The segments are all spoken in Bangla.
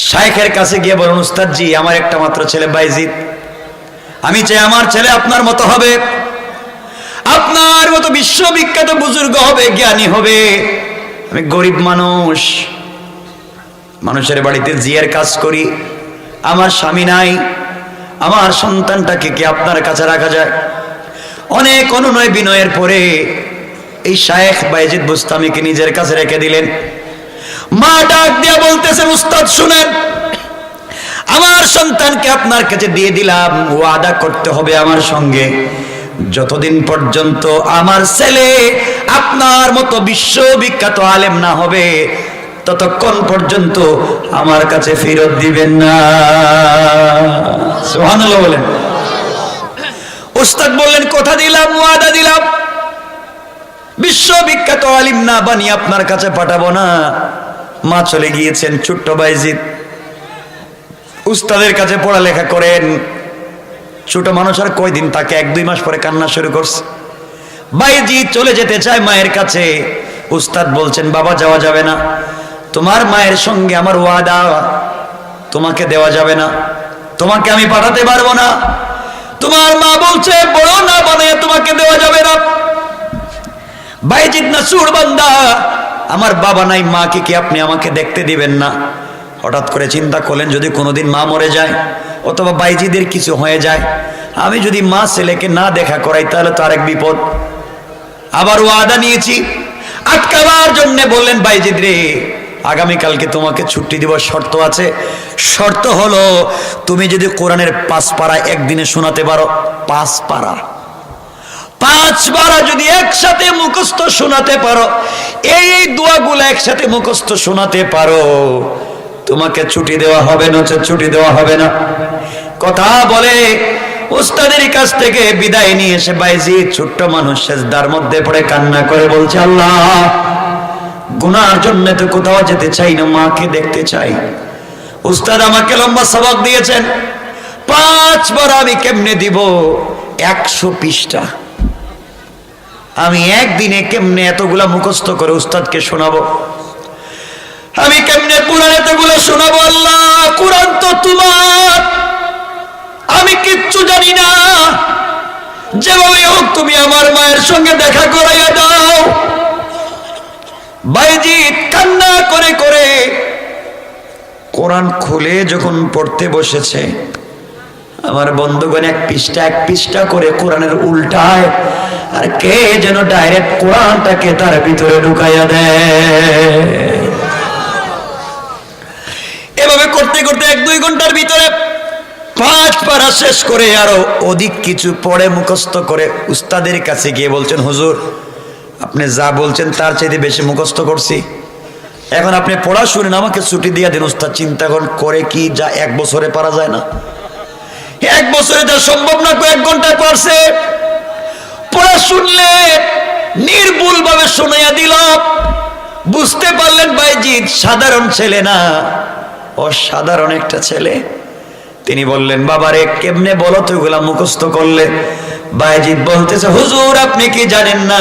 শাইখের কাছে গিয়ে বলেন, উস্তাদ জি, আমার একটা মাত্র ছেলে বাইজিদ, আমি চাই আমার ছেলে আপনার মতো হবে, আপনার মতো বিশ্ববিখ্যাত বুজুর্গ হবে, জ্ঞানী হবে। আমি গরিব মানুষ, মানুষের বাড়িতে জিয়ার কাজ করি, আমার স্বামী নাই, আমার সন্তানটাকে কি আপনার কাছে রাখা যায়? অনেক অনুনয় বিনয়ের পরে এই শায়েখ বাইজিদ বুস্তামিকে নিজের কাছে রেখে দিলেন। মা ডাক দিয়া বলতেছেন, উস্তাদ শুনেন, আমার সন্তানকে আপনার কাছে দিয়ে দিলাম, ওয়াদা করতে হবে আমার সঙ্গে, যতদিন পর্যন্ত আমার ছেলে আপনার মতো বিশ্ববিখ্যাত আলেম না হবে ততক্ষণ পর্যন্ত আমার কাছে ফেরত দিবেন না। সুবহানাল্লাহ বলেন। উস্তাদ বললেন, কথা দিলাম, ওয়াদা দিলাম, বিশ্ববিখ্যাত আলিম না বানিয়ে আপনার কাছে পাঠাবো না। মা চলে গিয়েছেন, ছোট্ট বাইজিদ উস্তাদের কাছে পড়ালেখা করেন। ছোট মানুষ আর কয়দিন তাকে, 1-2 মাস পরে কান্না শুরু করছে। বাইজিদ চলে যেতে চায় মায়ের কাছে। উস্তাদ বলছেন, বাবা যাওয়া যাবে না, তোমার মায়ের সঙ্গে আমার ওয়াদা, তোমাকে দেওয়া যাবে না, তোমাকে আমি পাঠাতে পারবো না। তোমার মা বলছে বড় না বানিয়ে তোমাকে দেওয়া যাবে না। বাইজিদ নাসুর বান্দা, আমার বাবা নাই, মাকে কি আপনি আমাকে দেখতে দিবেন না? হঠাৎ করে চিন্তা করলেন, যদি কোনোদিন মা মরে যায় অথবা বাইজিদের কিছু হয়ে যায়, আমি যদি মা ছেলেকে না দেখা করাই তাহলে তো আরেক বিপদ। আবার ওয়াদা নিয়েছি আটকাবার জন্য। বললেন, বাইজিদ রে, আগামীকালকে তোমাকে ছুটি দিব, শর্ত আছে। শর্ত হলো তুমি যদি কোরআনের 5 পারা একদিনে শোনাতে পারো, 5 পারা 5 পারা যদি একসাথে মুখস্থ শোনাতে পারো, এই দোয়াগুলো একসাথে মুখস্থ শোনাতে পারো, তোমাকে ছুটি দেওয়া হবে, নচেত ছুটি দেওয়া হবে না। কথা বলে উস্তাদের কাছ থেকে বিদায় নিয়ে এসে বাইজিদ ছোট্ট মানুষ সেজদার মধ্যে পড়ে কান্না করে বলছে, আল্লাহ, গুনার জন্য তো কোথাও যেতে চাই না, মাকে দেখতে চাই। উস্তাদ আমাকে লম্বা সবক দিয়েছেন, 5 বার আমি কেমনে দিব? 100 পৃষ্ঠা আমি একদিনে কেমনে এতগুলা মুখস্থ করে উস্তাদকে শোনাবো? আমি কেমনে কোরআন এতগুলো শোনাবো? আল্লাহ, কোরআন তো তোমার, আমি কিচ্ছু জানি না, যেভাবে হোক তুমি আমার মায়ের সঙ্গে দেখা করাইয়া দাও। বাইজিদ কান্না করে করে কোরআন খুলে যখন পড়তে বসেছে, আমার বন্ধুগণ এক পৃষ্ঠা করে কোরআনের উল্টায়, আর কে যেন ডাইরেক্ট কোরআনটাকে তার ভিতরে ঢুকাইয়া দেয়। এভাবে করতে করতে 1-2 ঘন্টার ভিতরে 5 পারা শেষ করে আরো অধিক কিছু পড়ে মুখস্থ করে উস্তাদের কাছে গিয়ে বলছেন, হুজুর, আপনি যা বলছেন তার চাইতে বেশি মুখস্থ করছি, এখন আপনি পড়া শুনেন, আমাকে ছুটি দিয়ে দিন। উস্তাদ চিন্তা করে কি, যা 1 বছরে পারা যায় না, 1 বছরে যা সম্ভব না, কয়েক ঘন্টায় পারছে। পড়া শুনলে নির্ভুল ভাবে শোনাইয়া দিল। বুঝতে পারলেন বাইজিদ সাধারণ ছেলে না, অসাধারণ একটা ছেলে। তিনি বললেন, বাবারে, কেমনে বলো তো এগুলা মুখস্থ করলে? বাইজিদ বলতেছে, হুজুর, আপনি কি জানেন না,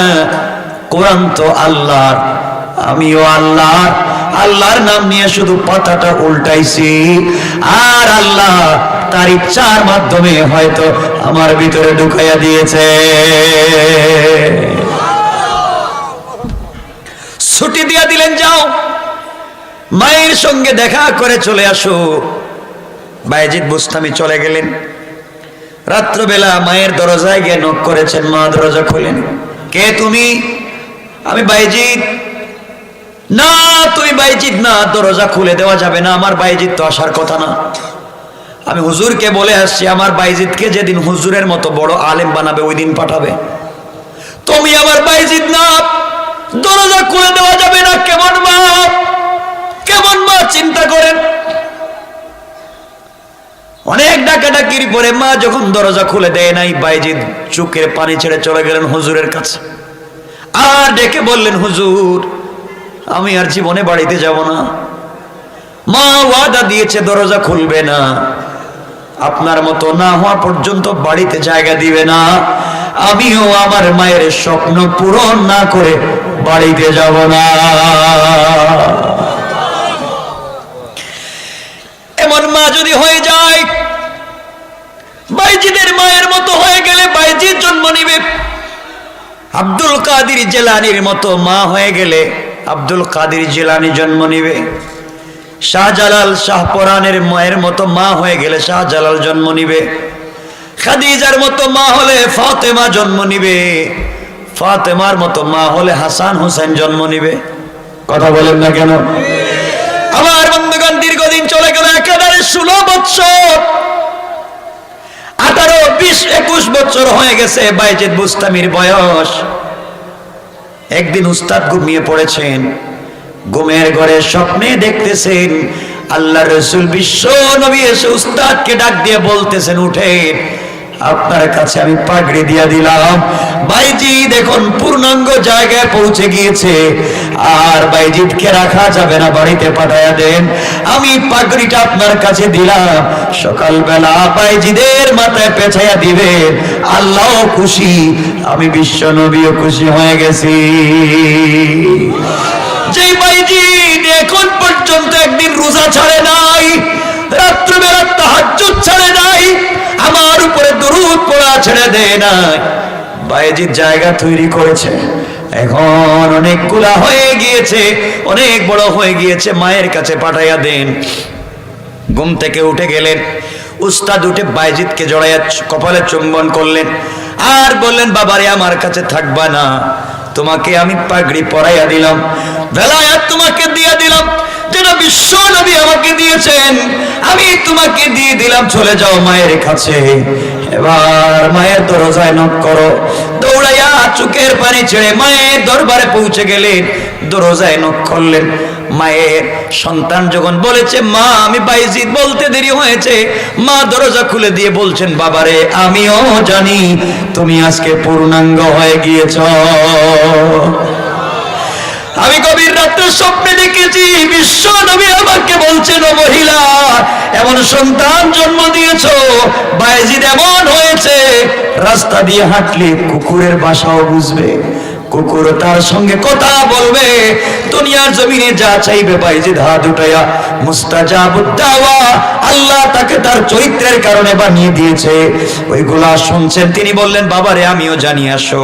কোরআন তো আল্লাহর, আমিও আল্লাহ, আল্লাহর নাম নিয়ে শুধু পাতাটা উল্টাইছি, আর আল্লাহ তার ইচ্ছার মাধ্যমে হয়তো আমার ভিতরে ঢুকাইয়া দিয়েছে। ছুটি দিয়া দিলেন, যাও মায়ের সঙ্গে দেখা করে চলে আসো। বাইজিদ বুস্তামি চলে গেলেন। রাত্রবেলা মায়ের দরজায় গিয়ে নক করেছেন, মা দরজা খোলেন। কে তুমি? আমি বাইজিদ। না, তুমি বাইজিদ না, দরজা খুলে দেওয়া যাবে না, আমার বাইজিদ তো আসার কথা না। আমি হুজুরকে বলে আসছি, আমার বাইজিদকে যেদিন হুজুরের মতো বড় আলেম বানাবে ওই দিন পাঠাবে। তুমি আমার বাইজিদ না, দরজা খুলে দেওয়া যাবে না। কেমন মা, কেমন মা, চিন্তা করেন। অনেক ডাকাডাকির পরে মা যখন দরজা খুলে দেয় নাই, বাইজিদ চোখের পানি ছেড়ে চলে গেলেন হুজুরের কাছে। আর ডেকে বললেন, হুজুর, আমি আর জীবনে বাড়িতে যাব না, মা ওয়াদা দিয়েছে দরজা খুলবে না, আপনার মতো না হওয়া পর্যন্ত বাড়িতে জায়গা দিবে না, আমিও আমার মায়ের স্বপ্ন পূরণ না করে বাড়িতে যাব না। মতন মা যদি হয়ে যায়, বাইজিদের মায়ের মতো হয়ে গেলে বাইজির জন্ম নিবে। আব্দুল কাদের জিলানীর মতো মা হয়ে গেলে আব্দুল কাদের জিলানী জন্ম নিবে। শাহজালাল শাহপরানের মায়ের মতো মা হয়ে গেলে শাহজালাল জন্ম নিবে। খাদিজার মতো মা হলে ফাতেমা জন্ম নিবে। ফাতেমার মতো মা হলে হাসান হোসেন জন্ম নিবে। কথা বলেন না কেন? আমার বন্ধুগণ, দীর্ঘদিন চলে গেল, একেবারে 16 বছর, 18, 20, 21 বছর হয়ে গেছে বাইজিদ বুস্তামির বয়স। একদিন উস্তাদ ঘুমিয়ে পড়েছেন, ঘুমের ঘরে স্বপ্নে দেখতেছেন আল্লাহ রসুল বিশ্ব নবী এসে উস্তাদকে ডাক দিয়ে বলতেছেন, উঠেন, আপনার কাছে আমি পাগড়ি দিয়া দিলাম। বাইজিদ এখন পূর্ণাঙ্গ জায়গায় পৌঁছে গিয়েছে, আর বাইজিদকে রাখা যাবে না, বাড়িতে পাঠায়া দেন। আমি পাগড়িটা আপনার কাছে দিলাম, সকালবেলা বাইজিদের মাথায় পেঁচাইয়া দিবে। আল্লাহ খুশি, আমি বিশ্ব নবীও খুশি হয়ে গেছি। যে বাইজিদ এখন পর্যন্ত একদিন রোজা ছাড়ে নাই, রাত্রিবেলা তাহাজ্জুদ ছাড়ে নাই, আমার উপরে দরুদ পড়া ছেড়ে দেয় না, বাইজিদ জায়গা তৈরি করেছে, এখন অনেকগুলা হয়ে গিয়েছে, অনেক বড় হয়ে গিয়েছে, মায়ের কাছে পাঠাইয়া দেন। ঘুম থেকে উঠে গেলেন, উস্তাদ উঠে বাইজিদকে জড়াইয়া কপালে চুম্বন করলেন, আর বললেন, বাবারে আমার কাছে থাকবা না, তোমাকে আমি পাগড়ি পরাইয়া দিলাম, বেলায়াত তোমাকে দিয়ে দিলাম, যেটা বিশ্ব নবী আমাকে দিয়েছেন, আমি তোমাকে দিয়ে দিলাম, চলে যাও মায়ের কাছে। এবার মায়ের দরজায় নক করো। দৌড়াইয়া চোখের পানি ছেড়ে মায়ের দরবারে পৌঁছে গেলেন, দরজায় নক করলেন। মায়ের সন্তান যখন বলেছে, মা আমি বাইজিদ, বলতে দেরি হয়েছে, মা দরজা খুলে দিয়ে বলছেন, বাবারে আমিও জানি তুমি আজকে পূর্ণাঙ্গ হয়ে গিয়েছ। আমি গভীর রাত্রে স্বপ্নে দেখেছি বিশ্ব নবী আমাকে বলছেন, ও মহিলা, এমন সন্তান জন্ম দিয়েছ, বাইজিদ এমন হয়েছে, রাস্তা দিয়ে হাঁটলে কুকুরের বাসাও বুঝবে, কুকুর তার সঙ্গে কথা বলবে, দুনিয়ার জমিনে যা চাইবে বাইজিদ হাত উঠাইয়া মুস্তাজাবুদ দাওয়া, আল্লাহ তাকে তার চরিত্রের কারণে বানিয়ে দিয়েছে, ওইগুলা শুনছেন। তিনি বললেন, বাবারে আমিও জানি, আসো।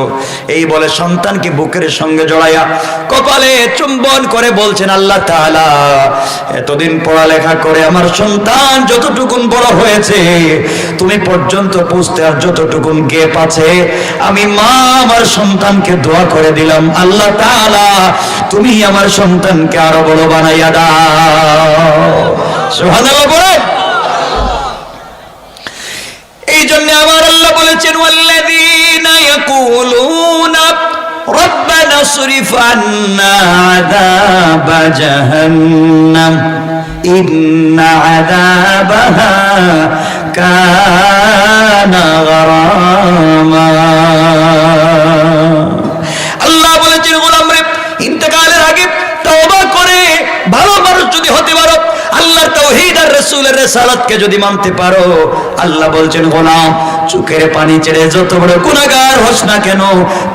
এই বলে সন্তানকে বুকের সঙ্গে জড়াইয়া কপালে চুম্বন করে বলছেন, আল্লাহ তাআলা এতদিন পড়ালেখা করে আমার সন্তান যতটুকুন বড় হয়েছে, তুমি পর্যন্ত পৌঁছতে আর যতটুকুন গ্যাপ আছে, আমি মা আমার সন্তানকে দোয়া করে দিলাম, আল্লাহ তাআলা তুমি আমার সন্তানকে আরো বড় বানাইয়া দাও। সুবহানাল্লাহ বলে। এই জন্য আমার আল্লাহ বলেছেন, ওয়াল্লাযীনা ইয়াকুলুনা রব্বানা সরিফ আন্না আযাবা জাহান্নাম ইন্না আযাবাহা কানা গরামা। আল্লাহ বলেছেন, গোলাম রে, ইন্তেকালের আগে তওবা করে ভালো মানুষ যদি হতে পারো, আল্লাহর তাওহীদ আর রাসূলের রিসালাতকে যদি মানতে পারো, আল্লাহ বলছেন, গোলাম চোখের পানি ছেড়ে যত বড় গুনাহগার হোস না কেন,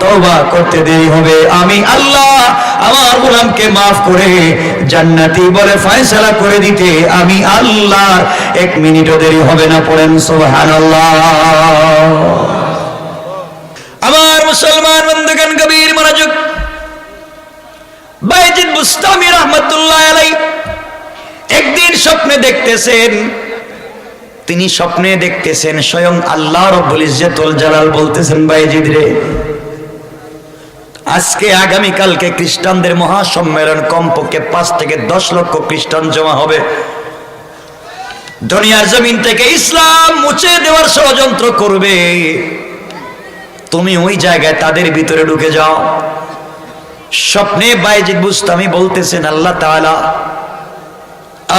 তওবা করতে দেরি হবে, আমি আল্লাহ আমার গোলামকে maaf করে জান্নাতি বলে ফয়সালা করে দিতে আমি আল্লাহ 1 মিনিটও দেরি হবে না। পড়েন সুবহানাল্লাহ। আমার মুসলমান বন্ধুগণ, গভীর মনোযোগ। বাইজিদ বুস্তামি রাহমাতুল্লাহ আলাইহি একদিন স্বপ্নে দেখতেছেন, তিনি স্বপ্নে দেখতেছেন স্বয়ং আল্লাহ রাব্বুল ইজ্জতুল জালাল বলতেছেন, বাইজিদ রে, আজকে আগামীকালকে খ্রিস্টানদের মহাসম্মেলন, কমপক্ষে 5 থেকে 10 লক্ষ খ্রিস্টান জমা হবে, দুনিয়ার জমিন থেকে ইসলাম মুছে দেওয়ার ষড়যন্ত্র করবে, তুমি ওই জায়গায় তাদের ভিতরে ঢুকে যাও। স্বপ্নে বাইজিদ বুস্তামি বলতেছেন, আল্লাহ তাআলা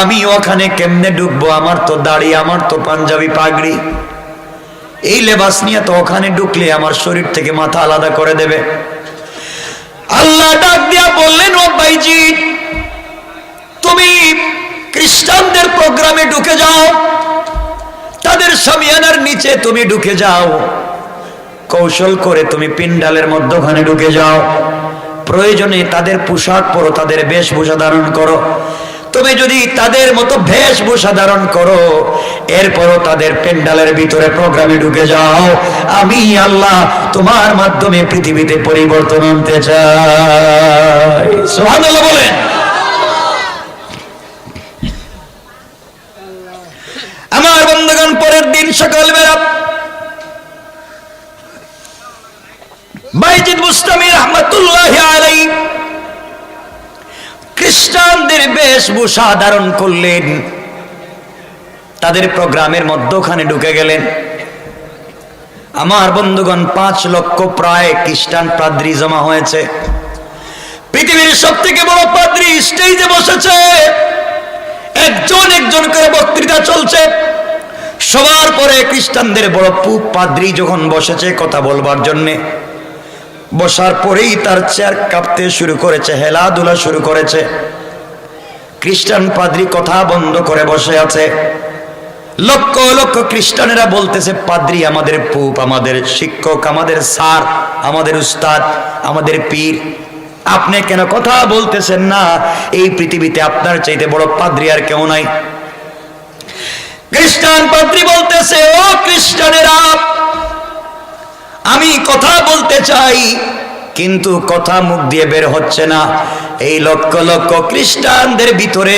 আমি ওখানে কেমনে ঢুকবো, আমার তো দাড়ি, আমার তো পাঞ্জাবি পাগড়ি, এই লেবাস নিয়ে তো ওখানে ঢুকলে আমার শরীর থেকে মাথা আলাদা করে দেবে। আল্লাহ ডাক দিয়া বললেন, ও বাইজিদ, তুমি খ্রিস্টানদের প্রোগ্রামে ঢুকে যাও, তাদের শামিয়ানার নিচে তুমি ঢুকে যাও, কৌশল করে তুমি পিন্ডালের মধ্যখানে ঢুকে যাও, প্রয়োজনে তাদের পোশাক পরো, তাদের বেশভূষা ধারণ করো, তুমি যদি তাদের মতো বেশভূষা ধারণ করো, এরপরও তাদের প্যান্ডেলের ভিতরে প্রোগ্রামে ঢুকে যাও, আমি আল্লাহ তোমার মাধ্যমে পৃথিবীতে পরিবর্তন আনতে চাই। সুবহানাল্লাহ বলেন। আমার বন্ধুগণ, পরের দিন সকালবেলা বাইজিদ বুস্তামি রাহমাতুল্লাহি আলাইহি খ্রিস্টানদের বেশভূষা ধারণ করলেন, তাদের প্রোগ্রামের মধ্যখানে ঢুকে গেলেন। আমার বন্ধুগণ, 5 লক্ষ প্রায় খ্রিস্টান পাদ্রী জমা হয়েছে। পৃথিবীর সব থেকে বড় পাদ্রী স্টেজে বসেছে, একজন একজন করে বক্তৃতা চলছে। সবার পরে খ্রিস্টানদের বড় পাদ্রী যখন বসেছে কথা বলবার জন্যে, বসার পরেই তার চেয়ার কাঁপতে শুরু করেছে, হেলাধুলা শুরু করেছে। খ্রিস্টান পাদ্রী কথা বন্ধ করে বসে আছে। লক্ষ লক্ষ খ্রিস্টানেরা বলতেছে, পাদ্রী আমাদের পুপ, আমাদের শিক্ষক, আমাদের স্যার, আমাদের উস্তাদ, আমাদের পীর, আপনি কেন কথা বলতেছেন না? এই পৃথিবীতে আপনার চাইতে বড় পাদ্রী আর কেউ নাই। খ্রিস্টান পাদ্রী বলতেছে, ও খ্রিস্টানেরা, আমি কথা বলতে চাই, কিন্তু কথা মুখ দিয়ে বের হচ্ছে না। এই লক্ষ লক্ষ খ্রিস্টানদের ভিতরে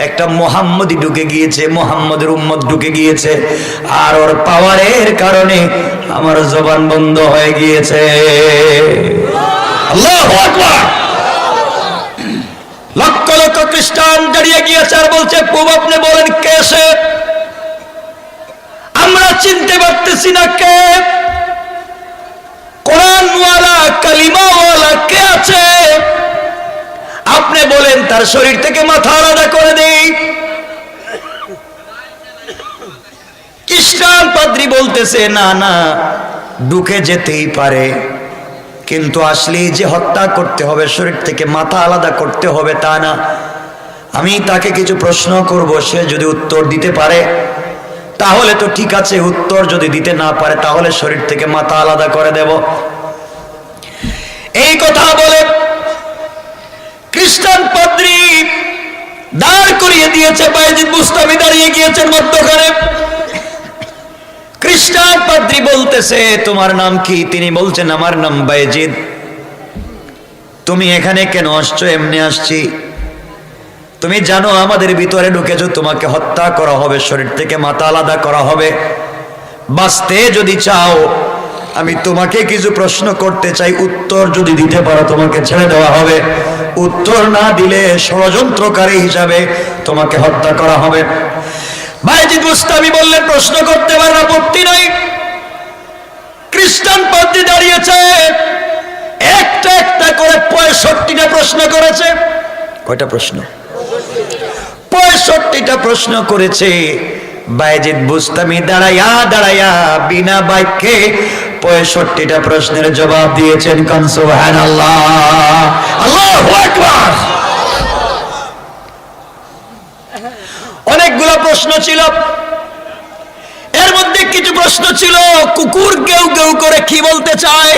একটা মুহাম্মদী ঢুকে গিয়েছে, মুহাম্মদের উম্মত ঢুকে গিয়েছে, আর ওর পাওয়ারের কারণে আমার জবান বন্ধ হয়ে গিয়েছে। আল্লাহু আকবার। লক্ষ লক্ষ খ্রিস্টান দাঁড়িয়ে গিয়েছে আর বলছে, প্রভু আপনি বলেন কে সে? আমরা চিনতে পারতেছি না কে। কোরআনওয়ালা কালিমাওয়ালা কে আছে? আপনি বলেন তার শরীর থেকে মাথা আলাদা করে দেই। খ্রিস্টান পাদ্রী বলতেছে, না না, ঢুকে যেতেই পারে, কিন্তু আসলেই যে হত্যা করতে হবে, শরীর থেকে মাথা আলাদা করতে হবে তা না। আমি তাকে কিছু প্রশ্ন করব, সে যদি উত্তর দিতে পারে তাহলে তো ঠিক আছে, উত্তর যদি দিতে না পারে তাহলে শরীর থেকে মাথা আলাদা করে দেব। এই কথা বলে খ্রিস্টান পাদ্রী দাঁড় করিয়ে দিয়েছে, বাইজিদ বুস্তামি দাঁড়িয়ে গিয়েছেন মধ্যখানে। খ্রিস্টান পাদ্রী বলতেছে, তোমার নাম কি? তিনি বলছেন, আমার নাম বাইজিদ। তুমি এখানে কেন আসছো? এমনি আসছি। তুমি জানো আমাদের ভিতরে ঢুকেছো, তোমাকে হত্যা করা হবে, শরীর থেকে মাথা আলাদা করা হবে। বাঁচতে যদি চাও, আমি তোমাকে কিছু প্রশ্ন করতে চাই, উত্তর যদি দিতে পারো তোমাকে ছেড়ে দেওয়া হবে, উত্তর না দিলে ষড়যন্ত্রকারী হিসাবে তোমাকে হত্যা করা হবে। বাইজিদ বুস্তামি বললেন, প্রশ্ন করতে পারেন, আপত্তি নাই। খ্রিস্টান পাদ্রী দাঁড়িয়েছে, একটা একটা করে 65টা প্রশ্ন করেছে। কয়টা প্রশ্ন? 65টা প্রশ্ন করেছে। বাইজিদ বুস্তামি দাঁড়াইয়া দাঁড়াইয়া বিনা বাক্যে 65টা প্রশ্নের জবাব দিয়েছেন। কান সুবহানাল্লাহ, আল্লাহু আকবার। অনেকগুলো প্রশ্ন ছিল, এর মধ্যে কিছু প্রশ্ন ছিল কুকুর ঘেউ ঘেউ করে কি বলতে চায়,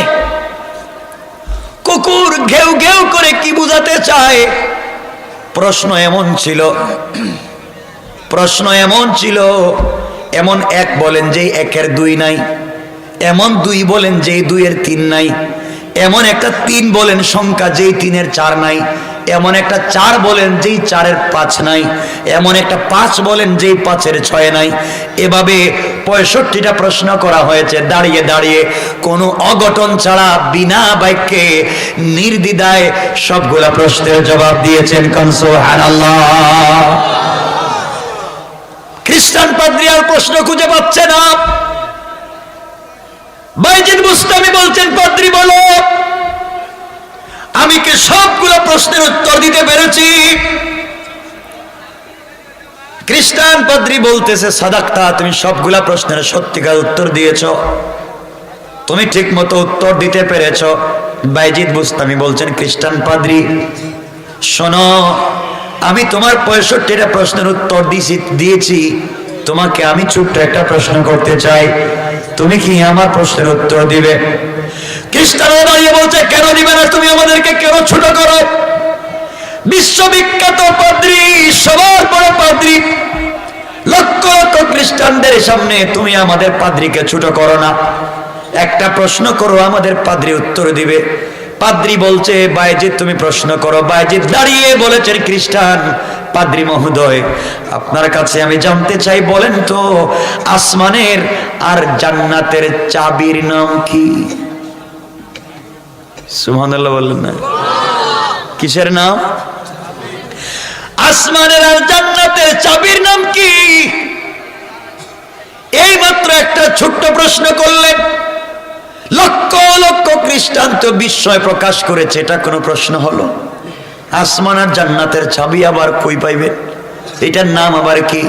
কুকুর ঘেউ ঘেউ করে কি বুঝাতে চায়। প্রশ্ন এমন ছিল, এমন এক বলেন যে 1-এর 2 নাই, এমন 2 বলেন যে 2-এর 3 নাই, এমন একটা 3 বলেন সংখ্যা যেই 3-এর 4 নাই, এমন একটা 4 বলেন যেই 4-এর 5 নাই, এমন একটা 5 বলেন যেই 5-এর 6 নাই। এভাবে 65টা প্রশ্ন করা হয়েছে। দাঁড়িয়ে দাঁড়িয়ে কোনো অঘটন ছাড়া বিনা বাক্যে নির্দ্বিধায় সবগুলা প্রশ্নের জবাব দিয়েছেন। কান সুবহানাল্লাহ। খ্রিস্টান পাদ্রী আর প্রশ্ন খুঁজে পাচ্ছে না। বাইজিদ বুস্তামি বলছেন, পাদ্রী বলো, আমি কি সবগুলো প্রশ্নের উত্তর দিতে পেরেছি? খ্রিস্টান পাদ্রী বলতেছে, সাদাক্তা, তুমি সবগুলা প্রশ্নের সত্যিকার উত্তর দিয়েছো, তুমি ঠিক মতো উত্তর দিতে পেরেছো। বাইজিদ বুস্তামি বলছেন, খ্রিস্টান পাদ্রী শোনো, আমি তোমার 65টা প্রশ্নের উত্তর দিয়েছি, তোমাকে আমি ছোট্ট একটা প্রশ্ন করতে চাই, তুমি কি আমার প্রশ্নের উত্তর দিবে? খ্রিস্টানরা দাঁড়িয়ে বলছে, কেন দিবে না? তুমি আমাদেরকে কেন ছোট করো? বিশ্ববিখ্যাত পাদ্রী, সবার বড় পাদ্রী, লক্ষ লক্ষ খ্রিস্টানদের সামনে তুমি আমাদের পাদ্রীকে ছোট করো না। একটা প্রশ্ন করো, আমাদের পাদ্রী উত্তর দিবে। পাদ্রী বলছে, বায়েজিদ তুমি প্রশ্ন করো। বায়েজিদ দাঁড়িয়ে বলেছেন, খ্রিস্টান পাদ্রী মহোদয়, আপনার কাছে আমি জানতে চাই, বলেন তো আসমানের আর জান্নাতের চাবির নাম কি? সুবহানাল্লাহ বললেন না? কিসের নাম? আসমানের আর জান্নাতের চাবির নাম কি? এই মাত্র একটা ছোট্ট প্রশ্ন করলেন, লক্ষ লক্ষ খ্রিস্টান তো বিস্ময় প্রকাশ করেছে। এটা কোনো প্রশ্ন হলো? আসমান আর জান্নাতের চাবি আবার কই পাইবেন? এটার নাম আবার কি?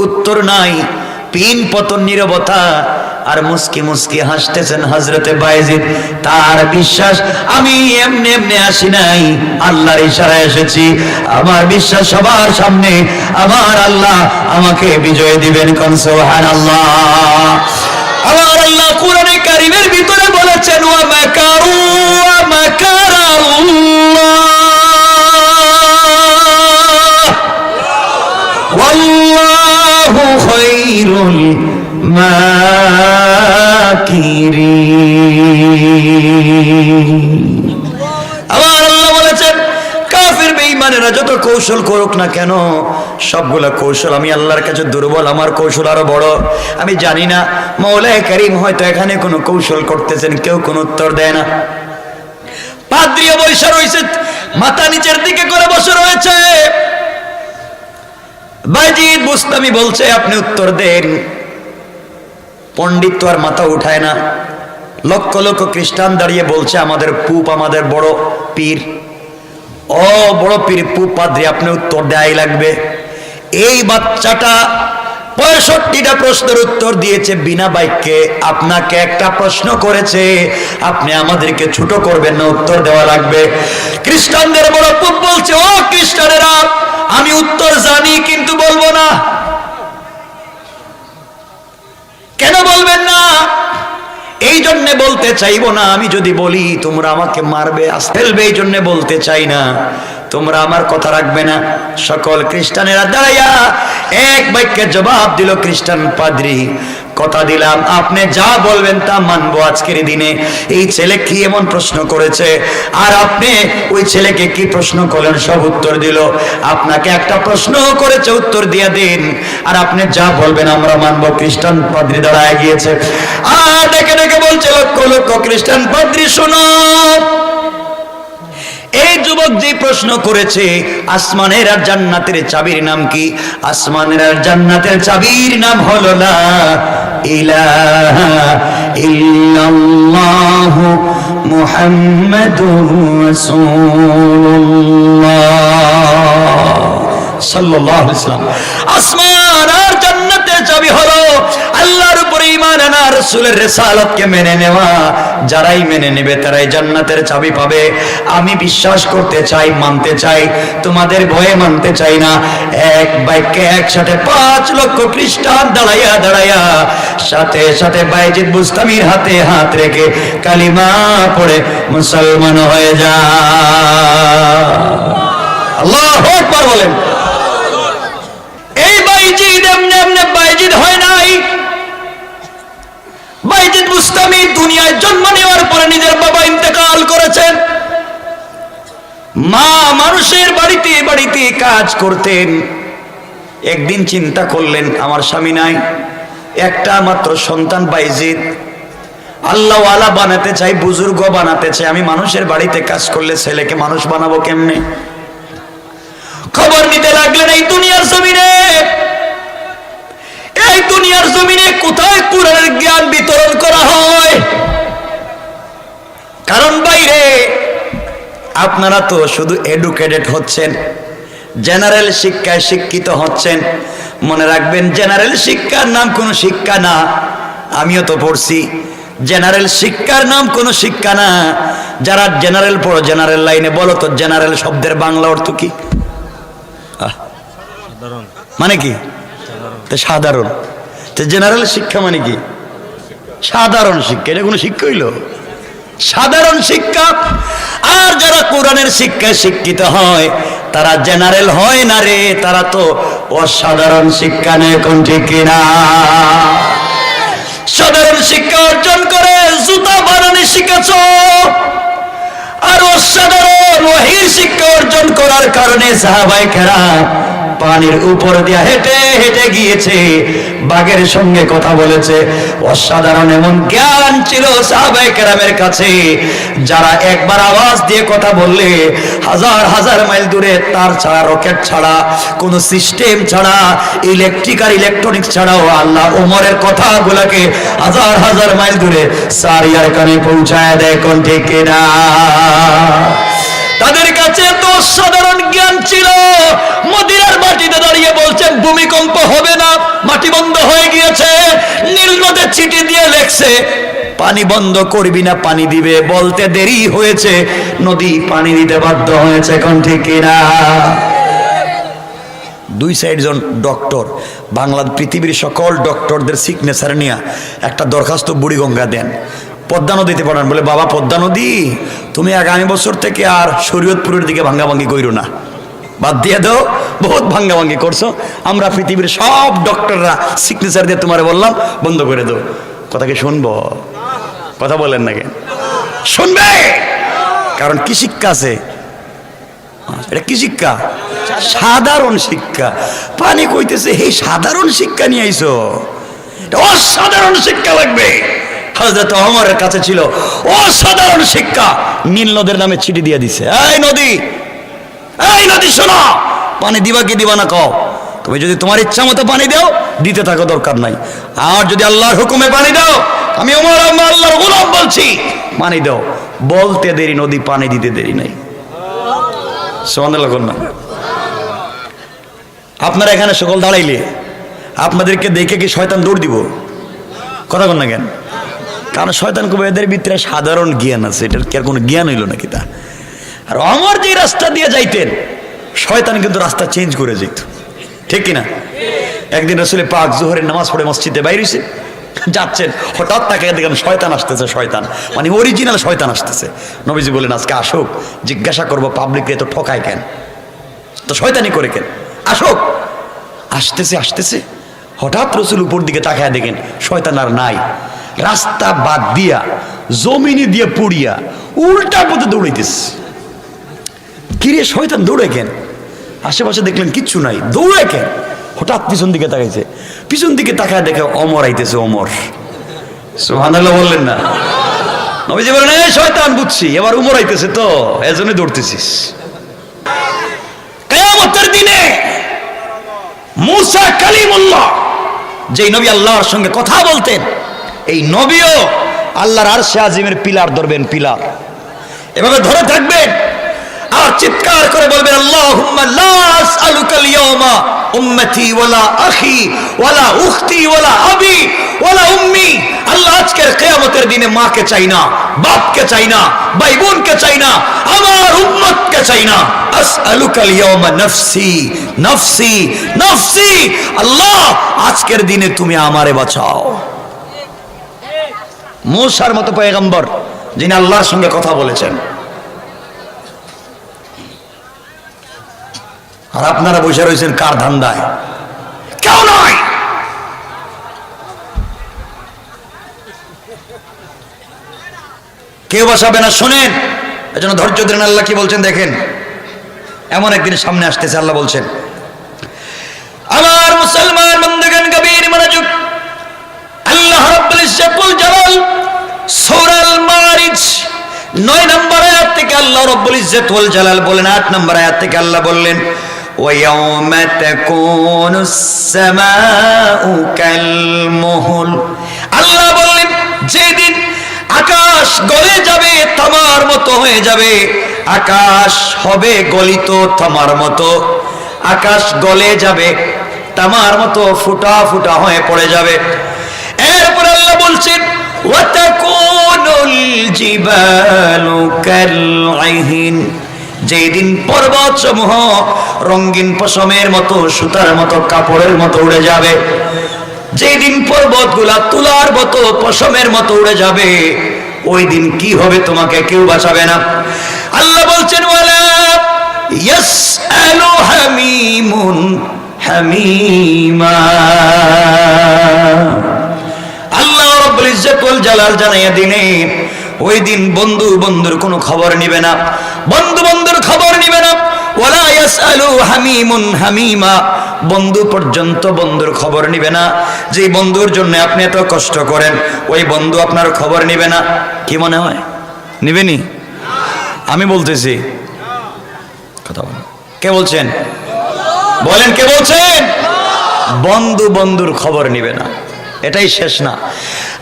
উত্তর নাই। পিন পতন নীরবতা, আর মুস্কি মুস্কি হাসতেছেন হযরতে বায়েজিদ। তার বিশ্বাস, আমি এমনি এমনি আসি নাই, আল্লাহর ইশারায় এসেছি। আমার বিশ্বাস সবার সামনে আমার আল্লাহ আমাকে বিজয় দিবেন। কোন সুবহানাল্লাহ। আমার আল্লাহ কোরআনে কারীমের ভিতরে বলেছেন, ওয়া মাকারু ওয়া মাকারাল্লাহ ওয়াল্লাহু খায়রুল মাকিরিন। আমার আল্লাহ বলেছেন, কাফির বেঈমানেরা যত কৌশল করুক না কেন, সবগুলা কৌশল আমি আল্লাহর কাছে দুর্বল, আমার কৌশল আরো বড়। আমি জানি না মওলায়ে কারীম হয়তো এখানে কোনো কৌশল করতেছেন, কেউ কোনো উত্তর দেয় না। পাদ্রীও বসে রয়েছে, মাথা নিচের দিকে করে বসে রয়েছে। বায়েজিদ বুস্তামি বলছে, আপনি উত্তর দেন। পণ্ডিত তো আর মাথা উঠায় না। লক্ষ লক্ষ খ্রিস্টান দাঁড়িয়ে বলছে, আমাদের পুপ, আমাদের বড় পীর, ও বড় পীর পুপ পাদ্রী, আপনি উত্তর দেয়াই লাগবে। এই বাচ্চাটা 65টা প্রশ্নের উত্তর দিয়েছে বিনা বাক্যে। আপনাকে একটা প্রশ্ন করেছে, আপনি আমাদেরকে ছোট করবেন না, উত্তর দেওয়া লাগবে। খ্রিস্টানদের বড় পুপ বলছে, ও খ্রিস্টানেরা, আমি উত্তর জানি কিন্তু বলবো না। কেন বলবেন না? এই জন্য বলতে চাইবো না, আমি যদি বলি তোমরা আমাকে মারবে, ফেলবে, এই জন্য বলতে চাই না। তোমরা আমার কথা রাখবে না। সকল খ্রিস্টানেরা দাঁড়াইয়া এক বাক্যে জবাব দিল। খ্রিস্টান পাদ্রী, কথা দিলাম আপনি যা বলবেন তা মানবো আজকের দিনে। এই ছেলে কি এমন প্রশ্ন করেছে, আর আপনি ওই ছেলেকে কি প্রশ্ন করলেন, সব উত্তর দিল। আপনাকে একটা প্রশ্ন করেছে, উত্তর দিয়ে দিন, আর আপনি যা বলবেন আমরা মানবো। খ্রিস্টান পাদ্রী দাঁড়ায় গিয়েছে, আর ডেকে ডেকে বলছে, লক্ষ লক্ষ খ্রিস্টান পাদ্রী শোনো, এই যুবক যে প্রশ্ন করেছে, আসমানের আর জান্নাতের চাবির নাম কি? আসমানের আর জান্নাতের চাবির নাম হলো লা ইলাহা ইল্লাল্লাহু মুহাম্মাদুর রাসূলুল্লাহ সাল্লাল্লাহু আলাইহি ওয়াসাল্লাম। আসমান আর জান্নাতের চাবি হলো আল্লাহর উপরে ঈমান আনা, রাসূলের রিসালাতকে মেনে নেওয়া। যারাই মেনে নেবে তারাই জান্নাতের চাবি পাবে। আমি বিশ্বাস করতে চাই, মানতে চাই, তোমাদের ভয়ে মানতে চাই না। এক বাক্যে একসাথে 5 লক্ষ খ্রিস্টান দাঁড়াইয়া দাঁড়াইয়া সাথে সাথে বায়েজিদ বুস্তামির হাতে হাত রেখে কালিমা পড়ে মুসলমান হয়ে যায়। আল্লাহু আকবার বলেন। এই বায়েজিদ এমনি এমনি বায়েজিদ হয় নাই। বায়েজিদ বুস্তামি দুনিয়ায় জন্ম নেওয়ার পরে নিজের বাবা ইন্তেকাল করেছেন। মা মানুষের বাড়িতে বাড়িতে কাজ করতেন। একদিন চিন্তা করলেন, আমার স্বামী নাই, একটা মাত্র সন্তান বায়েজিদ, আল্লাহওয়ালা বানাতে চাই, বুজুর্গ বানাতে চাই। আমি মানুষের বাড়িতে কাজ করলে ছেলেকে মানুষ বানাবো কেমনে? খবর নিতে লাগলেন এই দুনিয়ার জমিনে। এই দুনিয়ার জমিনে কোথায় কোরআনের জ্ঞান বিতরণ করা হয়? কারণ বাইরে আপনারা তো শুধু এডুকেটেড হচ্ছেন, জেনারেল শিক্ষায় শিক্ষিত হচ্ছেন। মনে রাখবেন, জেনারেল শিক্ষার নাম কোনো শিক্ষা না। আমিও তো পড়ছি, জেনারেল শিক্ষার নাম কোনো শিক্ষা না। যারা জেনারেল পড়ো, জেনারেল লাইনে, বলো তো জেনারেল শব্দের বাংলা অর্থ কি? মানে কি? সাধারণ। তো জেনারেল শিক্ষা মানে কি? সাধারণ শিক্ষা। এটা কোনো শিক্ষা হইল? সাধারণ শিক্ষা। আর যারা কোরআনের শিক্ষায় শিক্ষিত হয় তারা জেনারেল হয় না রে, তারা তো অসাধারণ শিক্ষা নেয়। কোন ঠিক কিনা? সাধারণ শিক্ষা অর্জন করে জুতা বানানো শিখেছ, আর অসাধারণ ওহীর শিক্ষা অর্জন করার কারণে সাহাবায়ে কেরাম পানির উপর দিয়ে হেঁটে হেঁটে গিয়েছে, বাঘের সঙ্গে কথা বলেছে। অসাধারণ এমন জ্ঞান ছিল সাহাবায়ে কেরামের কাছে, যারা একবার আওয়াজ দিয়ে কথা বললে হাজার হাজার মাইল দূরে, তার ছাড়া, রকেট ছাড়া, কোনো সিস্টেম ছাড়া, ইলেকট্রনিক্স ছাড়াও আল্লাহ ওমরের কথাগুলোকে হাজার হাজার মাইল দূরে সারিয়ার কানে পৌঁছায় দেয়। কোন ঠিক কিনা? তাদের কাছে তো সাধারণ জ্ঞান ছিল। মদিনার মাটিতে দাঁড়িয়ে বলছেন ভূমিকম্প হবে না, মাটি বন্ধ হয়ে গিয়েছে। নীল নদে চিঠি দিয়ে লেখছে পানি বন্ধ করবি না, পানি দিবে। বলতে দেরি হয়েছে, নদী পানি দিতে বাধ্য হয়েছে। এখন ঠিক কিনা? দুই সাইড জন ডক্টর, বাংলা পৃথিবীর সকল ডক্টরদের সিগনেচার নিয়ে একটা দরখাস্ত বুড়িগঙ্গা দেন, পদ্মা নদীতে পড়ান। বলে বাবা পদ্মা নদী তুমি আগামী বছর থেকে আর শরীয়তপুরের দিকে ভাঙ্গাভাঙ্গি কইরো না, বাদ দিয়ে দাও, বহুত ভাঙ্গাভাঙ্গি করছো। আমরা পৃথিবীর সব ডক্টররা সিগনেচার দিয়ে তোমার বললাম বন্ধ করে দাও। কথা কি শুনবো? কথা বলেন না কেন? শুনবে? কারণ কি শিক্ষা আছে? এটা কি শিক্ষা? সাধারণ শিক্ষা। পানি কইতেছে এই সাধারণ শিক্ষা নিয়ে আইছো, অসাধারণ শিক্ষা লাগবে। হযরত ওমরের কাছে ছিল অসাধারণ শিক্ষা। নীল নদের নামে চিঠি দিয়ে দিছে, এই নদী শোনো, পানি দিবা কি দিবা না কও। তুমি যদি তোমার ইচ্ছা মতো পানি দাও, দিতে থাকো, দরকার নাই। আর যদি আল্লাহর হুকুমে পানি দাও, আমি ওমর আল্লাহর গোলাম বলছি, পানি দাও। বলতে দেরি, নদী পানি দিতে দেরি নাই। সুবহানাল্লাহ। না আপনারা এখানে সকল দাঁড়াইলে আপনাদেরকে দেখে কি শয়তান দৌড় দিব? কথা বল না কেন? কারণ শয়তান কবে এদের ভিতরে সাধারণ জ্ঞান আছে, এটার কি আর কোনো জ্ঞান হইল নাকি তা? আর ওমর যে রাস্তা দিয়ে যাইতেন, শয়তান কিন্তু রাস্তা চেঞ্জ করে যেত। ঠিক কিনা? একদিন রাসূল পাক জোহরের নামাজ পড়ে মসজিদে বাইরে হইছে, যাচ্ছেন, হঠাৎ তাকে দেখেন শয়তান আসতেছে। শয়তান মানে অরিজিনাল শয়তান আসতেছে। নবীজি বলেন আজকে আসুক, জিজ্ঞাসা করবো পাবলিককে তো ঠকায় কেন, তো শয়তানি করে কেন, আসুক। আসতেছে হঠাৎ রাসূল উপর দিকে তাকায় দেখেন শয়তান আর নাই। রাস্তা বাদ দিয়া জমিনে দিয়ে পুড়িয়া উল্টা পথে দৌড়াইতেছে। কিরে শয়তান দৌড়ে কেন? আশেপাশে দেখলেন কিচ্ছু নাই, দৌড়ে কেন? হঠাৎ পিছন দিকে তাকাইছে, পিছন দিকে তাকায় দেখে ওমর আইতেছে। ওমর, সুবহানাল্লাহ বললেন না? নবীজি বলেন এই শয়তান বুঝছি, এবার ওমর আইতেছে তো এজন্য দৌড়তেছিস। কিয়ামতের দিনে মুসা কালিমুল্লাহ, যেই নবী আল্লাহর সঙ্গে কথা বলতেন, এই নবীও আল্লাহর আরশে আজিমের পিলার ধরবেন, পিলার এভাবে ধরে থাকবেন আর চিৎকার করে বলবেন আল্লাহুম্মা লা আসআলুকাল ইয়াওমা উম্মতি ওয়ালা আখি ওয়ালা উখতি ওয়ালা আবি ওয়ালা উম্মি। আল্লাহ আজকের কিয়ামতের দিনে মাকে চাই না, বাপকে চাই না, ভাই বোনকে চাই না, আমার উম্মতকে চাই না। আসআলুকাল ইয়াওমা নফসি নফসি নফসি। আল্লাহ আজকের দিনে তুমি আমারে বাঁচাও। মুসার মতো পয়গম্বর যিনি আল্লাহর সঙ্গে কথা বলেছেন, আর আপনারা বসে রয়েছেন কার ধান্দায়? কেউ নয়। কেউ বসাবে না, শোনেন, এজন্য ধৈর্য ধরেন। আল্লাহ কি বলছেন দেখেন। এমন একদিন সামনে আসতেছে, আল্লাহ বলছেন আমার মুসলমান বন্ধুগণ গভীর মনোযোগ। আল্লাহ রাব্বুল ইজ্জত ওয়াল জালাল সূরা আল মারিজ 9 নম্বর আয়াত থেকে আল্লাহ রাব্বুল ইজ্জত ওয়াল জালাল বলেন, 8 নম্বর আয়াত থেকে আল্লাহ বললেন وَيَوْمَ تَكُونُ السَّمَاءُ كَالْمُهْلِ। আল্লাহ বললেন যেদিন আকাশ গলে যাবে, তামার মতো হয়ে যাবে। আকাশ হবে গলিত তামার মতো, আকাশ গলে যাবে, তামার মতো ফুটা ফুটা হয়ে পড়ে যাবে। এরপর আল্লাহ বলছেন ওয়াতাকুনুল জিবালু কালঈহিন। যেই দিন পর্বত সমূহ রঙিন পশমের মতো, সুতার মতো, কাপড়ের মতো উড়ে যাবে। যেই দিন পর্বতগুলা তুলার মতো, পশমের মতো উড়ে যাবে। ওই দিন কি হবে তোমাকে কেউ বাঁচাবে না। আল্লাহ বলছেন ওয়ালা ইয়াসআলু হামিমুন হামিমা। আল্লাহ রাব্বুল ইজ্জত ওয়াল জালাল জানাইয়া দিলেন ওই দিন বন্ধু বন্ধুর কোনো খবর নিবে না, বন্ধু বন্ধুর খবর নিবে না। ওয়ালা ইয়াসআলু হামিমুন হামিমা, বন্ধু পর্যন্ত বন্ধুর খবর নিবে না। যে বন্ধুর জন্য আপনি এত কষ্ট করেন ওই বন্ধু আপনার খবর নিবে না। কি মনে হয় নিবেনি? আমি বলতেছি, কথা বলেন। কে বলছেন? বলেন কে বলছেন? বন্ধু বন্ধুর খবর নিবে না, এটাই শেষ না।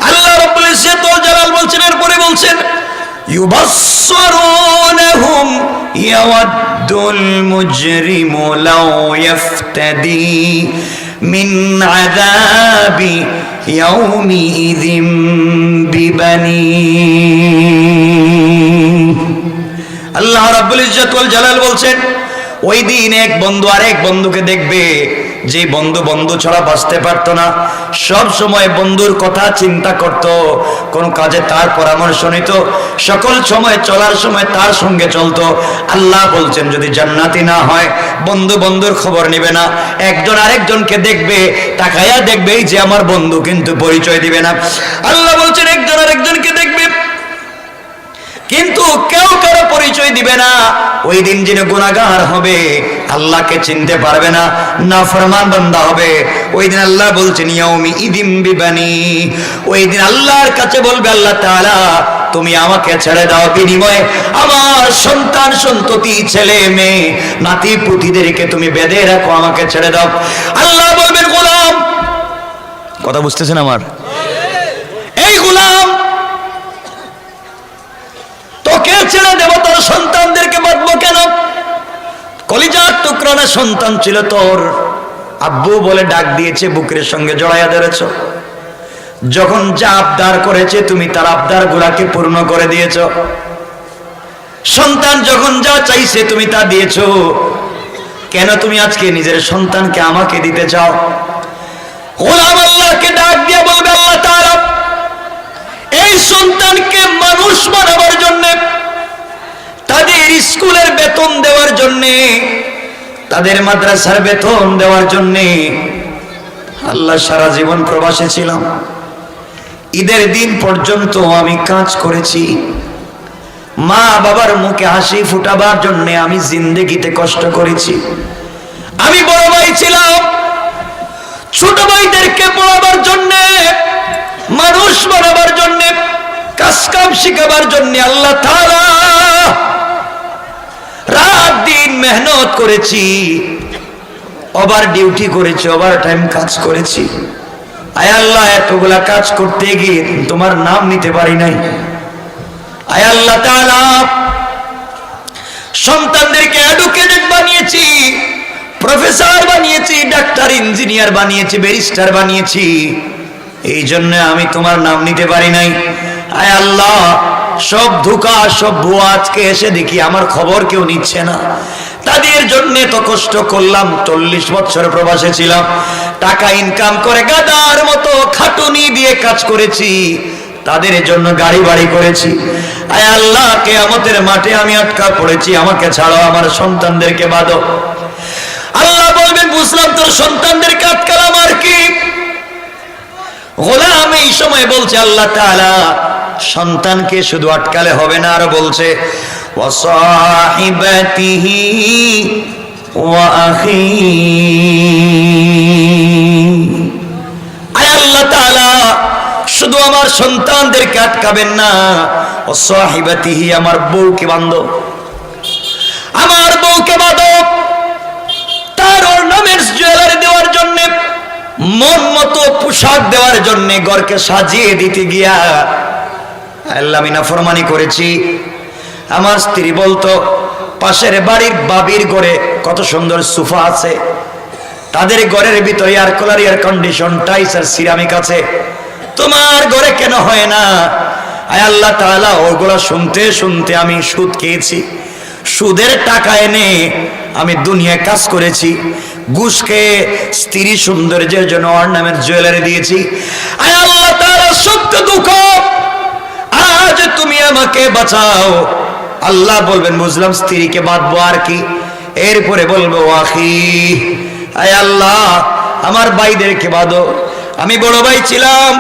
আল্লাহ রাব্বুল ইজ্জত ওয়াল জালাল বলছেন, এরপরে বলছেন ইউবাসসিরুনহুম ইয়াওয়াদ্দুল মুজরিমু লাউ ইফতাদি মিন আযাবি ইয়াউমিযিম বিবানি। আল্লাহ রাব্বুল ইজ্জত ওয়াল জালাল বলছেন ওই দিন এক বন্ধু আরেক বন্ধুকে দেখবে, যে বন্ধু বন্ধু ছাড়া বাঁচতে পারতো না, সব সময় বন্ধুর কথা চিন্তা করত, কোন কাজে তার পরামর্শ নিত, সকল সময় চলার সময় তার সঙ্গে চলতো। আল্লাহ বলছেন যদি জান্নাতি না হয় বন্ধু বন্ধুর খবর নেবে না, একজন আরেকজনকে দেখবে, তাকায়া দেখবে যে আমার বন্ধু, কিন্তু পরিচয় দিবে না। আল্লাহ বলছেন একজন আরেকজনকে দেখবে কিন্তু কেউ কারো পরিচয় দিবে না। ওই দিন যিনি গুনাহগার হবে আল্লাহকে চিনতে পারবে না, নাফরমান বান্দা হবে। ওই দিন আল্লাহ বলছেন ইয়াউমি ইদিম বিবানি, ওই দিন আল্লাহর কাছে বলবে আল্লাহ তাআলা তুমি আমাকে ছেড়ে দাও, বিনিময়ে আমার সন্তান সন্ততি ছেলে মেয়ে নাতি পুতিদেরকে তুমি বেঁধে রাখো, আমাকে ছেড়ে দাও। আল্লাহ বলবেন গোলাম, কথা বুঝতেছেন আমার? এই গোলাম তোকে ছেড়ে দেব, তোর সন্তানদেরকে বাঁধবো কেন? কলিজার টুকরা না সন্তান ছিল তোর, আব্বু বলে ডাক দিয়েছে, বুকের সঙ্গে জড়াইয়া ধরেছ, যখন যা আবদার করেছে তুমি তার আবদার গুলাকে পূর্ণ করে দিয়েছ, সন্তান যখন যা চাইছে তুমি তা দিয়েছো, কেন তুমি আজকে নিজের সন্তানকে আমাকে দিতে চাও? গোলাম আল্লাহকে ডাক দিয়ে বলবে আল্লাহ তাআলা এই সন্তানকে মানুষ বানাবার জন্য, তাদের স্কুলের বেতন দেওয়ার জন্য, তাদের মাদ্রাসার বেতন দেওয়ার জন্য আল্লাহ সারা জীবন প্রবাসে ছিলাম, ঈদের দিন পর্যন্ত আমি কাজ করেছি, মা বাবার মুখে হাসি ফুটাবার জন্য আমি জিন্দেগিতে কষ্ট করেছি, আমি বড় ভাই ছিলাম, ছোট ভাইদেরকে পড়াবার জন্য, মানুষ বানাবার জন্য, কাজ কাম শিখাবার জন্য আল্লাহ তাআলা রাত দিন মেহনত করেছি, ওভার ডিউটি করেছি, ওভার টাইম কাজ করেছি। আয় আল্লাহ এতগুলা কাজ করতে গিয়ে তোমার নাম নিতে পারি নাই। আয় আল্লাহ তাআলা সন্তানদেরকে এডুকেটেড বানিয়েছি, প্রফেসর বানিয়েছি, ডাক্তার ইঞ্জিনিয়ার বানিয়েছি, ব্যারিস্টার বানিয়েছি, এই জন্য আমি তোমার নাম নিতে পারি নাই। আয় আল্লাহ সব ধোঁকা সব ভুয়া, আজকে এসে দেখি আমার খবর কেউ নিচ্ছে না, তাদের জন্য তো কষ্ট করলাম, 40 বছর প্রবাসে ছিলাম, টাকা ইনকাম করে গাদার মতো খাটুনি দিয়ে কাজ করেছি, তাদের জন্য গাড়ি বাড়ি করেছি। আয় আল্লাহ কিয়ামতের মাঠে আমি আটকা পড়েছি, আমাকে ছাড়ো, আমার সন্তানদেরকে বাঁধো। আল্লাহ বলবেন বুঝলাম, তোর সন্তানদেরকে আটকালাম আর কি? গোলাম এই সময় বলছে আল্লাহ তাআলা সন্তানকে শুধু আটকালে হবে না, আর বলছে ওয়াসাহিবাতিহি ওয়া আখি। আয় আল্লাহ তাআলা শুধু আমার সন্তানদেরকে আটকাবেন না, ওয়াসাহিবাতিহি আমার বউকে বাঁধো, আমার বউকে বাঁধো, তার অর্নামেন্টস জুয়েলারি দেওয়ার জন্য, মন মতো পোশাক দেওয়ার জন্য, ঘরকে সাজিয়ে দিতে গিয়া আল্লাহ আমি নাফরমানি করেছি। আমার স্ত্রী বলতো পাশের বাড়ির বাবির ঘরে কত সুন্দর সোফা আছে, তাদের ঘরের ভিতরে air cooler, air condition, tiles আর সিরামিক আছে, তোমার ঘরে কেন হয় না? আয় আল্লাহ তাআলা ওগুলা শুনতে শুনতে আমি সুদ খেয়েছি, সুদের টাকা এনে আমি দুনিয়ায় কাজ করেছি, ঘুষ খেয়ে স্ত্রী সৌন্দর্যের জন্য অর্নামেন্ট জুয়েলারি দিয়েছি। আয় আল্লাহ তাআলা সত্য দুঃখ, আর যে তুমি আমাকে বাঁচাও। আল্লাহ বলবেন বুঝলাম, স্ত্রীকে বাঁধবো আর কি। এরপরে বলবো আখি, আয় আল্লাহ আমার ভাইদেরকে বাঁধো। আমি বড় ভাই ছিলাম,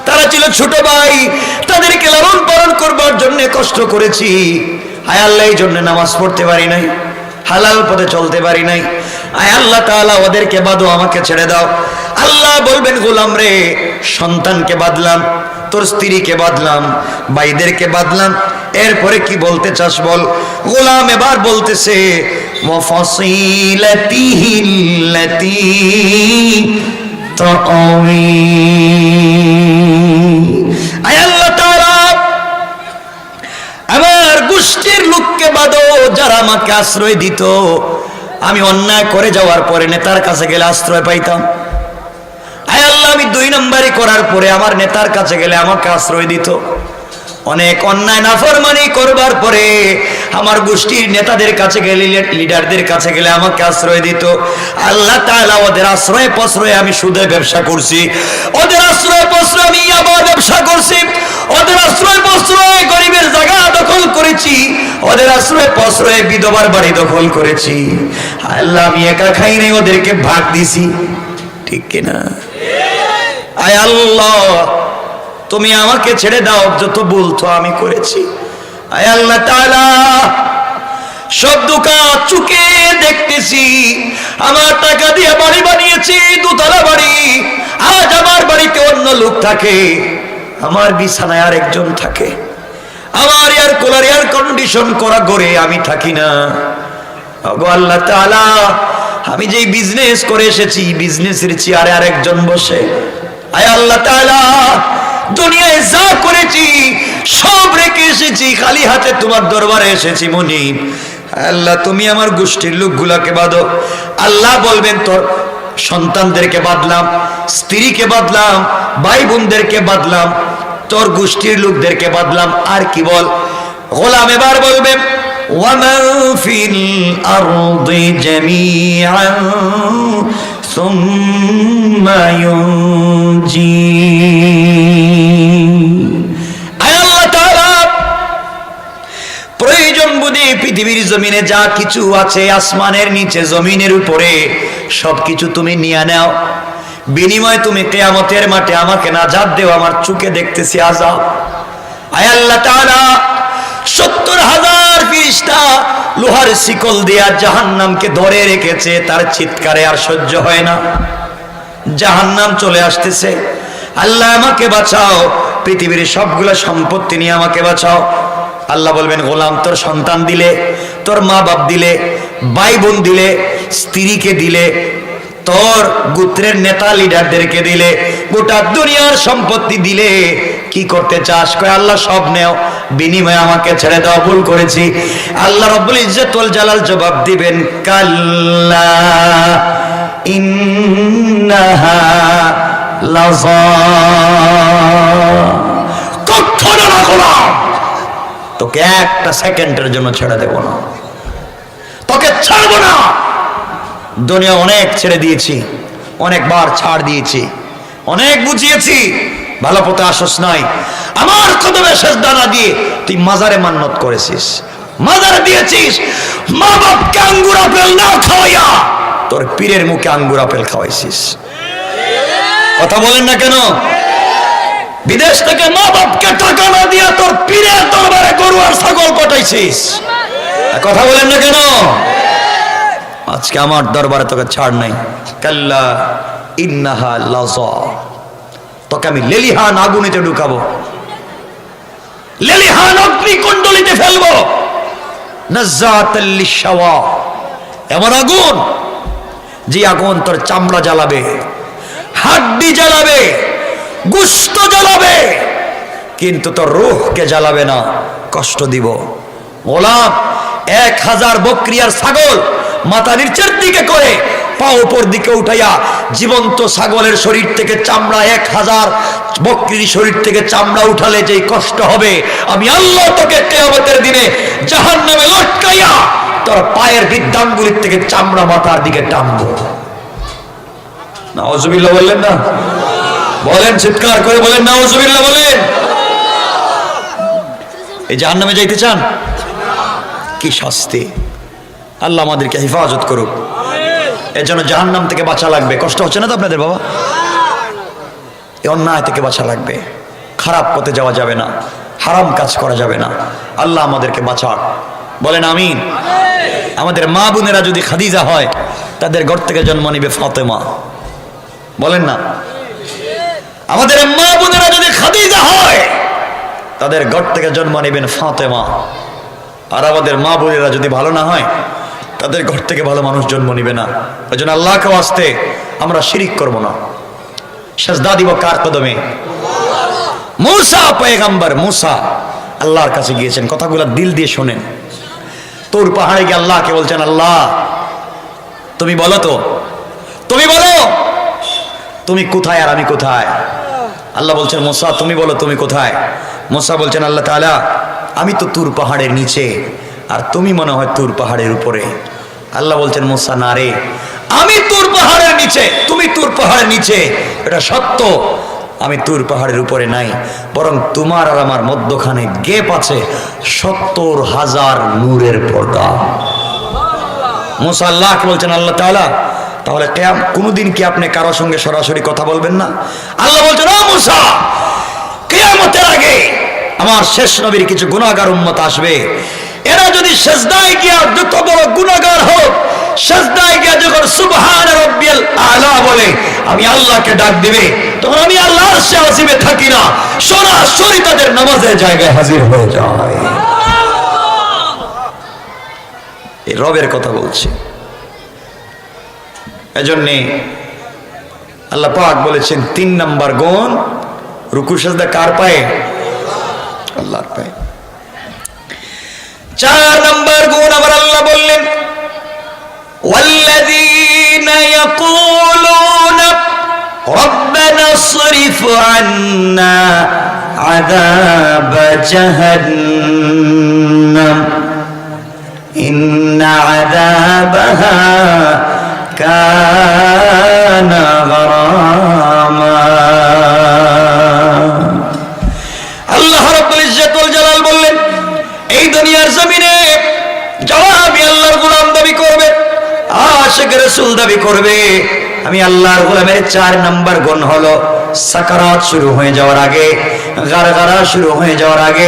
তারা ছিল ছোট ভাই, তাদেরকে লালন পালন করবার জন্য কষ্ট করেছি। আয় আল্লাহ এই জন্য নামাজ পড়তে পারি নাই, হালাল পথে চলতে পারি নাই। আয় আল্লাহ তাআলা ওদেরকে বাঁধো, আমাকে ছেড়ে দাও। আল্লাহ বলবেন গোলাম রে, সন্তানকে বাঁধলাম, তোর স্ত্রীকে বাঁধলাম, ভাইদেরকে বাঁধলাম, এরপরে কি বলতে চাস বল। গোলাম এবার বলতেছে ওয়াফাসিলাতিহিল্লাতী তাআওয়ী। আয় আল্লাহ তাআলা আমার গোষ্ঠীর লোককে বাঁধো যারা আমাকে আশ্রয় দিত। আমি অন্যায় করে যাওয়ার পরে নেতার কাছে গেলে আশ্রয় পাইতাম। আয় আল্লাহ আমি 2 নম্বরই করার পরে আমার নেতার কাছে গেলে আমাকে আশ্রয় দিত। অনেক অন্যায় নাফরমানি করবার পরে আমার গোষ্ঠীর নেতাদের কাছে গেলে, লিডারদের কাছে গেলে আমাকে আশ্রয় দিত। আল্লাহ তাআলা ওদের আশ্রয় প্রশ্রয়ে আমি সুদে ব্যবসা করছি, ওদের আশ্রয় প্রশ্রয়ে আমি আবার ব্যবসা করছি, ওদের আশ্রয় প্রশ্রয়ে গরিবের জায়গা দখল করেছি, ওদের আশ্রয় প্রশ্রয়ে বিধবার বাড়ি দখল করেছি। আল্লাহ আমি একা খাই নাই, ওদেরকে ভাগ দিছি, ঠিক কিনা? আয় আল্লাহ তুমি আমাকে ছেড়ে দাও, যত বলতো আমি করেছি। আয় আল্লাহ তাআলা সব দুকা চুকে দেখতেছি, আমার টাকা দিয়ে বাড়ি বানিয়েছি, 2 তলা বাড়ি। আজ আমার বাড়িতে অন্য লোক থাকে, আমার বিছানায় আর একজন থাকে, আমার এয়ার কুলার এয়ার কন্ডিশন করা ঘরে আমি থাকি না। ওগো আল্লাহ তাআলা আমি যেই বিজনেস করে এসেছি, বিজনেসের চেয়ারে আর একজন বসে। আয় আল্লাহ তাআলা দুনিয়ায় যা করেছি সব রেখে এসেছি, খালি হাতে তোমার দরবারে এসেছি মুনিব। আল্লাহ তুমি আমার গোষ্ঠীর লোকগুলাকে বাঁধো। আল্লাহ বলবেন তোর সন্তানদেরকে বাঁধলাম, স্ত্রীকে বাঁধলাম, ভাই বোনদেরকে বাঁধলাম, তোর গোষ্ঠীর লোকদেরকে বাঁধলাম, আর কি বল। গোলাম এবার বলবে ওয়ামান ফিল আরদি জামিআন সুম্মা ইউনজি। প্রয়োজন বুঝে পৃথিবীর জমিনে যা কিছু আছে, আসমানের নিচে জমিনের উপরে সবকিছু তুমি নিয়ে নাও, বিনিময়ে তুমি কিয়ামতের মাঠে আমাকে নাজাত দেও, আমার চোখে দেখতেছি আযাব। আয় আল্লাহ তাআলা 70,000 ফেরেশতা লোহার শিকল দিয়া জাহান্নামকে ধরে রেখেছে, তার চিৎকারে আর সহ্য হয় না, জাহান্নাম চলে আসতেছে। আল্লাহ আমাকে বাঁচাও, পৃথিবীর সবগুলা সম্পত্তি নিয়ে আমাকে বাঁচাও। আল্লাহ বলবেন গোলাম তোর সন্তান দিলে, তোর মা বাপ দিলে, ভাই বোন দিলে, স্ত্রীকে দিলে, তোর গোত্রের নেতা লিডারদেরকে দিলে, গোটা দুনিয়ার সম্পত্তি দিলে, কি করতে চাস? কয় আল্লাহ সব নেও, বিনিময়ে আমাকে ছেড়ে দাও, ভুল করেছি। আল্লাহ রাব্বুল ইজ্জত ওয়াল জালাল জবাব দিবেন কাল্লা ইন্নাহা লাযা। কখনো না গোলাম, তোকে একটা সেকেন্ডের জন্য ছেড়ে দেব না, তোকে ছাড়বো না। দুনিয়া অনেক ছেড়ে দিয়েছি, অনেকবার ছাড় দিয়েছি, অনেক বুঝিয়েছি, ভালো পথে আসস নাই। আমার কদমে সেজদা না দিয়ে তুই মাজারে মান্নত করেছিস, মাজারে দিয়েছিস, মা বাপকে আঙ্গুর আপেল না খাওয়াইয়া তোর পীরের মুখে আঙ্গুর আপেল খাওয়াইছিস। কথা বলেন না কেন? বিদেশ থেকে মা বাপকে টাকা না দিয়া তোর পীরের দরবারে গরু আর ছাগল পাঠাইছিস। কথা বলেন না কেন? আজকে আমার দরবারে তোকে ছাড় নাই। কাল্লা ইন্নাহা লাযা, তোকে আমি লেলিহান আগুনেতে ঢুকাবো, লেলিহান অগ্নিকুণ্ডলিতে ফেলবো। নাযাতাল লিশাওয়া, এমন আগুন যে আগুন তোর চামড়া জ্বালাবে, হাড্ডি জ্বালাবে, গোশত জ্বালাবে, কিন্তু তোর রূহকে জ্বালাবে না, কষ্ট দিব। গোলাম 1000 বকরি আর ছাগল মাথা নিচের দিকে করে পা উপর দিকে উঠাইয়া, জীবন্ত ছাগলের শরীর থেকে চামড়া, 1000 বকরির শরীর থেকে চামড়া উঠালে যেই কষ্ট হবে, আমি আল্লাহ তোকে কিয়ামতের দিনে জাহান্নামে লটকাইয়া তোর পায়ের বৃদ্ধাঙ্গুলির থেকে চামড়া মাথার দিকে টানবো। নাউজুবিল্লাহ বললেন না? বলেন, চিৎকার করে বলেন নাউজুবিল্লাহ বলেন। এই জাহান্নামে যাইতে চান? কি শাস্তি! আল্লাহ আমাদেরকে হেফাজত করুক। এর জন্য জাহান্নাম থেকে বাঁচা লাগবে। কষ্ট হচ্ছে না তো আপনাদের বাবা? এই অন্যায় থেকে বাঁচা লাগবে। খারাপ পথে যাওয়া যাবে না, হারাম কাজ করা যাবে না। আল্লাহ আমাদেরকে বাঁচাক, বলেন আমিন। আমাদের মা বোনেরা যদি খাদিজা হয়, তাদের ঘর থেকে জন্ম নিবে ফাতেমা, বলেন না? আমাদের মা বোনেরা যদি খাদিজা হয়, তাদের ঘর থেকে জন্ম নেবেন ফাতেমা। আর আমাদের মা বোনেরা যদি ভালো না হয়, তাদের ঘর থেকে ভালো মানুষ জন্ম নিবে না। ওই জন্য আল্লাহকে ওয়াস্তে আমরা শিরিক করব না। সেজদা দিব কার কদমে? মূসা পয়গম্বর মূসা আল্লাহর কাছে গিয়েছেন। কথাগুলো দিল দিয়ে শোনেন। তুর পাহাড়ে গিয়ে আল্লাহকে বলছেন, আল্লাহ তুমি বলো তো, তুমি বলো তুমি কোথায় আর আমি কোথায়? আল্লাহ বলছেন, মূসা তুমি বলো তুমি কোথায়? মূসা বলছেন, আল্লাহ তাআলা আমি তো তুর পাহাড়ের নিচে, আর তুমি মনে হয় তুর পাহাড়ের উপরে। আল্লাহ বলছেন, মূসা না রে, আমি তুর পাহাড়ের নিচে, তুমি তুর পাহাড়ের নিচে, এটা সত্য। আমি তুর পাহাড়ের উপরে নাই, বরং তোমার আর আমার মধ্যখানে গ্যাপ আছে ৭০,০০০ নূরের পর্দা। মূসা আল্লাহকে বলছেন, আল্লাহ তাআলা তাহলে কোনোদিন কি আপনি কারোর সঙ্গে সরাসরি কথা বলবেন না? আল্লাহ বলছেন, ও মূসা, কিয়ামতের আগে আমার শেষ নবীর কিছু গুনাহগার উম্মত আসবে। এরা যদি সিজদায় গিয়া যত বড় গুনাহগার হোক, সিজদায় গিয়া যখন সুবহান রাব্বিয়াল আলা বলে আমি আল্লাহকে ডাক দিবে, তখন আমি আল্লাহর আরশে আজিমে থাকি না, সরাসরি তাদের নামাজের জায়গায় হাজির হয়ে যায়। এই রবের কথা বলছে। এজন্যে আল্লাহ পাক বলেছেন ৩ নাম্বার গুণ, রুকু সিজদা কার পায়ে? আল্লাহর পায়ে। ৪ নাম্বার গুণ আবার আল্লাহ বললেন, ওয়াল্লাযীনা ইয়াকুলুনা রাব্বানা ইসরিফ আন্না আযাব জাহান্নাম ইন্না আযাবাহা কানা গরামা। আল্লাহ রাব্বুল ইজ্জত ওয়াল জালাল বললেন, এই দুনিয়ার জমিনে যারা আমি আল্লাহর গোলাম দাবি করবে, আশিক রাসূল দাবি করবে, আমি আল্লাহর গোলামের ৪ নাম্বার গুণ হলো সাকারাত শুরু হয়ে যাওয়ার আগে, গারগারা শুরু হয়ে যাওয়ার আগে,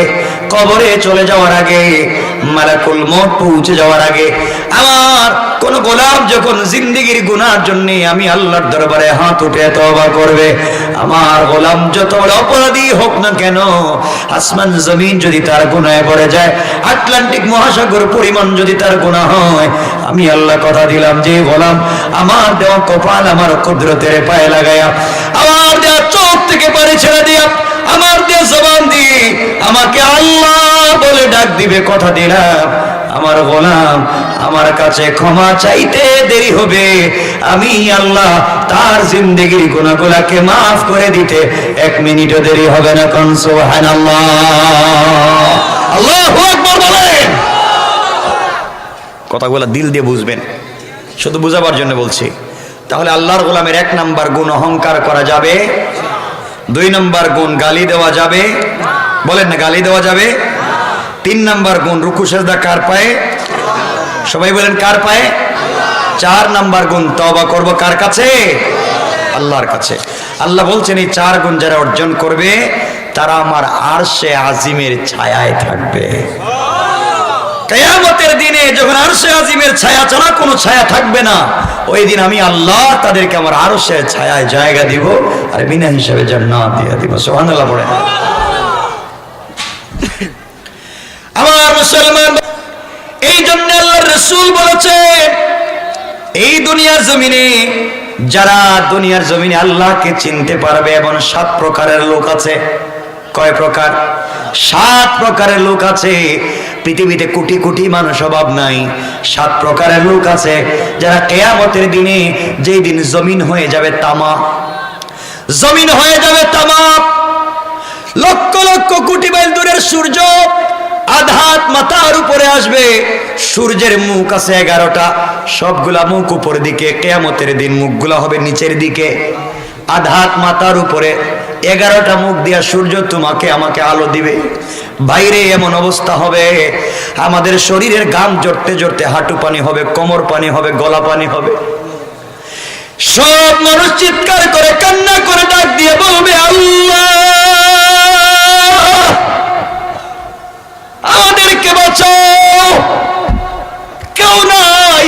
কবরে চলে যাওয়ার আগে, মালাকুল মউত পৌঁছে যাওয়ার আগে, আমার কোন গোলাম যখন জিন্দেগির গুনার জন্য আমি আল্লাহর দরবারে হাত উঠে তওবা করবে, আমার গোলাম যত বড় অপরাধী হোক না কেন, আসমান জমিন যদি তার গুনাহে পড়ে যায়, আটলান্টিক মহাসাগর পরিমাণ যদি তার গুনাহ হয়, আমি আল্লাহ কথা দিলাম যে গোলাম আমার দেওয়া কপাল আমার কুদরতের পায়ে লাগায়া, আমার দেওয়া চোখ থেকে পানি ছেড়ে দিয়া, আমার দেওয়া জবান দিয়ে আমাকে আল্লাহ বলে ডাক দিবে, কথা দিলাম আমার গোলাম আমার কাছে ক্ষমা চাইতে দেরি হবে, আমি আল্লাহ তার জিন্দেগির গুনাহগুলোকে মাফ করে দিতে 1 মিনিটও দেরি হবে না। কোন সুবহানাল্লাহ, আল্লাহু আকবার বলেন। কথাগুলো দিল দিয়ে বুঝবেন, শুধু বুঝাবার জন্য বলছি। তাহলে আল্লাহর গোলামের 1 নাম্বার গুণ অহংকার করা যাবে, 2 নাম্বার গুণ গালি দেওয়া যাবে, বলেন না গালি দেওয়া যাবে, 3 নাম্বার গুণ রুকু সিজদা কার পায়ে? সবাই বলেন কার পায়ে? 4 নাম্বার গুণ তওবা করব কার কাছে? আল্লাহর কাছে। আল্লাহ বলছেন এই 4 গুণ যারা অর্জন করবে তারা আমার আরশে আজিমের ছায়ায় থাকবে। কিয়ামতের দিনে যখন আরশে আজিমের ছায়া ছাড়া কোনো ছায়া থাকবে না, ওই দিন আমি আল্লাহ তাদেরকে আমার আরশের ছায়ায় জায়গা দিব, আর বিনা হিসাবে জান্নাত দিয়ে দিব। সুবহানাল্লাহ পড়ে। আমার মুসলমান, এই জন্য আল্লাহর রাসূল বলেছে এই দুনিয়ার জমিনে যারা দুনিয়ার জমিনে আল্লাহকে চিনতে পারবে, এবং 7 প্রকারের লোক আছে। কয় প্রকার? 7 প্রকারের লোক আছে। পৃথিবীতে কোটি কোটি মানুষ অভাব নাই, 7 প্রকারের লোক আছে যারা কিয়ামতের দিনে, যেই দিন জমিন হয়ে যাবে তামা, জমিন হয়ে যাবে তামা, লক্ষ লক্ষ কোটি মাইল দূরের সূর্য আধাত মাথার উপরে আসবে, সূর্যের মুখ আছে 11টা, সবগুলা মুখ উপর দিকে, কিয়ামতের দিন মুখগুলা হবে নিচের দিকে, আধাত মাথার উপরে, 11টা মুখ দিয়া সূর্য তোমাকে আমাকে আলো দিবে। বাইরে এমন অবস্থা হবে, আমাদের শরীরের ঘাম জড়তে জড়তে হাঁটু পানি হবে, কোমর পানি হবে, গলা পানি হবে। সব মানুষ চিৎকার করে কান্না করে ডাক দিয়ে বলবে, আল্লাহ আমাদেরকে বাঁচাও। কেউ নাই,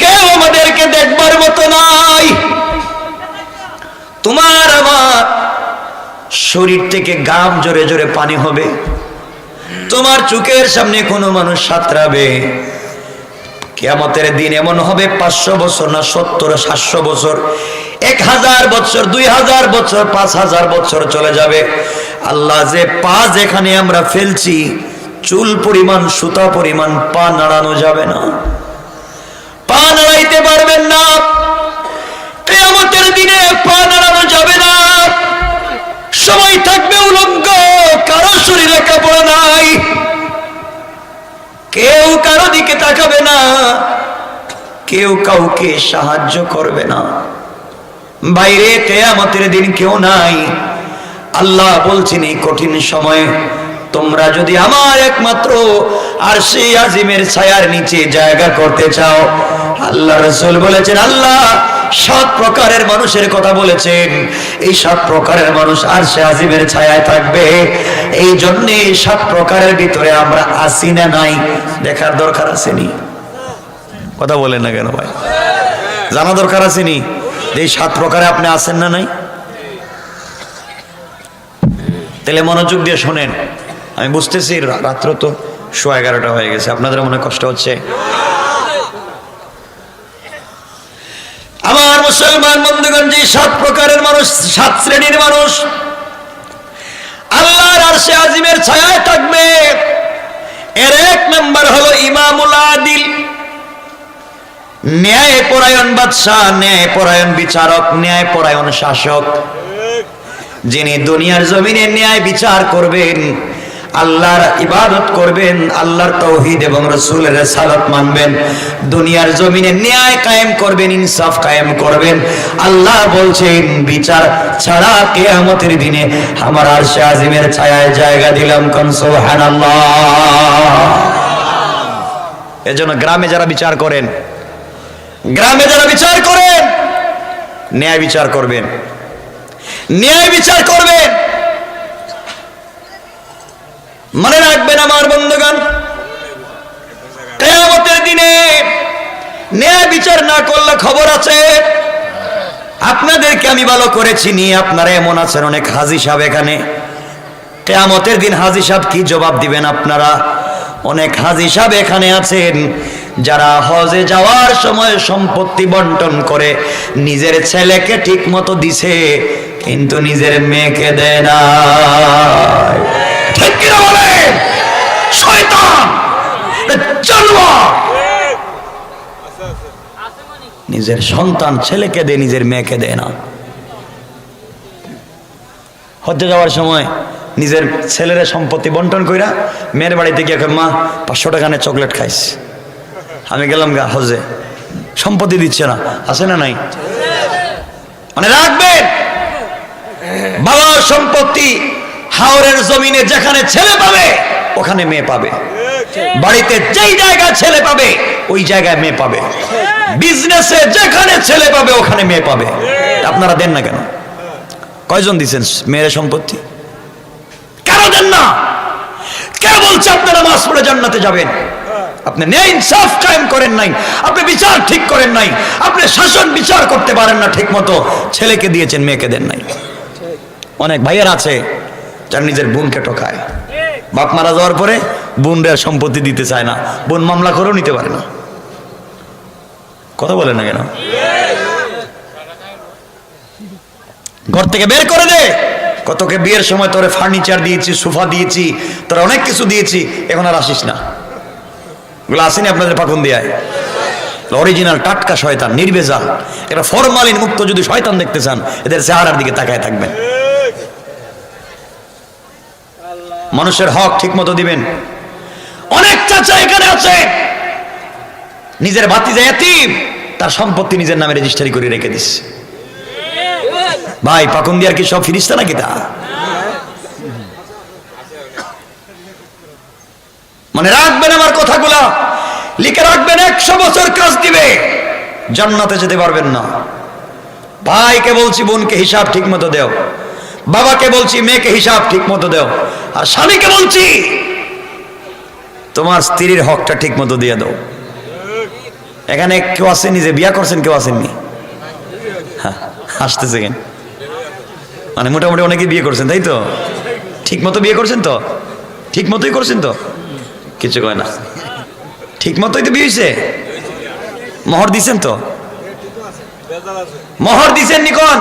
কেউ আমাদেরকে দেখবার মতো নাই। তোমার আমার শরীর থেকে ঘাম জোরে জোরে পানি হবে, তোমার চোখের সামনে কোনো মানুষ সাঁতরাবে। কিয়ামতের দিন এমন হবে 500 বছর না 70-700 বছর, 1000 বছর, 2000 বছর, 5000 বছর চলে যাবে। আল্লাহ যে পা যেখানে আমরা ফেলছি, চুল পরিমাণ, সুতা পরিমাণ পা নাড়ানো যাবে না, পা নাড়াইতে পারবেন না। কিয়ামতের দিনে পা নাড়ানো যাবে না, সবাই থাকবে উলঙ্গ, কারো শরীরে কাপড় নাই, কেউ কারো দিকে তাকাবে না, কেউ কাউকে সাহায্য করবে না। বাইরে কিয়ামতের দিন কেউ নাই। আল্লাহ বলছেন এই কঠিন সময়ে তোমরা যদি আমার একমাত্র আরশে আজিমের ছায়ার নিচে জায়গা করতে চাও, আল্লাহ রাসূল বলেছেন, আল্লাহ 7 প্রকারের মানুষের কথা বলেছেন। এই 7 প্রকারের মানুষ আরশে আজিমের ছায়ায় থাকবে। এই জন্য 7 প্রকারের ভিতরে আমরা আসি না নাই দেখার দরকার আছে নি? কথা বলেন না কেন ভাই? জানা দরকার আছে নি এই 7 প্রকারে আপনি আছেন না নাই? তাহলে মনোযোগ দিয়ে শোনেন। আমি বুঝতেছি রাত্র তো 11:15 হয়ে গেছে, আপনাদের মনে কষ্ট হচ্ছে। আমার মুসলমান বন্ধুগণ, যে 7 প্রকারের মানুষ, 7 শ্রেণীর মানুষ আল্লাহর আরশে আজিমের ছায়ায় থাকবে, এর 1 নাম্বার হলো ইমামুল আদিল, ন্যায় পরায়ণ বাদশাহ, ন্যায় পরায়ণ বিচারক, ন্যায় পরায়ণ শাসক, যিনি দুনিয়ার জমিনে ন্যায় বিচার করবেন, আল্লাহর ইবাদত করবেন, আল্লাহর তাওহীদ এবং রাসূলের রিসালাত মানবেন, দুনিয়ার জমিনে ন্যায় কায়েম করবেন, ইনসাফ কায়েম করবেন। আল্লাহ বলছেন বিচার ছাড়া কিয়ামতের দিনে আমার আরশে আজিমের ছায়ায় জায়গা দিলাম। কোন সুবহানাল্লাহ। এজন্য গ্রামে যারা বিচার করেন, গ্রামে যারা বিচার করেন, ন্যায় বিচার করবেন, ন্যায় বিচার করবেন। মনে রাখবেন আমার বন্ধুগণ, কিয়ামতের দিনে ন্যায় বিচার না করলে খবর আছে। আপনাদেরকে আমি ভালো করে চিনি, আপনারা এমন আছেন অনেক হাজী সাহেব এখানে। কিয়ামতের দিন হাজী সাহেব কি জবাব দিবেন আপনারা? অনেক হাজী সাহেব এখানে আছেন যারা হজে যাওয়ার সময় সম্পত্তি বন্টন করে নিজের ছেলেকে ঠিক মতো দিছে, কিন্তু নিজের মেয়েকে দেয় না। ঠিক কিনা বলেন? শয়তান জানোয়ার নিজের সন্তান ছেলেকে দেয়, নিজের মেয়েকে দেয় না। হজে যাওয়ার সময় নিজের ছেলের সম্পত্তি বন্টন কইরা মেয়ের বাড়িতে গিয়ে মা 500 টাকা নিয়ে চকলেট খাইস, আমি গেলাম গা হজে, সম্পত্তি দিচ্ছে না। আছে না নাই? মানে রাখবেন, বাবার সম্পত্তি হাওরের জমিনে যেখানে ছেলে পাবে ওখানে মেয়ে পাবে, বাড়িতে যেই জায়গায় ছেলে পাবে ওই জায়গায় মেয়ে পাবে, বিজনেসে যেখানে ছেলে পাবে ওখানে মেয়ে পাবে। আপনারা দেন না কেন? কয়জন দিচ্ছেন মেয়ের সম্পত্তি? কেন দেন না? কে বলছে আপনারা নামাজ পড়ে জান্নাতে যাবেন? আপনি ন্যায় ইনসাফ কায়েম করেন নাই, আপনি বিচার ঠিক করেন নাই, আপনি শাসন বিচার করতে পারেন না ঠিক মতো, ছেলেকে দিয়েছেন মেয়েকে দেন নাই। অনেক ভাইয়ের আছে যারা নিজের বোনকে ঠকায়, বাপ মারা যাওয়ার পরে বোনরা সম্পত্তি দিতে চায় না, বোন মামলা করেও নিতে পারে না। কথা বলে না কেন? ঘর থেকে বের করে দে। কতকে বিয়ের সময় তোরে ফার্নিচার দিয়েছি, সোফা দিয়েছি, তোরা অনেক কিছু দিয়েছি, এখন আর আসিস না। এগুলো আসেনি আপনাদের পাকুন দিয়ায়? অরিজিনাল টাটকা শয়তান, নির্ভেজাল, এটা ফরমালিন মুক্ত যদি শয়তান দেখতে চান এদের চেহারার দিকে তাকায় থাকবেন। মানুষের হক ঠিক মতো দিবেন। অনেক চাচা এখানে আছে নিজের ভাতিজা এতিম, তার সম্পত্তি নিজের নামে রেজিস্ট্রি করে রেখে দিচ্ছে। ভাই পাকুন্দিয়ার কি সব ফিরিস্তা নাকি তা? মানে রাখবেন আমার কথাগুলা, লিখে রাখবেন, 100 বছর কাজ দিবে, জান্নাতে যেতে পারবেন না। ভাইকে বলছি বোনকে হিসাব ঠিক মতো দেও, বাবাকে বলছি মেয়েকে হিসাব ঠিক মতো দেও, আর স্বামীকে বলছি তোমার স্ত্রীর হকটা ঠিক মতো দিয়ে দাও। এখানে কেউ আসেননি যে বিয়া করছেন? কেউ আসেননি? হ্যাঁ, হাসতেছে কেন? মানে মোটামুটি অনেকে বিয়ে করছেন, তাই তো? ঠিক মতো বিয়ে করছেন তো? ঠিক মতোই করছেন তো? কিছু কয় না, ঠিক মতোই তো বিয়ে হয়েছে। মোহর দিছেন তো? মোহর দিছেন নিকন?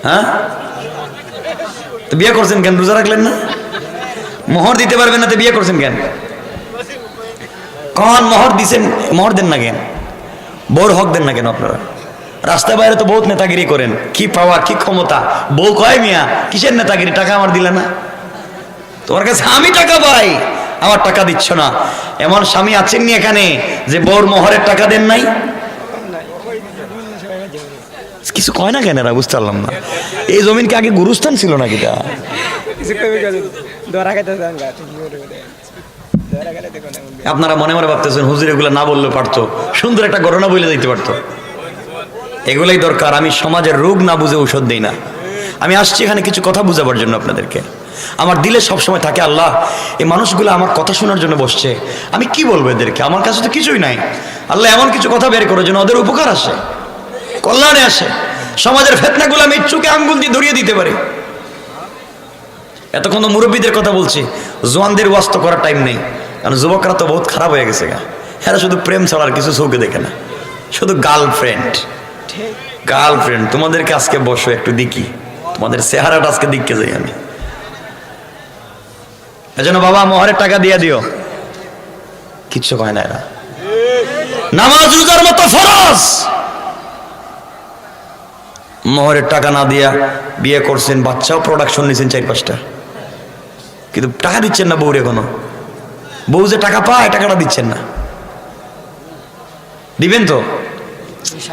হ্যাঁ, তো বিয়ে করছেন কেন? রোজা রাখলেন না? মোহর দিতে পারবেন না তো বিয়ে করছেন কেন? কখন মোহর দিছেন? মোহর দেন না কেন? বউর হক দেন না কেন আপনারা? রাস্তায় বাইরে তো বহুত নেতাগিরি করেন, কি পাওয়ার, কি ক্ষমতা। বউ কয় মিয়া কিসের নেতাগিরি? টাকা আমার দিলে না? তোমার কাছে আমি টাকা পাই, আমার টাকা দিচ্ছ না। এমন স্বামী আছেননি এখানে যে বউর মোহরের টাকা দেন নাই? কিছু কয় না কেন এরা? বুঝতে পারলাম না। এই জমিন কি আগে গুরুস্থান ছিল নাকি? তা আপনারা মনে মনে ভাবতেছেন হুজুর এগুলো না বললে পারতো, সুন্দর একটা ঘটনা বলে দিতে পারতো। এগুলাই দরকার। আমি সমাজের রোগ না বুঝে ঔষধ দিই না। আমি আসছি এখানে কিছু কথা বুঝাবার জন্য আপনাদেরকে। আমার দিলে সবসময় থাকে আল্লাহ, এই মানুষগুলো আমার কথা শোনার জন্য বসছে, আমি কি বলবো এদেরকে? আমার কাছে তো কিছুই নাই। আল্লাহ এমন কিছু কথা বের করে যেন ওদের উপকার আসে, কল্যাণে আসে, সমাজের ফেতনাগুলো আমি চোখে আঙ্গুল দিয়ে ধরিয়ে দিতে পারি। এতক্ষণ তো মুরব্বীদের কথা বলছি, জোয়ানদের ওয়াস্ত করার টাইম নেই, কারণ যুবকরা তো বহুত খারাপ হয়ে গেছে গা। এরা শুধু প্রেম ছাড়ার কিছু চোখে দেখে না, শুধু গার্লফ্রেন্ড গার্লফ্রেন্ড। তোমাদেরকে আজকে বসো একটু দেখি, তোমাদের চেহারাটা আজকে দেখতে যাই আমি। এজন্য বাবা মোহরের টাকা দিয়ে দিও, কিচ্ছু কয় না এরা। নামাজ রোজার মতো ফরজ, মোহরের টাকা না দিয়া বিয়ে করছেন, বাচ্চাও প্রোডাকশন নিয়েছেন 4-5টা, কিন্তু টাকা দিচ্ছেন না বউরে। কোনো বউ যে টাকা পায় টাকাটা দিচ্ছেন না। দিবেন তো?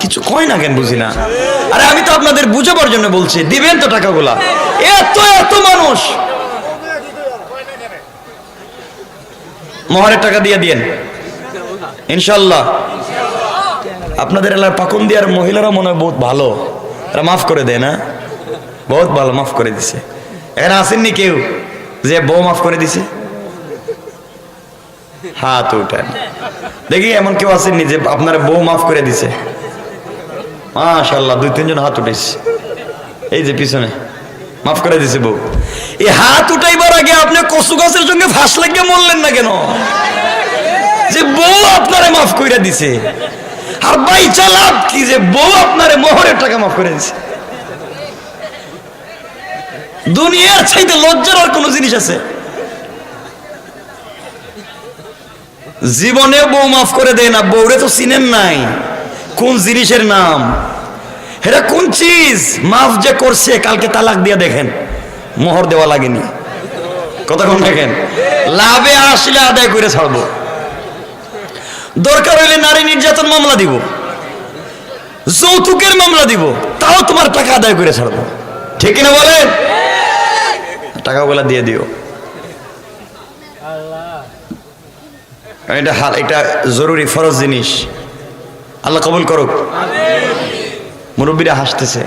কিছু কয় না কেন? বুঝি না। আরে আমি তো আপনাদের বুঝাবার জন্য বলছি, দিবেন তো টাকাগুলা? এত এত মানুষ মোহরের টাকা দিয়ে দিয়েন ইনশাল্লাহ। আপনাদের এলাকার পাকুন্দিয়ার মহিলারা মনে হয় বহুত ভালো, এরা মাফ করে দেয় না? বহুত ভালো, মাফ করে দিছে। এখানে আসেননি কেউ যে বউ মাফ করে দিছে? হাত উঠান দেখি, এমন কেউ আসেননি যে আপনার বউ মাফ করে দিছে? মাশাআল্লাহ, 2-3 জন হাত উঠেছে। এই যে পিছনে মাফ করে দিছে বউ। এই হাত উঠাইবার আগে আপনি কচু গাছের সঙ্গে ফাঁস লাগিয়ে মরলেন না কেন? যে বউ আপনারে মাফ করে দিছে, আর বাইচা লাভ কি যে বউ আপনারে মোহরের টাকা মাফ করে দিছে? দুনিয়ার চাইতে লজ্জার আর কোন জিনিস আছে? জীবনে বউ মাফ করে দেয় না। বউরে তো চিনেন নাই, কোন জিনিসের নাম এটা, কোন চিজ। মাফ যে করছে, কালকে তালাক দিয়ে দেখেন, মোহর দেওয়া লাগেনি। কথা কোন দেখেন, লাভে আসলে আদায় করে ছাড়বো, দরকার হইলে নারী নির্যাতন মামলা দিব, যৌতুকের মামলা দিব, তাও তোমার টাকা আদায় করে ছাড়বো। ঠিক কিনা বলেন? টাকাগুলা দিয়ে দিও। এটা জরুরি ফরজ জিনিস। আল্লাহ কবুল করুক। মুরব্বীরা হাসতেছে,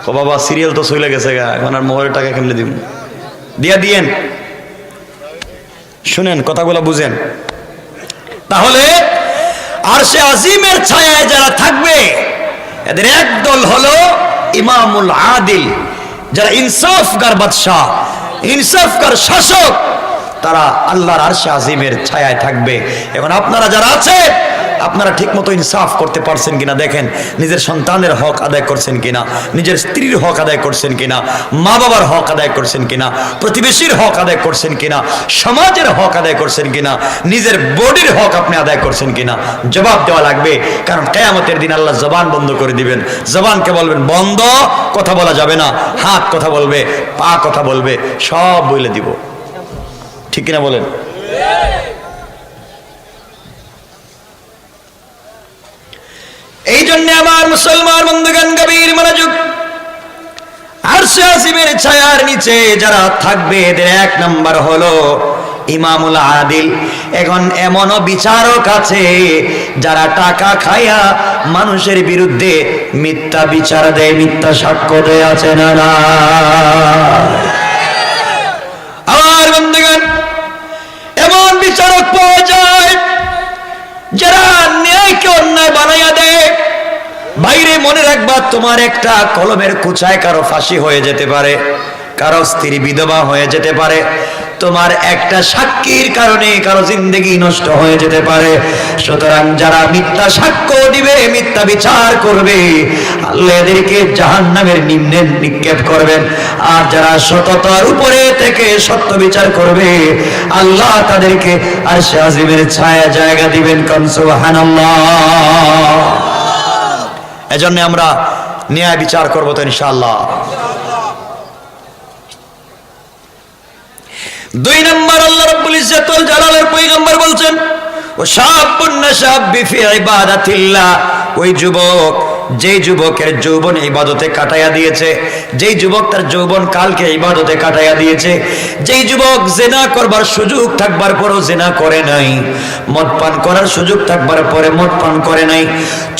ও বাবা সিরিয়াল তো চলে গেছে গা, এখন আর মোহরের টাকা কেমনে দিব? দিয়া দিয়েন। শুনেন, কথাগুলো বুঝেন। তাহলে আরশে আজিমের ছায়ায় যারা থাকবে, এদের একদল হলো ইমামুল আদিল, যারা ইনসাফগার বাদশাহ, ইনসাফগার শাসক, তারা আল্লাহর আরশে আজিমের ছায়ায় থাকবে। এখন আপনারা যারা আছে, আপনারা ঠিক মতো ইনসাফ করতে পারছেন কিনা দেখেন। নিজের সন্তানের হক আদায় করছেন কিনা, নিজের স্ত্রীর হক আদায় করছেন কিনা, মা বাবার হক আদায় করছেন কিনা, প্রতিবেশীর হক আদায় করছেন কিনা, সমাজের হক আদায় করছেন কিনা, নিজের বডির হক আপনি আদায় করছেন কিনা? জবাব দেওয়া লাগবে, কারণ কিয়ামতের দিন আল্লাহ জবান বন্ধ করে দিবেন। জবানকে বলবেন বন্ধ, কথা বলা যাবে না। হাত কথা বলবে, পা কথা বলবে, সব বলে দিব। ঠিক কিনা বলেন? এই জন্য আমার মুসলমান বন্ধুগণ গভীর মনোযোগ, আরশে আজিমের ছায়ার নিচে যারা থাকবে এদের এক নাম্বার হলো ইমামুল আদিল। এখন এমনও বিচারক আছে যারা টাকা খায়া মানুষের বিরুদ্ধে মিথ্যা বিচার দেয়, মিথ্যা সাক্ষ্য দেয়, আছে না না? আমার বন্ধুগণ এমন বিচারক পাওয়া যায় যারা ন্যায়কে অন্যায় বানাইয়া দেয়। বাইরে মনে রাখবা, তোমার একটা কলমের কুচায় কারো ফাঁসি হয়ে যেতে পারে, কারো স্ত্রী বিধবা হয়ে যেতে পারে, তোমার একটা সাক্ষীর কারণে কারো জিন্দেগি নষ্ট হয়ে যেতে পারে। সুতরাং যারা মিথ্যা সাক্ষ্য দিবে, মিথ্যা বিচার করবে, আল্লাহ এদেরকে জাহান্নামের নিম্নে নিক্ষেপ করবেন। আর যারা সততার উপরে থেকে সত্য বিচার করবে, আল্লাহ তাদেরকে আরশে আজিমের ছায়া জায়গা দিবেন। কোন সুবহানাল্লাহ। এজন্য আমরা ন্যায় বিচার করবো তো ইনশাআল্লাহ। 2 নম্বর, আল্লাহ রাব্বুল ইজ্জত ওয়াল জালালের পয়গম্বর বলছেন, ও শাবুন নাশাবি ফি ইবাদাতিল্লাহ, ওই যুবক যেই যুবকের যৌবন ইবাদতে কাটাইয়া দিয়েছে, যেই যুবক তার যৌবন কালকে ইবাদতে কাটাইয়া দিয়েছে, যেই যুবক জিনা করবার সুযোগ থাকবার পরও জিনা করে নাই, মদ পান করার সুযোগ থাকবার পরে মদ পান করে নাই,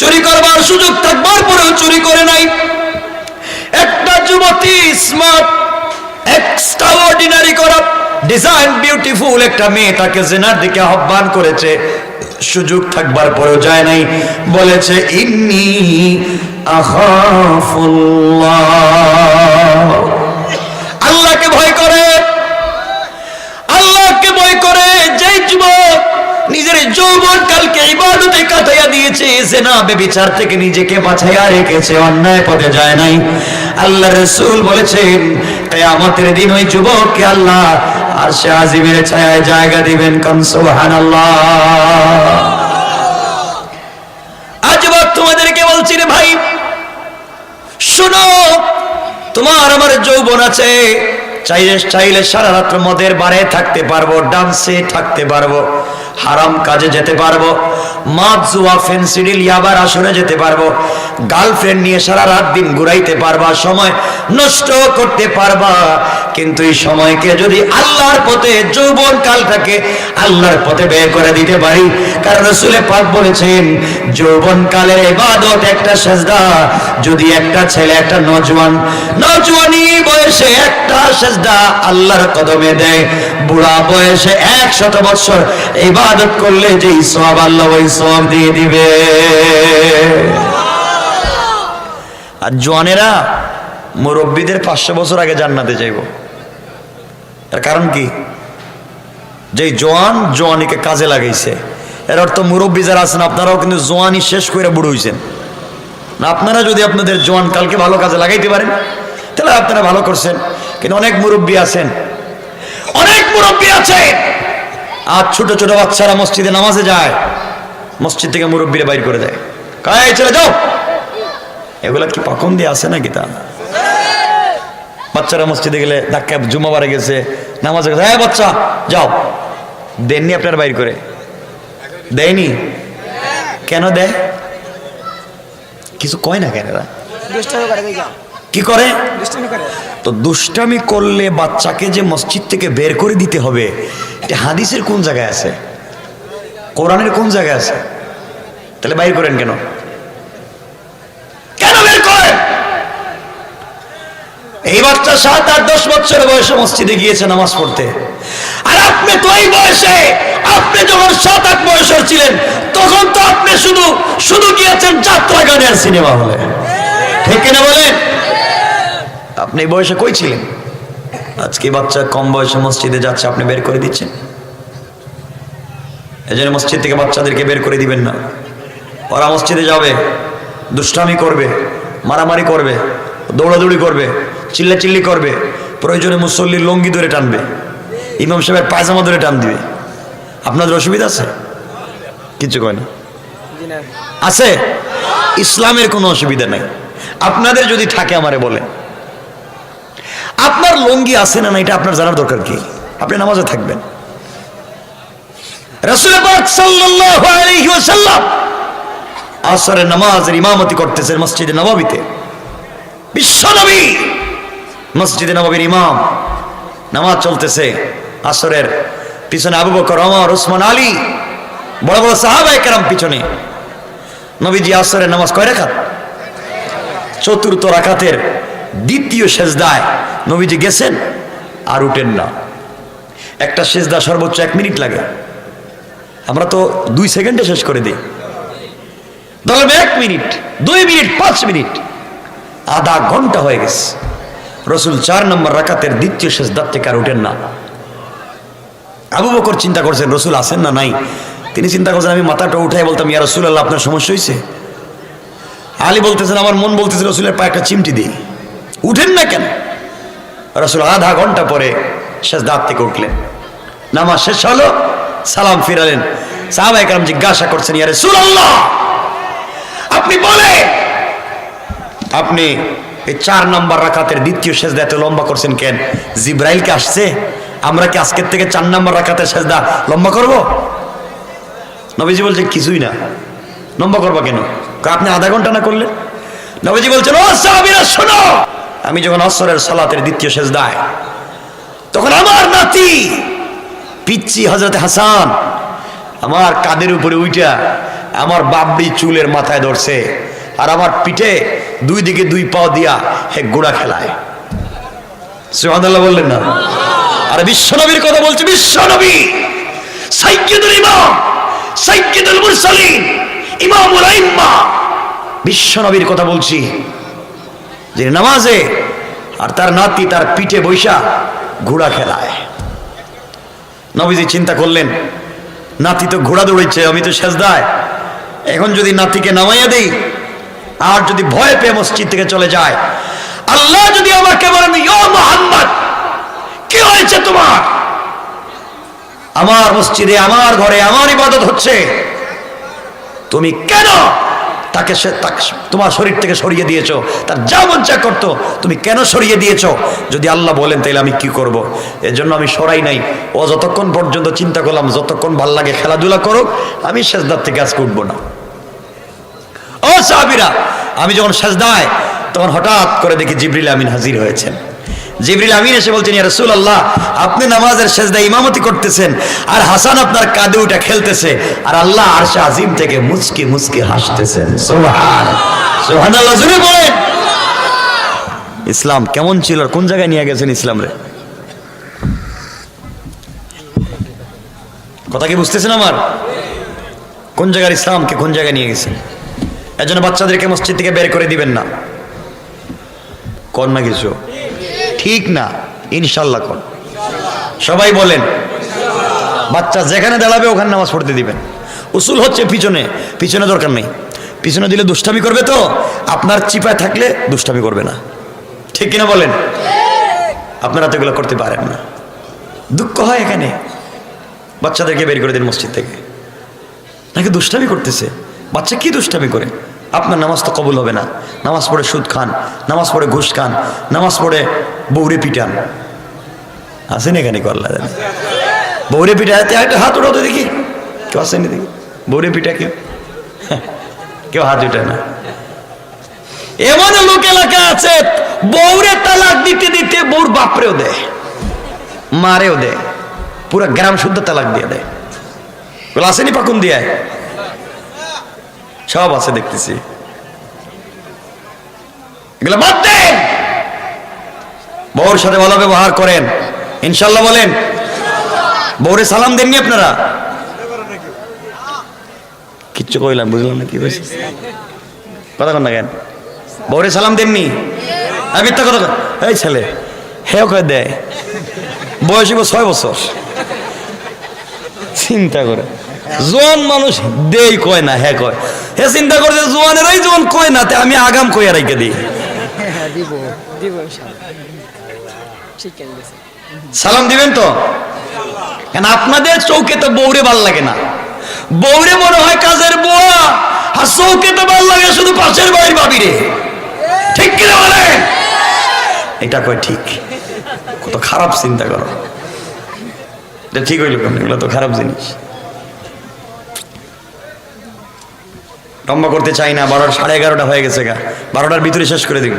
চুরি করবার সুযোগ থাকবার পরেও চুরি করে নাই, একটা যুবতী স্মার্ট এক্সট্রাঅর্ডিনারি করা ডিজাইন বিউটিফুল একটা মেয়ে তাকে জিনার দিকে আহ্বান করেছে, সুযোগ থাকবার পরেও যায় নাই, বলেছে ইন্নী আখাফুল্লাহ, আল্লাহকে ভয় করে, আল্লাহকে ভয় করে। যেই যুবক নিজের যৌবন কালকে ইবাদতে কাটাইয়া দিয়েছে, জিনা ব্যভিচার থেকে নিজেকে বাঁচাইয়া রেখেছে, অন্যায় পথে যায় নাই, আল্লাহর রাসূল বলেছেন কিয়ামতের দিন ওই যুবককে আল্লাহ আরশে আজিমের ছায়ায় জায়গা দিবেন। কোন সুবহানাল্লাহ। আজ তোমাদেরকে বলছি রে ভাই, শোনো, তোমার আমার যৌবন আছে, চাইলে সারা রাত মদের বারে থাকতে পারবো, ডান্সে থাকতে পারবো, হারাম কাজে যেতে পারবো, মদ জুয়া ফেন্সিডিল ইয়াবার আসরে যেতে পারবো, গার্লফ্রেন্ড নিয়ে সারা রাত দিন ঘুরাইতে পারবা, সময় নষ্ট করতে পারবা, কিন্তু এই সময়কে যদি আল্লাহর পথে, যৌবন কালটাকে আল্লাহর পথে বের করে দিতে পারি, কারণ রাসূল পাক বলেছেন যৌবন কালের ইবাদত একটা সিজদা। যদি একটা ছেলে, একটা নওজোয়ানি বয়সে একটা সিজদা আল্লাহর কদমে দেয়, বুড়া বয়সে 100 বছর ইবাদত করলে যেই সওয়াব আল্লাহ ওই সওয়াব দিয়ে দিবে। আর জওয়ানেরা মুরব্বীদের 500 বছর আগে জান্নাতে যাইব। এর কারণ কি? যেই জওয়ানিকে কাজে লাগাইছে, এর অর্থ মুরব্বী যারা আছেন আপনারাও কিন্তু জওয়ানি শেষ করে বুড়ো হইছেন না। আপনারা যদি আপনাদের জওয়ান কালকে ভালো কাজে লাগাইতে পারেন তাহলে আপনারা ভালো করছেন। কিন্তু অনেক মুরব্বী আছে আর ছোট ছোট বাচ্চারা মসজিদে নামাজে যায়, মসজিদ থেকে মুরব্বীরা বাইর করে দেয়, কায় চলে যাও। এগুলা কি পাখন দিয়ে আসে নাকি? তা বাচ্চারা মসজিদে গেলে ধাক্কা, জুমাবারে গেছে নামাজে গেছে, হ্যাঁ বাচ্চা যাও, দেননি আপনার বাইর করে? দেয়নি? কেন দেয়? কিছু কয় না কেন? কি করে? তো দুষ্টামি করলে বাচ্চাকে যে মসজিদ থেকে বের করে দিতে হবে, এটা হাদিসের কোন জায়গায় আছে? কোরআনের কোন জায়গায় আছে? তাহলে বাইর করেন কেন? কেন বের করেন? এই বাচ্চা 7, 8, 10 বছর বয়সে মসজিদে গিয়েছে নামাজ পড়তে, আর আপনি তো এই বয়সে, আপনি যখন 7, 8 বয়সের ছিলেন তখন তো আপনি শুধু গিয়েছেন যাত্রা গানে আর সিনেমা হলে, ঠিক না বলেন? আপনি এই বয়সে কই ছিলেন? আজকে বাচ্চা কম বয়সে মসজিদে যাচ্ছে, আপনি বের করে দিচ্ছেন। এজন্য মসজিদ থেকে বাচ্চাদেরকে বের করে দিবেন না। ওরা মসজিদে যাবে, দুষ্টামি করবে, মারামারি করবে, দৌড়াদৌড়ি করবে, চিল্লাচিল্লি করবে, প্রয়োজনে মুসল্লির লুঙ্গি ধরে টানবে, ইমাম সাহেবের পায়জামা ধরে টান দিবে। আপনাদের অসুবিধা আছে? কিছু কয় না? আছে? ইসলামের কোনো অসুবিধা নাই। আপনাদের যদি থাকে আমারে বলেন, আপনার লুঙ্গি আছে না এটা আপনার জানার দরকার কি? আপনি নামাজে থাকবেন। রাসূল পাক সাল্লাল্লাহু আলাইহি ওয়াসাল্লাম আসরের নামাজের ইমামতি করতেছেন মসজিদে নববীতে। বিশ্বনবী মসজিদে নববীর ইমাম, নামাজ চলতেছে আসরের, পিছনে আবু বকর, ওমর, ওসমান, আলী, বড় বড় সাহাবায়ে কেরাম পিছনে। নবীজি আসরের নামাজ কয় রাকাত? চতুর্থ রাকাতের দ্বিতীয় সেজদায় নবীজি গেছেন, আর উঠেন না। একটা সেজদা সর্বোচ্চ 1 মিনিট লাগে, আমরা তো 2 সেকেন্ডে শেষ করে দিই। ধরবে 1 মিনিট, 2 মিনিট, 5 মিনিট, আধা ঘন্টা হয়ে গেছে। রসুল 4 নম্বর রাকাতের দ্বিতীয় সেজদার থেকে আর উঠেন না। আবু বকর চিন্তা করছেন রসুল আছেন না নাই। তিনি চিন্তা করছেন আমি মাথাটা উঠাই বলতাম ইয়া রাসূলুল্লাহ আপনার সমস্যা হয়েছে। আলী বলতেছেন আমার মন বলতেছে রসুলের পায়ে একটা চিমটি দিই, উঠেন না কেন? রসুল আধা ঘন্টা পরে সেজদার থেকে উঠলেন। নামাজ শেষ হলো, সালাম ফিরালেন। সাহাবায়ে কেরাম জিজ্ঞাসা করছেন ইয়া রাসূলুল্লাহ আপনি বলে আপনি এই 4 নম্বর রাকাতের দ্বিতীয় সেজদা এত লম্বা করছেন কেন? জিব্রাইল কি আসছে? আমরা কি আজকের থেকে 4 নম্বর রাকাতের সেজদা লম্বা করব? নবীজি বলছেন কিছুই না, লম্বা করবা কেন? আপনি আধা ঘন্টা না করলেন? নবীজি বলছেন ও সাহাবীরা শোনো, আমি যখন আসরের সালাতের দ্বিতীয় সেজদায়, তখন আমার নাতি পিচ্চি হযরত হাসান আমার কাঁধের উপরে উইটা আমার বাবরি চুলের মাথায় ধরছে, আর আমার পিঠে 2 দিকে 2 পাও দিয়া হে গোড়া খেলায়। সুবহানাল্লাহ বললেন না? আর বিশ্বনবীর কথা বলছে, বিশ্বনবী সাইয়্যিদুল ইমাম, সাইয়্যিদুল মুরসালিন, ইমামুল আইম্মা, বিশ্বনবীর কথা বলছি, যে নামাজে আর তার নাতি তার পিঠে বৈশা ঘোড়া খেলায়। নবীজি চিন্তা করলেন নাতি তো ঘোড়া দৌড়াচ্ছে, আমি তো সেজদায়, এখন যদি নাতিকে নামাইয়া দেই আর যদি ভয় পেয়ে মসজিদ থেকে চলে যায়, আল্লাহ যদি আমাকে বলেন ইয়া মুহাম্মদ কি হয়েছে তোমার? আমার মসজিদে আমার ঘরে আমার ইবাদত হচ্ছে, তুমি কেন তাকে তোমার শরীর থেকে সরিয়ে দিয়েছো? তার যা মন চা করতো তুমি কেন সরিয়ে দিয়েছো? যদি আল্লাহ বলেন তাহলে আমি কি করব? এজন্য আমি সরাই নাই। ও যতক্ষণ পর্যন্ত চিন্তা করলাম যতক্ষণ ভাল লাগে খেলাধুলা করুক, আমি সেজদার থেকে আজকে উঠবো না। ও সাহাবীরা, আমি যখন সেজদায় তখন হঠাৎ করে দেখি জিবরিল আমিন হাজির হয়েছেন। জিবরিল আমিন এসে বলছেন ইয়া রাসূলুল্লাহ আপনি নামাজের সেজদায় ইমামতি করতেছেন, আর হাসান আপনার কাঁধে উঠে খেলতেছে, আর আল্লাহ আরশে আজিম থেকে মুচকি মুচকি হাসতেছেন। সুবহানাল্লাহ, জোরে বলেন। ইসলাম কেমন ছিল, কোন জায়গায় নিয়ে গেছেন ইসলাম রে? কথা কি বুঝতেছেন আমার? কোন জায়গার ইসলামকে কোন জায়গায় নিয়ে গেছেন? এজন্য বাচ্চাদেরকে মসজিদ থেকে বের করে দিবেন না। কোন না কিছু ঠিক না, ইনশাল্লাহ কোন। সবাই বলেন বাচ্চা যেখানে দাঁড়াবে ওখানে নামাজ পড়তে দিবেন। উসুল হচ্ছে পিছনে, পিছনে দরকার নেই। পিছনে দিলে দুষ্টামি করবে, তো আপনার চিপায় থাকলে দুষ্টামি করবে না, ঠিক কিনা বলেন? আপনারা তো এগুলো করতে পারেন না। দুঃখ হয় এখানে, বাচ্চাদেরকে বের করে দিন মসজিদ থেকে, নাকি দুষ্টামি করতেছে। বাচ্চা কি দুষ্টামি করে? আপনার নামাজ তো কবুল হবে না। নামাজ পড়ে সুদ খান, নামাজ পড়ে ঘুষ খান, নামাজ পড়ে বৌরে পিটান। আসেন এখানে করলা বৌরে পিঠা, একটা হাত উঠাতে দেখি, কেউ আসেনি দেখি বৌরে পিঠা, কেউ কেউ হাত উঠে না। এমন লোক এলাকা আছে বৌরে তালাক দিতে দিতে বৌর বাপরেও দেয়, মারেও দেয়, পুরো গ্রাম শুদ্ধ তালাক দিয়ে দেয়। আসেনি পাকুন দিয়ে সব আছে দেখতেছি, এগুলো বাদ দেন। বউর সাথে ভালো ব্যবহার করেন, ইনশাল্লাহ বলেন। বউরে সালাম দেননি আপনারা? কিচ্ছু কইলাম বুঝলাম না কি হয়েছে, কথা কন না কেন? বউরে সালাম দেননি? মিথ্যা কথা। এই ছেলে হেও কয়ে দেয়, বয়স 6 বছর। চিন্তা করে জোয়ান মানুষ দেই কয় না, হ্যাঁ কয়। হে চিন্তা করছে জোয়ানেরাই জোয়ান কয় না, আমি আগাম কইয়া রাইকে দিই। সালাম দিবেন তো? কেন আপনাদের চৌকে তো বউরে ভাল লাগে না, বউরে মনে হয় কাজের বুয়া, আর চৌকে তো ভাল লাগে শুধু পাশের বাড়ির ভাবিরে, ঠিক কিনা বলে? এটা কয় ঠিক। কত খারাপ চিন্তা করো, এটা ঠিক হইল কেন? এগুলো তো খারাপ জিনিস। লম্বা করতে চাই না, 12 সাড়ে 11টা হয়ে গেছে গা, 12টার ভিতরে শেষ করে দিব।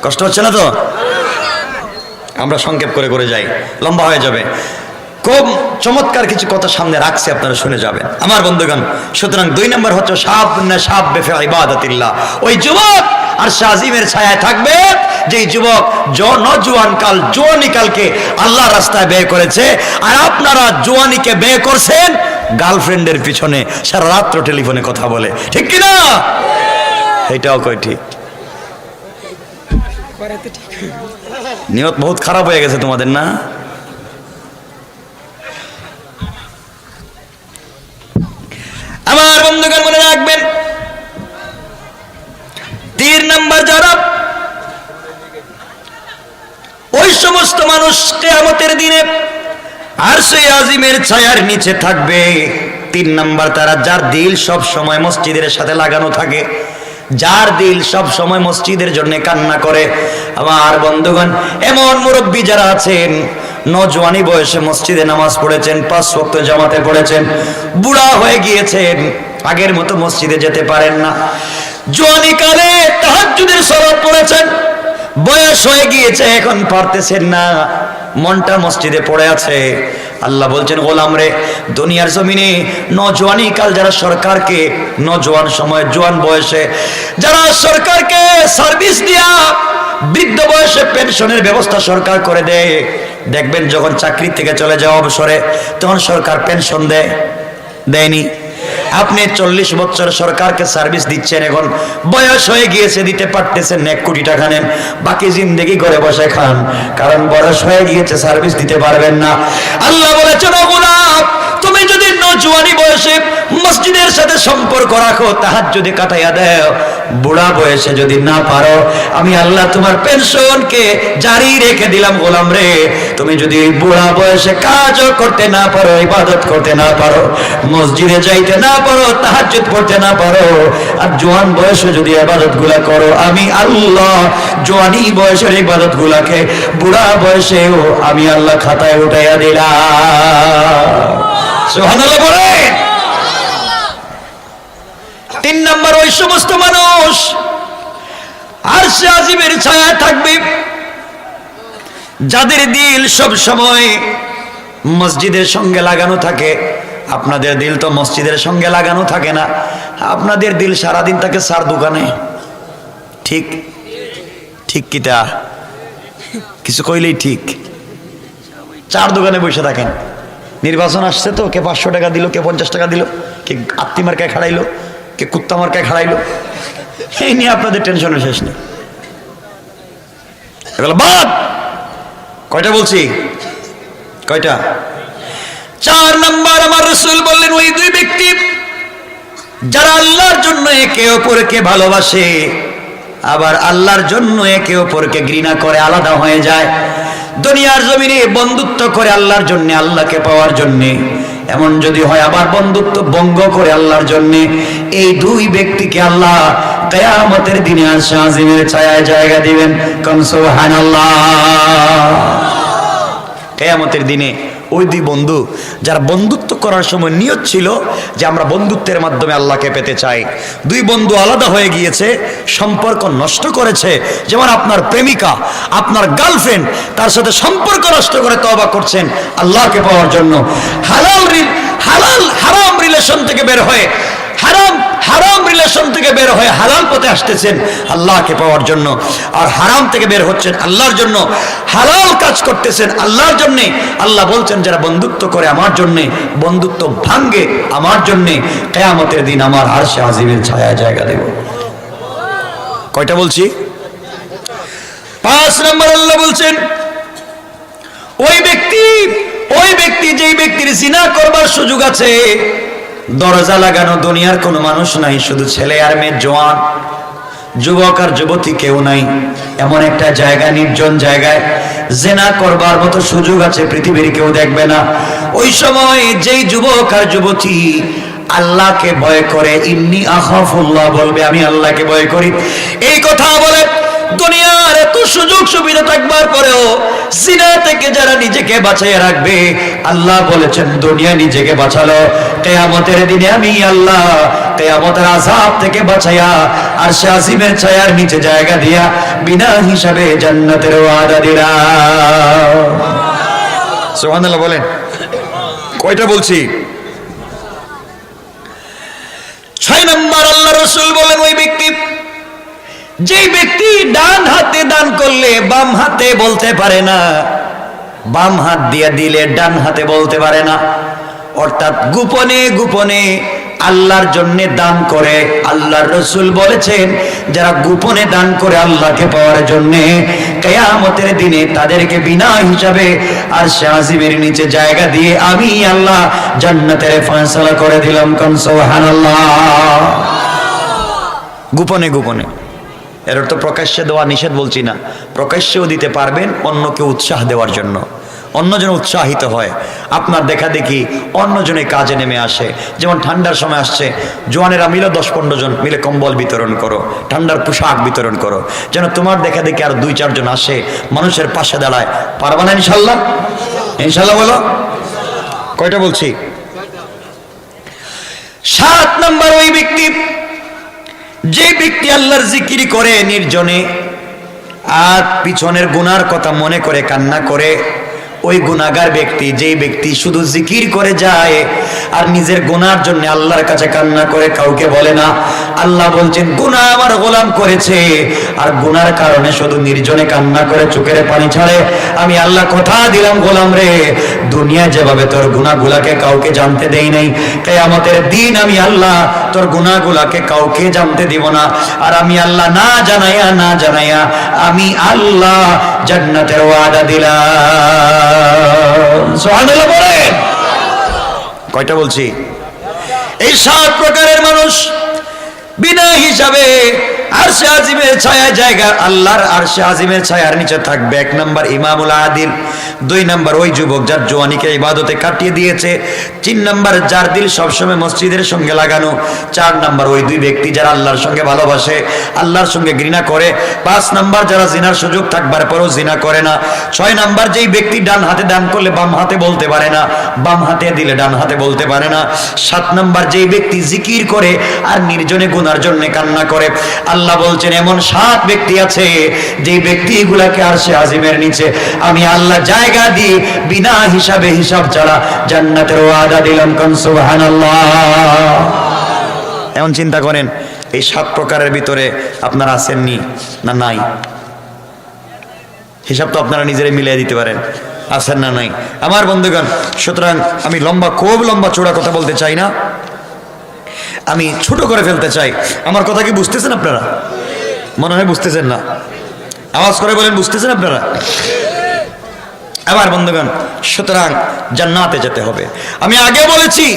কষ্ট হচ্ছে না তো? আমরা সংক্ষেপ করে করে যাই, লম্বা হয়ে যাবে। খুব চমৎকার কিছু কথা সামনে রাখছি, আপনারা শুনে যাবেন আমার বন্ধুগণ। সুতরাং 2 নম্বর হচ্ছে শাব ফি ইবাদাতিল্লাহ। ওই যুবক আর শাজিমের ছায়ায় থাকবে যেই যুবক নজওয়ান কাল, জওয়ানি কালকে আল্লাহ রাস্তায় ব্যয় করেছে। আর আপনারা জওয়ানিকে ব্যয় করছেন গার্লফ্রেন্ডের পিছনে, সারা রাত্র টেলিফোনে কথা বলে, ঠিক কি না? এটাও কই ঠিক? নিয়ত বহুত খারাপ হয়ে গেছে তোমাদের না? আমার বন্ধুগণ মনে রাখবেন, 3 নম্বর যারা ওই সমস্ত মানুষ কিয়ামতের দিনে আরশে আজিমের ছায়ার নিচে থাকবে। 3 নম্বর তারা যার দিল সব সময় মসজিদের সাথে লাগানো থাকে, যার দিল সব সময় মসজিদের জন্য কান্না করে। আমার বন্ধুগণ, এমন মুরব্বী যারা আছেন, নজওয়ানি বয়সে মসজিদে নামাজ পড়েছেন, 5 ওয়াক্ত জামাতে পড়েছেন, বুড়া হয়ে গিয়েছেন, আগের মতো মসজিদে যেতে পারেন না। জওয়ানি কালে তাহাজ্জুদের সালাত পড়েছেন, বয়স হয়ে গিয়েছে, এখন পারতেছেন না, মনটা মসজিদে পড়ে আছে। আল্লাহ বলছেন, গোলাম রে, দুনিয়ার জমিনে নজওয়ানি কাল যারা সরকারকে, নজওয়ান সময় জোয়ান বয়সে যারা সরকারকে সার্ভিস দিয়া বৃদ্ধ বয়সে পেনশনের ব্যবস্থা সরকার করে দেয়, দেখবেন যখন চাকরি থেকে চলে যাওয়া অবসরে তখন সরকার পেনশন দেয়নি। আপনি 40 বছর সরকারকে সার্ভিস দিচ্ছেন, এখন বয়স হয়ে গিয়েছে, দিতে পারতেছেন 1 কোটি টাকা নেন, বাকি জিন্দেগি ঘরে বসে খান, কারণ বয়স হয়ে গিয়েছে, সার্ভিস দিতে পারবেন না। আল্লাহ বলেছেন, ও গোলাম, তুমি যদি নজওয়ানি বয়সে মসজিদের সাথে সম্পর্ক রাখো, তাহাজ্জুদে কাটাইয়া দাও, বুড়া বয়সে যদি না পারো, আমি আল্লাহ তোমার পেনশনকে জারি রেখে দিলাম। গোলাম রে, তুমি যদি বুড়া বয়সে কাজও করতে না পারো, ইবাদত করতে না পারো, মসজিদে যাইতে না পারো, তাহাজ্জুদ পড়তে না পারো, আর জওয়ান বয়সে যদি ইবাদত গুলা করো, আমি আল্লাহ জওয়ানি বয়সের ইবাদত গুলাকে বুড়া বয়সেও আমি আল্লাহ খাতায় উঠাইয়া দিলাম। সুবহানাল্লাহ বলেন। 3 নম্বর ওই সমস্ত মানুষ আরশে আজিমের ছায়ায় থাকবে যাদের দিল সব সময় মসজিদের সঙ্গে লাগানো থাকে। আপনাদের দিল তো মসজিদের সঙ্গে লাগানো থাকে না, আপনাদের দিল সারাদিন থাকে সার দোকানে, ঠিক ঠিক কিটা কিছু কইলেই ঠিক। 4 দোকানে বসে থাকেন, নির্বাচন আসছে তো, কে 500 টাকা দিল, কে 50 টাকা দিল, কে আত্মি মার্কায় খাড়াইলো, কে কুত্তা মার্কায় খাড়াইলো, এই নিয়ে আপনাদের টেনশনের শেষ নেই। এগুলো বাদ। কয়টা বলছি? কয়টা? 4 নম্বর আমার রাসূল বললেন, ওই 2 ব্যক্তি যারা আল্লাহর জন্য একে অপরকে ভালোবাসে, আবার আল্লাহর জন্য একে অপরকে ঘৃণা করে, আলাদা হয়ে যায়। দুনিয়ার জমিনে বন্ধুত্ব করে আল্লাহর জন্য, আল্লাহকে পাওয়ার জন্য, এমন যদি হয় আবার বন্ধুত্ব ভঙ্গ করে আল্লাহর জন্য, এই 2 ব্যক্তিকে আল্লাহ কিয়ামতের দিনে আরশে আজিমের ছায়ায় জায়গা দিবেন। কোন সুবহানাল্লাহ। কিয়ামতের দিনে ওই 2 বন্ধু যারা বন্ধুত্ব করার সময় নিয়ত ছিল যে আমরা বন্ধুত্বের মাধ্যমে আল্লাহকে পেতে চাই, 2 বন্ধু আলাদা হয়ে গিয়েছে, সম্পর্ক নষ্ট করেছে। যেমন আপনার প্রেমিকা, আপনার গার্লফ্রেন্ড, তার সাথে সম্পর্ক নষ্ট করে তওবা করছেন আল্লাহকে পাওয়ার জন্য, হারাম রিলেশন থেকে বের হয়ে, হারাম রিলেশন থেকে বের হয়ে হালাল পথে আসতেছেন আল্লাহকে পাওয়ার জন্য, আর হারাম থেকে বের হচ্ছেন আল্লাহর জন্য, হালাল কাজ করতেছেন আল্লাহর জন্য। আল্লাহ বলছেন, যারা বন্ধুত্ব করে আমার জন্য, বন্ধুত্ব ভাঙ্গে আমার জন্য, কিয়ামতের দিন আমার আরশে আজিমের ছায়ায় জায়গা দেব। কয়টা বলছি? 5 নম্বর আল্লাহ বলছেন, ওই ব্যক্তি যেই ব্যক্তির জিনা করবার সুযোগ আছে, দরজা লাগানো, দুনিয়ার কোনো মানুষ নাই, শুধু ছেলে আর মেয়ে, জওয়ান, যুবক আর যুবতী কেউ নাই, এমন একটা জায়গা, নির্জন জায়গায় জিনা করবার মতো সুযোগ আছে, পৃথিবীর কেউ দেখবে না। ওই সময় যেই যুবক আর যুবতী আল্লাহকে ভয় করে, ইন্নী আখাফুল্লাহ বলবে, আমি আল্লাহকে ভয় করি, এই কথা বলে দুনিয়ার এত সুযোগ সুবিধা থাকবার পরেও জিনা থেকে যারা নিজেকে বাঁচিয়ে রাখবে, আল্লাহ বলেছেন দুনিয়া নিজেকে বাঁচালো, কিয়ামতের দিনে আমি আল্লাহ কিয়ামতের আযাব থেকে বাঁচাইয়া আরশে আজিমের ছায়ার নিচে জায়গা দিয়া বিনা হিসাবে জান্নাতের ওয়াদা দিলাম। সুবহানাল্লাহ বলেন। কয়টা বলছি? 6 নম্বর আল্লাহ রাসূল বলেন ওই ব্যক্তি, যে ব্যক্তি ডান হাতে দান করলে বাম হাতে বলতে পারে না, বাম হাত দিয়ে দিলে ডান হাতে বলতে পারে না, অর্থাৎ গোপনে গোপনে আল্লাহর জন্য দান করে। আল্লাহর রাসূল বলেছেন যারা গোপনে দান করে আল্লাহকে পাওয়ার জন্য, কিয়ামতের দিনে তাদেরকে বিনা হিসাবে আরশে আজিমের নিচে জায়গা দিয়ে আমি আল্লাহ জান্নাতের ফয়সালা করে দিলাম। কোন সুবহানাল্লাহ। গোপনে গোপনে, এর অর্থ প্রকাশ্যে দেওয়া নিষেধ বলছি না, প্রকাশ্যেও দিতে পারবেন অন্যকে উৎসাহ দেওয়ার জন্য, অন্যজন উৎসাহিত হয়, আপনার দেখা দেখি অন্যজনে কাজে নেমে আসে। যেমন ঠান্ডার সময় আসছে, জোয়ানেরা মিলে 10-15 জন মিলে কম্বল বিতরণ করো, ঠান্ডার পোশাক বিতরণ করো, যেন তোমার দেখা দেখি আর 2-4 জন আসে, মানুষের পাশে দাঁড়ায়। পারবা না ইনশাল্লাহ? ইনশাল্লাহ বলো। কয়টা বলছি? 7 নম্বর ওই ব্যক্তি, যে ব্যক্তি আল্লাহর জিকির করে নির্জনে আর পিছনের গুনার কথা মনে করে কান্না করে, ওই গুনাহগার ব্যক্তি, যেই ব্যক্তি শুধু জিকির করে যায় আর নিজের গুনার জন্য আল্লাহর কাছে কান্না করে, কাউকে বলে না। আল্লাহ বলছেন গুনাহ আমার গোলাম করেছে আর গুনার কারণে শুধু নির্জনে কান্না করে চোখের পানি ছাড়ে, আমি আল্লাহ কথা দিলাম গোলাম রে, দুনিয়া যেভাবে তোর গুনাহগুলাকে কাউকে জানতে দেই নাই, কিয়ামতের দিন আমি আল্লাহ তোর গুনাহগুলাকে কাউকে জানতে দিব না। আর আমি আল্লাহ না জানাইয়া আমি আল্লাহ জান্নাতের ওয়াদা দিলাম। সুবহানাল্লাহ বলেন। কয়টা বলছি? এই 7 প্রকারের মানুষ বিনা হিসাবে আরশে আজিমের ছায়া জায়গা, আল্লাহর আরশে আজিমের ছায়ার নিচে থাকবে। 1 নম্বর ইমামুল আদিল, 2 নম্বর ওই যুবক যার জওয়ানিকে ইবাদতে কাটিয়ে দিয়েছে, 3 নম্বর যার দিল সবসময় মসজিদের সঙ্গে লাগানো, 4 নম্বর ওই 2 ব্যক্তি যারা আল্লাহর সঙ্গে ভালোবাসে, আল্লাহর সঙ্গে ঘৃণা করে, 5 নম্বর যারা জিনার সুযোগ থাকবার পরেও জিনা করে না, 6 নম্বর যেই ব্যক্তি ডান হাতে দান করলে বাম হাতে বলতে পারে না, বাম হাতে দিলে ডান হাতে বলতে পারে না, 7 নম্বর যেই ব্যক্তি জিকির করে আর নির্জনে গুনার জন্য কান্না করে। আল্লাহ বলছেন এমন 7 ব্যক্তি আছে যে ব্যক্তি এগুলাকে আরশে আজিমের নিচে আমি আল্লাহ জায়গা দিয়ে বিনা হিসাবে হিসাব ছাড়া জান্নাতের ওয়াদা দিলাম। কোন সুবহানাল্লাহ। এমন চিন্তা করেন এই 7 প্রকারের ভিতরে আপনারা আছেননি না নাই? হিসাব তো আপনারা নিজেরাই মিলিয়ে দিতে পারেন, আছেন না নাই? আমার বন্ধুগণ, সুতরাং আমি খুব লম্বা চূড়া কথা বলতে চাই না, আমি ছোট করে ফেলতে চাই। আমার কথা কি বুঝতেছেন আপনারা? মনে হয় বুঝতেছেন না, আওয়াজ করে বলেন বুঝতেছেন আপনারা? আমার বন্ধুগণ, সুতরাং জান্নাতে যেতে হবে। আমি আগে বলেছি,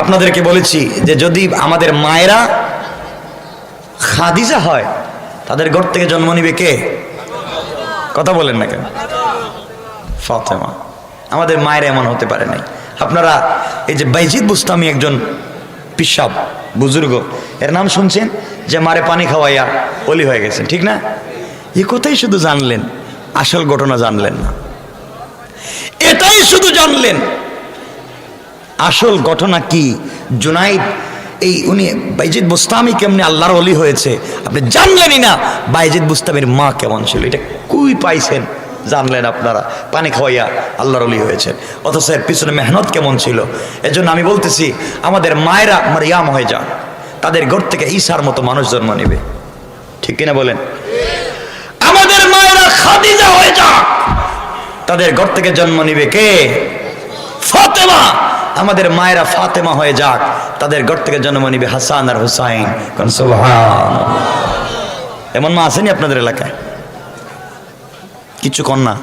আপনাদেরকে বলেছি যে যদি আমাদের মায়েরা খাদিজা হয়, তাদের ঘর থেকে জন্ম নিবে কে? কথা বলেন না কেন? ফাতেমা। আমাদের মায়েরা এমন হতে পারে নাই। আপনারা এই যে বাইজিদ বুস্তামি একজন পিসাব বুজুর্গ, এর নাম শুনছেন, যে মারে পানি খাওয়াইয়া অলি হয়ে গেছেন, ঠিক না? এই কথাই শুধু জানলেন, আসল ঘটনা জানলেন না। এটাই শুধু জানলেন, আসল ঘটনা কি? জুনাইদ উনি বাইজিদ বুস্তামি কেমনি আল্লাহর অলি হয়েছে আপনি জানলেনই না। বাইজিদ বুস্তামির মা কেমন ছিল এটা কুই পাইছেন, জানলেন আপনারা, পানি খাওয়াইয়া আল্লাহর ওলি হয়েছেন। অথচ এর পিছনে মেহনত কেমন ছিল। এজন্য আমি বলতেছি আমাদের মায়েরা মারিয়াম হয়ে যাক, তাদের ঘর থেকে ঈসার মতো মানুষ জন্ম নেবে, ঠিক কিনা বলেন? আমাদের মায়েরা খাদিজা হয়ে যাক, তাদের ঘর থেকে জন্ম নিবে কে? ফাতেমা। আমাদের মায়েরা ফাতেমা হয়ে যাক, তাদের ঘর থেকে জন্ম নিবে হাসান আর হুসাইন। কোন সুবহানাল্লাহ। এমন মা আসেনি আপনাদের এলাকায়? কিছু কন্যা।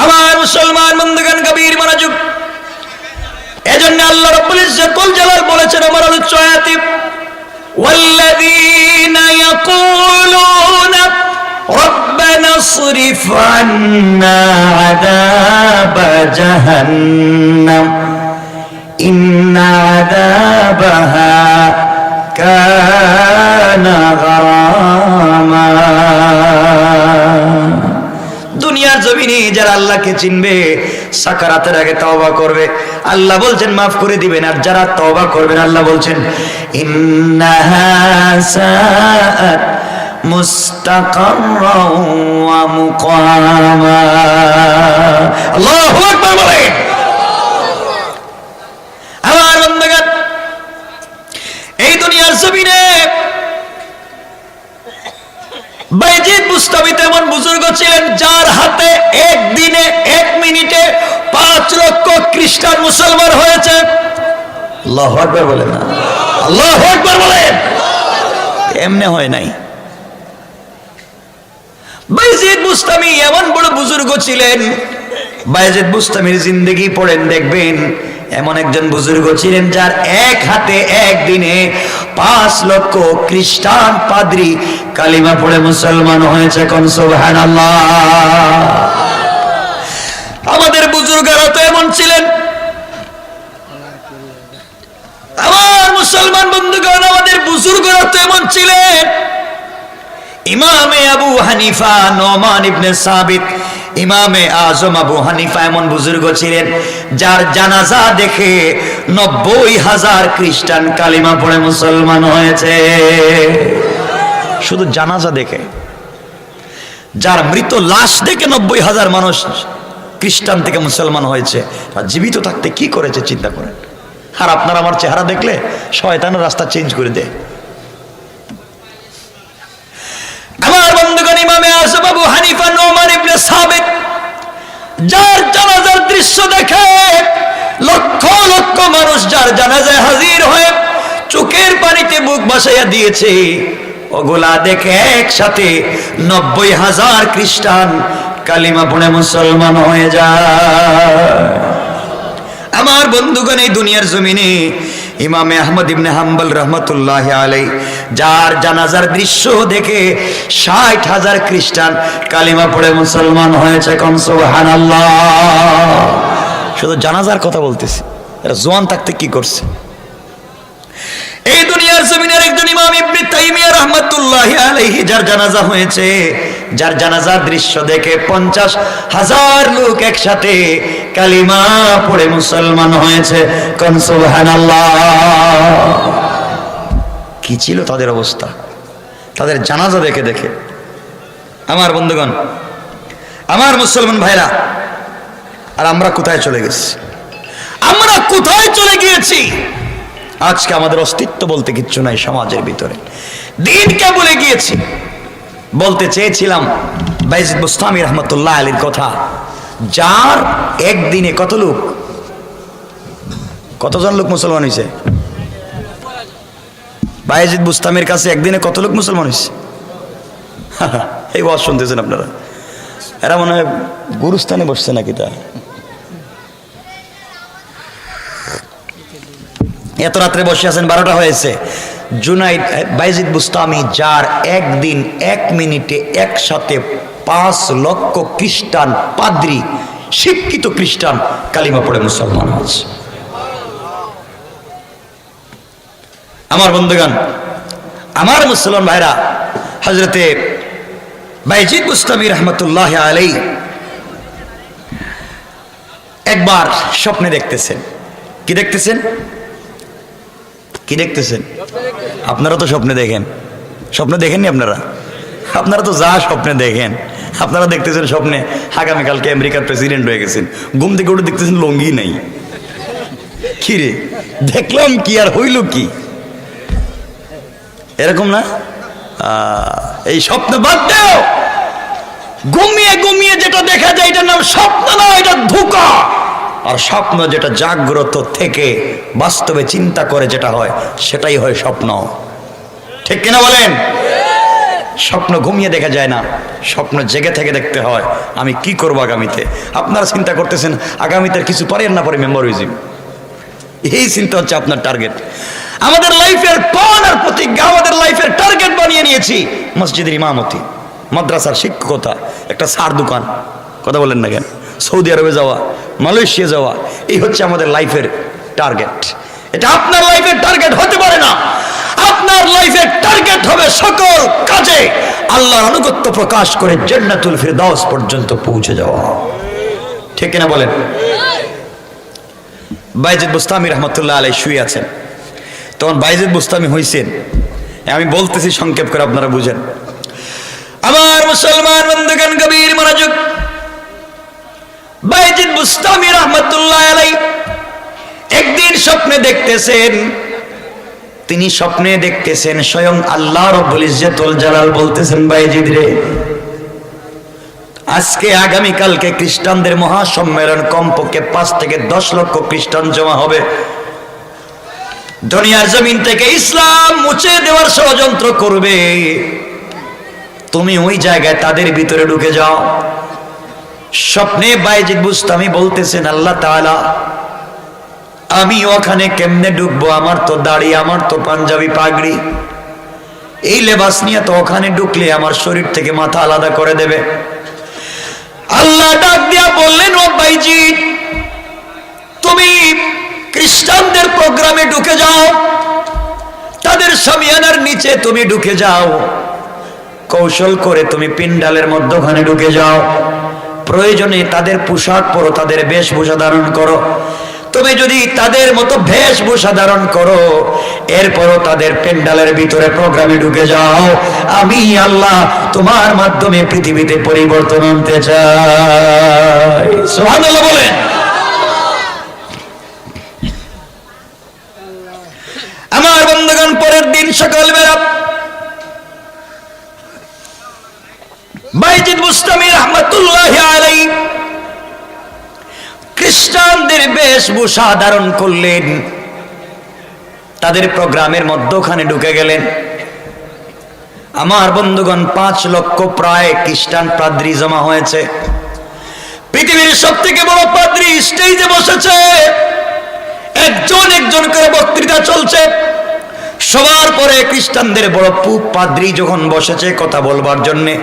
আমার মুসলমান বন্ধুগণ, কবির মনোযোগ। এজন্য আল্লাহ রাব্বুল ইজ্জতুল জালাল বলেছেন আমার আলোচ্য আয়াতে, ওয়াল্লাযীনা ইয়াকুলুনা রব্বানা ইসরিফ আন্না আযাবা জাহান্নাম ইন্না আযাবাহা কানা গারা যারা আল্লাহকে চিনবে সাকারাতের আগে তওবা করবে, আল্লাহ বলছেন মাফ করে দিবেন। আর যারা তওবা করবেন আল্লাহ বলছেন ইন্নাহা সাআত মুস্তাকাররাও ওয়া মুকামা। আল্লাহু আকবার বলেন। আমার বান্দাগণ, এই দুনিয়ার জমিনে বাইজিদ বুস্তামি তেমন বুজুর্গ ছিলেন যার হাতে একদিনে 1 মিনিটে 5 লক্ষ খ্রিস্টান মুসলমান হয়েছে। আল্লাহু আকবার বলেন না, আল্লাহু আকবার বলেন। এমনি হয় নাই। বাইজিদ বুস্তামি এমন বড় বুজুর্গ ছিলেন, বাইজিদ বুস্তামির জিন্দেগি পড়েন দেখবেন এমন একজন বুজুর্গ ছিলেন যার এক হাতে একদিনে 5 লক্ষ খ্রিস্টান পাদ্রী কালিমা পড়ে মুসলমান হয়েছে। কোন সুবহানাল্লাহ। আমাদের বুজুর্গরা তো এমন ছিলেন। আমার মুসলমান বন্ধুগণ, আমাদের বুজুর্গরা তো এমন ছিলেন। ইমামে আবু হানিফা নোমান ইবনে সাবিত, ইমামে আজম আবু হানিফা এমন বুজুর্গ ছিলেন যার জানাজা দেখে 90,000 খ্রিস্টান কালিমা পড়ে মুসলমান হয়েছে। শুধু জানাজা দেখে, যার মৃত লাশ দেখে 90,000 মানুষ খ্রিস্টান থেকে মুসলমান হয়েছে। আর জীবিত থাকতে কি করেছে চিন্তা করেন। আর আপনার আমার চেহারা দেখলে শয়তানের রাস্তা চেঞ্জ করে দেয়। আমার বন্ধুগণ, ইমামে আযম আবু হানিফা নোমান ইবনে সাবিত যার জানাজার দৃশ্য দেখে লক্ষ লক্ষ মানুষ যার জানাজায় হাজির হয়ে চোখের পানিতে বুক ভাসাইয়া দিয়েছে, ওগুলা দেখে একসাথে 90,000 খ্রিস্টান কালিমা পড়ে মুসলমান হয়ে যায়। আমার বন্ধুগণ, এই দুনিয়ার জমিনে ইমামে আহমদ ইবনে হাম্বল রহমতুল্লাহ আলাইহি যার জানাজার দৃশ্য দেখে 60,000 খ্রিস্টান কালিমা পড়ে মুসলমান হয়েছে। কোন সুবহানাল্লাহ। শুধু জানাজার কথা বলতেছি, এরা জোয়ান থাকতে কি করছে। এই দুনিয়ার জমিনের একজন ইমাম ইবনে তাইমিয়া রাহমাতুল্লাহ আলাইহি যার জানাজা হয়েছে, যার জানাজার দৃশ্য দেখে 50,000 লোক একসাথে কালিমা পড়ে মুসলমান হয়েছে। কোন সুবহানাল্লাহ। কি ছিল তাদের অবস্থা, তাদের জানাজা দেখে দেখে। আমার বন্ধুগণ, আমার মুসলমান ভাইরা, আর আমরা কোথায় চলে গেছি? আমরা কোথায় চলে গিয়েছি? আজকে আমাদের অস্তিত্ব বলতে কিচ্ছু নাই সমাজের ভিতরে। দিনকে ভুলে গিয়েছি। বলতে চেয়েছিলাম বাইজিদ বুস্তামি রহমতুল্লাহ আলীর কথা, যার একদিনে কতজন লোক মুসলমান হয়েছে? বাইজিদ বুস্তামির কাছে একদিনে কত লোক মুসলমান হয়েছে? এই ওয়াজ শুনতেছেন আপনারা? এরা মনে হয় গুরুস্থানে বসছে নাকি? তা এত রাত্রে বসে আছেন, 12টা হয়েছে। জুনাইদ বাইজিদ বুস্তামি যার একদিন 1 মিনিটে একসাথে 5 লক্ষ খ্রিস্টান পাদ্রী, শিক্ষিত খ্রিস্টান কালিমা পড়ে মুসলমান হয়েছে। আমার বন্ধুগণ, আমার মুসলমান ভাইরা, হযরতে বাইজিদ বুস্তামি রহমতুল্লাহ আলাইহি একবার স্বপ্নে দেখতেছেন। কি দেখতেছেন? কি দেখতেছেন? আপনারা তো স্বপ্নে দেখেন। স্বপ্নে দেখেননি আপনারা? আপনারা তো যা স্বপ্নে দেখেন। আপনারা দেখতেছেন স্বপ্নে আগামীকালকে আমেরিকার প্রেসিডেন্ট হয়ে গেছেন, ঘুম থেকে উঠে দেখতেছেন লঙ্গি নাই। কি রে দেখলাম কি আর হইল কি? এরকম না? এই স্বপ্ন বাদ দাও। ঘুমিয়ে ঘুমিয়ে যেটা দেখা যায় এটার নাম স্বপ্ন না, এটা ধোঁকা। আর স্বপ্ন যেটা জাগ্রত থেকে বাস্তবে চিন্তা করে যেটা হয় সেটাই হয় স্বপ্ন। ঠিক কিনা বলেন? স্বপ্ন ঘুমিয়ে দেখা যায় না, স্বপ্ন জেগে থেকে দেখতে হয় আমি কি করব আগামীতে। আপনারা চিন্তা করতেছেন আগামীতে কিছু পারেন না পরে মেমোরিজম, এই চিন্তা হচ্ছে আপনার টার্গেট। আমাদের লাইফের পণ আর প্রতিজ্ঞা, আমাদের লাইফের টার্গেট বানিয়ে নিয়েছি মসজিদের ইমামতি, মাদ্রাসার শিক্ষকতা, একটা সার দোকান, কথা বলেন না কেন, সৌদি আরবে যাওয়া, মালয়েশিয়া যাওয়া, এই হচ্ছে আমাদের লাইফের টার্গেট। এটা আপনার লাইফের টার্গেট হতে পারে না। আপনার লাইফের টার্গেট হবে সকল কাজে আল্লাহর আনুগত্য প্রকাশ করে জান্নাতুল ফিরদাউস পর্যন্ত পৌঁছে যাওয়া। ঠিক কিনা বলেন? বাইজিদ বুস্তামি রহমতুল্লাহ আলাইহি শুয়ে আছেন, তখন বাইজিদ বুস্তামি হইছেন, আমি বলতেছি সংক্ষেপ করে আপনারা বুঝেন। আমার মুসলমান বন্ধুগণ গভীর মনোযোগ। বাইজিদ বুস্তামি রহমতুল্লাহ আলাইহি একদিন স্বপ্নে দেখতেছেন, তিনি স্বপ্নে দেখতেছেন স্বয়ং আল্লাহ রাব্বুল ইজ্জতুল জালাল বলতেছেন, বাইজিদ রে, আজকে আগামীকালকে খ্রিস্টানদের মহাসম্মেলন, কমপক্ষে 5 থেকে 10 লক্ষ খ্রিস্টান জমা হবে। দুনিয়ার জমিন থেকে ইসলাম মুছে দেওয়ার ষড়যন্ত্র করবে, তুমি ওই জায়গায় তাদের ভিতরে ঢুকে যাও। স্বপ্নে বাইজিদ বুস্তামি বলতেছেন, আল্লাহ তাআলা, আমি ওখানে কেমনে ঢুকবো? আমার তো দাড়ি, আমার তো পাঞ্জাবি পাগড়ি, এই লেবাস নিয়ে তো ওখানে ঢুকলে আমার শরীর থেকে মাথা আলাদা করে দেবে। আল্লাহ ডাক দিয়া বললেন, ও বাইজিদ, তুমি খ্রিস্টানদের প্রোগ্রামে ঢুকে যাও, তাদের শামিয়ানার নিচে তুমি ঢুকে যাও, কৌশল করে তুমি পিন্ডালের মধ্যখানে ঢুকে যাও, প্রয়োজনে তাদের পোশাক পরো, তাদের বেশভূষা ধারণ করো। তুমি যদি তাদের মতো বেশভূষা ধারণ করো, এরপরও তাদের পেন্ডালের ভিতরে প্রোগ্রামে ঢুকে যাও, আমি আল্লাহ তোমার মাধ্যমে পৃথিবীতে পরিবর্তন আনতে চাই। সুবহানাল্লাহ বলেন। আমার বন্ধুগণ, পরের দিন সকালবেলা বাইজিদ বুস্তামি রহমতুল্লাহি আলাইহি খ্রিস্টানদের বেশভূষা ধারণ করলেন, তাদের প্রোগ্রামের মধ্যখানে ঢুকে গেলেন। আমার বন্ধুগণ, 5 লক্ষ প্রায় খ্রিস্টান পাদ্রী জমা হয়েছে। পৃথিবীর সব থেকে বড় পাদ্রী স্টেজে বসেছে, একজন একজন করে বক্তৃতা চলছে। সবার পরে খ্রিস্টানদের বড় পুপ পাদ্রী যখন বসেছে কথা বলবার জন্যে,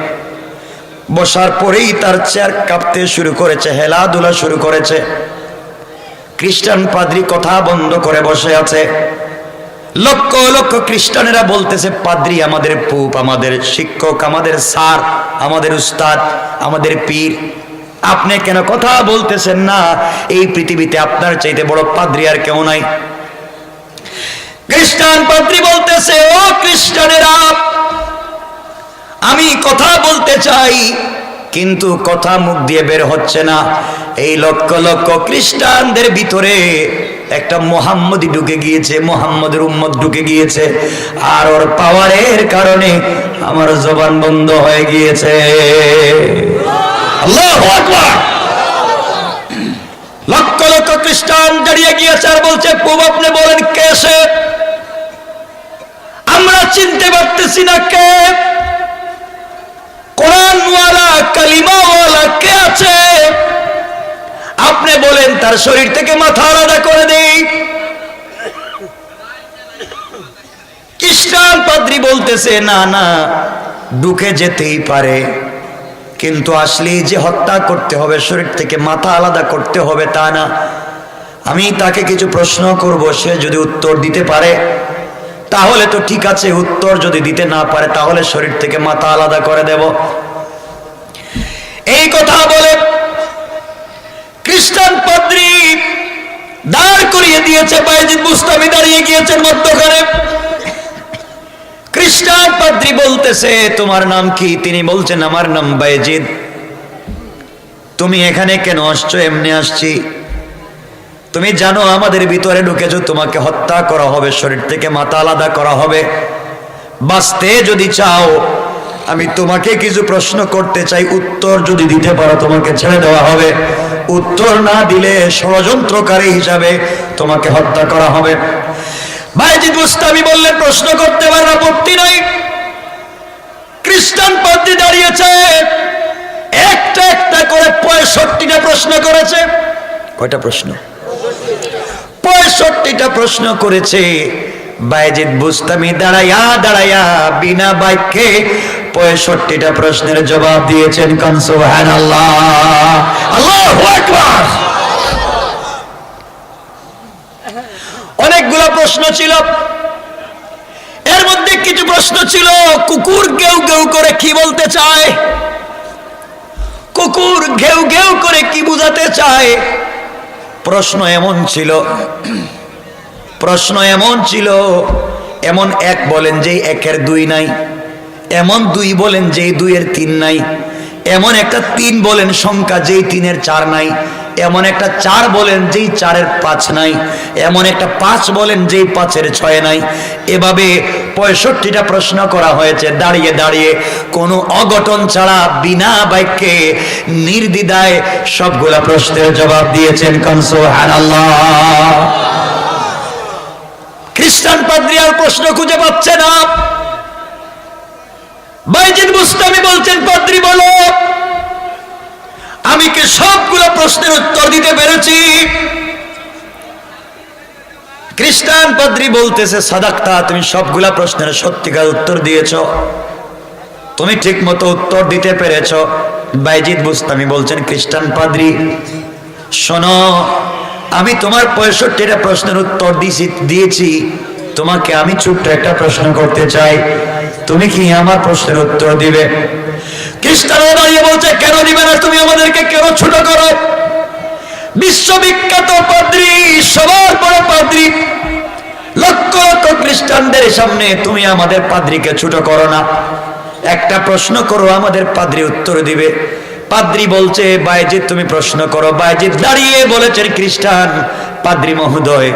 বসার পরেই তার চেয়ার কাঁপতে শুরু করেছে, হেলাধুলা শুরু করেছে। খ্রিস্টান পাদ্রী কথা বন্ধ করে বসে আছে। লক্ষ লক্ষ খ্রিস্টানেরা বলতেছে, পাদ্রী আমাদের পুপ, আমাদের শিক্ষক, আমাদের স্যার, আমাদের উস্তাদ, আমাদের পীর, আপনি কেন কথা বলতেছেন না? এই পৃথিবীতে আপনার চাইতে বড় পাদ্রী আর কেউ নাই। খ্রিস্টান পাদ্রী বলতেছে, ও খ্রিস্টানেরা, আমি কথা বলতে চাই, কিন্তু কথা মুখ দিয়ে বের হচ্ছে না। এই লক্ষ লক্ষ খ্রিস্টানদের ভিতরে একটা মোহাম্মদী ঢুকে গিয়েছে, মোহাম্মদের উম্মত ঢুকে গিয়েছে, আর ওর পাওয়ারের কারণে আমার জবান বন্ধ হয়ে গিয়েছে। আল্লাহু আকবার। লক্ষ লক্ষ খ্রিস্টান দাঁড়িয়ে গিয়েছে আর বলছে, প্রভু আপনি বলেন কে সে? আমরা চিনতে পারতেছি না কে। কোরআনওয়ালা, কালিমাওয়ালা কে আছে? আপনি বলেন তার শরীর থেকে মাথা আলাদা করে দেই। খ্রিস্টান পাদ্রী বলতেছে, না না, ঢুকে যেতেই পারে, কিন্তু আসলে যে হত্যা করতে হবে, শরীর থেকে মাথা আলাদা করতে হবে তা না। আমি তাকে কিছু প্রশ্ন করব, সে যদি উত্তর দিতে পারে তাহলে তো ঠিক আছে, উত্তর যদি দিতে না পারে তাহলে শরীর থেকে মাথা আলাদা করে দেব। এই কথা বলে খ্রিস্টান পাদ্রী দাঁড় করিয়ে দিয়েছে, বাইজিদ বুস্তামি দাঁড়িয়ে গিয়েছেন মধ্যখানে। খ্রিস্টান পাদ্রী বলতেছে, তোমার নাম কি? তিনি বলছেন, আমার নাম বাইজিদ। তুমি এখানে কেন আসছো? এমনি আসছি। তুমি জানো আমাদের ভিতরে ঢুকেছো, তোমাকে হত্যা করা হবে, শরীর থেকে মাথা আলাদা করা হবে। বাঁচতে যদি চাও, আমি তোমাকে কিছু প্রশ্ন করতে চাই, উত্তর যদি দিতে পারো তোমাকে ছেড়ে দেওয়া হবে, উত্তর না দিলে ষড়যন্ত্রকারী হিসাবে তোমাকে হত্যা করা হবে। বাইজিদ বুস্তামি বললেন, প্রশ্ন করতে পারেন, আপত্তি নাই। খ্রিস্টান পাদ্রী দাঁড়িয়েছে, একটা একটা করে 65টা প্রশ্ন করেছে। কয়টা প্রশ্ন? 65টা প্রশ্ন করেছে। বাইজিদ বুস্তামি দাঁড়াইয়া দাঁড়াইয়া বিনা বাক্যে 65টা প্রশ্নের জবাব দিয়েছেন। কান সুবহানাল্লাহ, আল্লাহু আকবার। অনেকগুলো প্রশ্ন ছিল, এর মধ্যে কিছু প্রশ্ন ছিল কুকুর গেউ গেউ করে কি বলতে চায়। কুকুর ঘেউ ঘেউ করে কি বুঝাতে চায়? প্রশ্ন এমন ছিল, এমন এক বলেন যে একের দুই নাই, এমন দুই বলেন যে দুইয়ের তিন নাই, এমন একটা তিন বলেন সংখ্যা যেই তিনের চার নাই, এমন একটা চার বলেন যেই চারের পাঁচ নাই, এমন একটা পাঁচ বলেন যেই পাঁচের ছয় নাই। এভাবে 65টা প্রশ্ন করা হয়েছে। দাঁড়িয়ে দাঁড়িয়ে কোনো অঘটন ছাড়া বিনা বাক্যে নির্দ্বিধায় সবগুলা প্রশ্নের জবাব দিয়েছেন। সুবহানাল্লাহ। খ্রিস্টান পাদ্রী আর প্রশ্ন খুঁজে পাচ্ছে না। বাইজিদ বুস্তামি বলছেন, পাদ্রী বলো, আমি কি সবগুলো প্রশ্নের উত্তর দিতে পেরেছি? খ্রিস্টান পাদ্রী বলতেছে, সাদাক্তা, তুমি সবগুলা প্রশ্নের সত্যিকার উত্তর দিয়েছ, তুমি ঠিক মতো উত্তর দিতে পেরেছ। বাইজিদ বুস্তামি বলছেন, খ্রিস্টান পাদ্রী শোনো, আমি তোমার 65টা প্রশ্নের উত্তর দিয়েছি, তোমাকে আমি ছোট্ট একটা প্রশ্ন করতে চাই, তুমি কি আমার প্রশ্নের উত্তর দিবে? খ্রিস্টানরা দাঁড়িয়ে বলছে, কেন দিবে না? তুমি আমাদেরকে কেন ছোট করো? বিশ্ববিখ্যাত পাদ্রী, সবার বড় পাদ্রী, লক্ষ লক্ষ খ্রিস্টানদের সামনে তুমি আমাদের পাদ্রীকে ছোট করো না। একটা প্রশ্ন করো, আমাদের পাদ্রী উত্তর দিবে। পাদ্রী বলছে, বাইজিদ তুমি প্রশ্ন করো। বাইজিদ দাঁড়িয়ে বলেছেন, খ্রিস্টান পাদ্রী মহোদয়,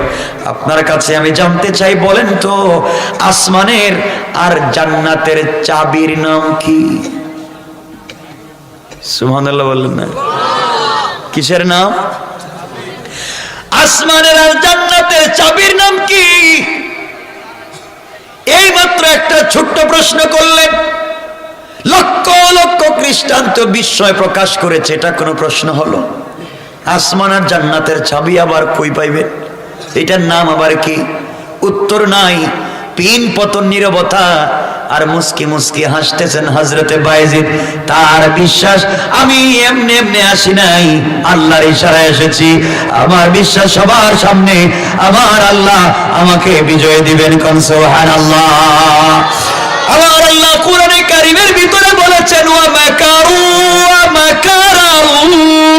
আপনার কাছে আমি জানতে চাই, বলেন তো আসমানের আর জান্নাতের চাবির নাম কি? সুবহানাল্লাহ বললেন না? কিসের নাম? আসমানের আর জান্নাতের চাবির নাম কি? এই মাত্র একটা ছোট্ট প্রশ্ন করলেন। লক্ষ লক্ষ খ্রিস্টান তো বিস্ময় প্রকাশ করেছে, এটা কোনো প্রশ্ন হলো? আসমান আর জান্নাতের চাবি আবার কই পাইবেন? এটার নাম আবার কি? উত্তর নাই। পিন পতন নীরবতা, আর মুস্কি মুস্কি হাসতেছেন হযরতে বাইজিদ। তার বিশ্বাস, আমি এমনি এমনি আসি নাই, আল্লাহর ইশারায় এসেছি। আমার বিশ্বাস সবার সামনে আমার আল্লাহ আমাকে বিজয় দিবেন। কোন সুবহানাল্লাহ। আমার আল্লাহ কোরআনে কারীমের ভিতরে বলেছেন, ওয়া মাকারু ওয়া মাকারাল্লাহ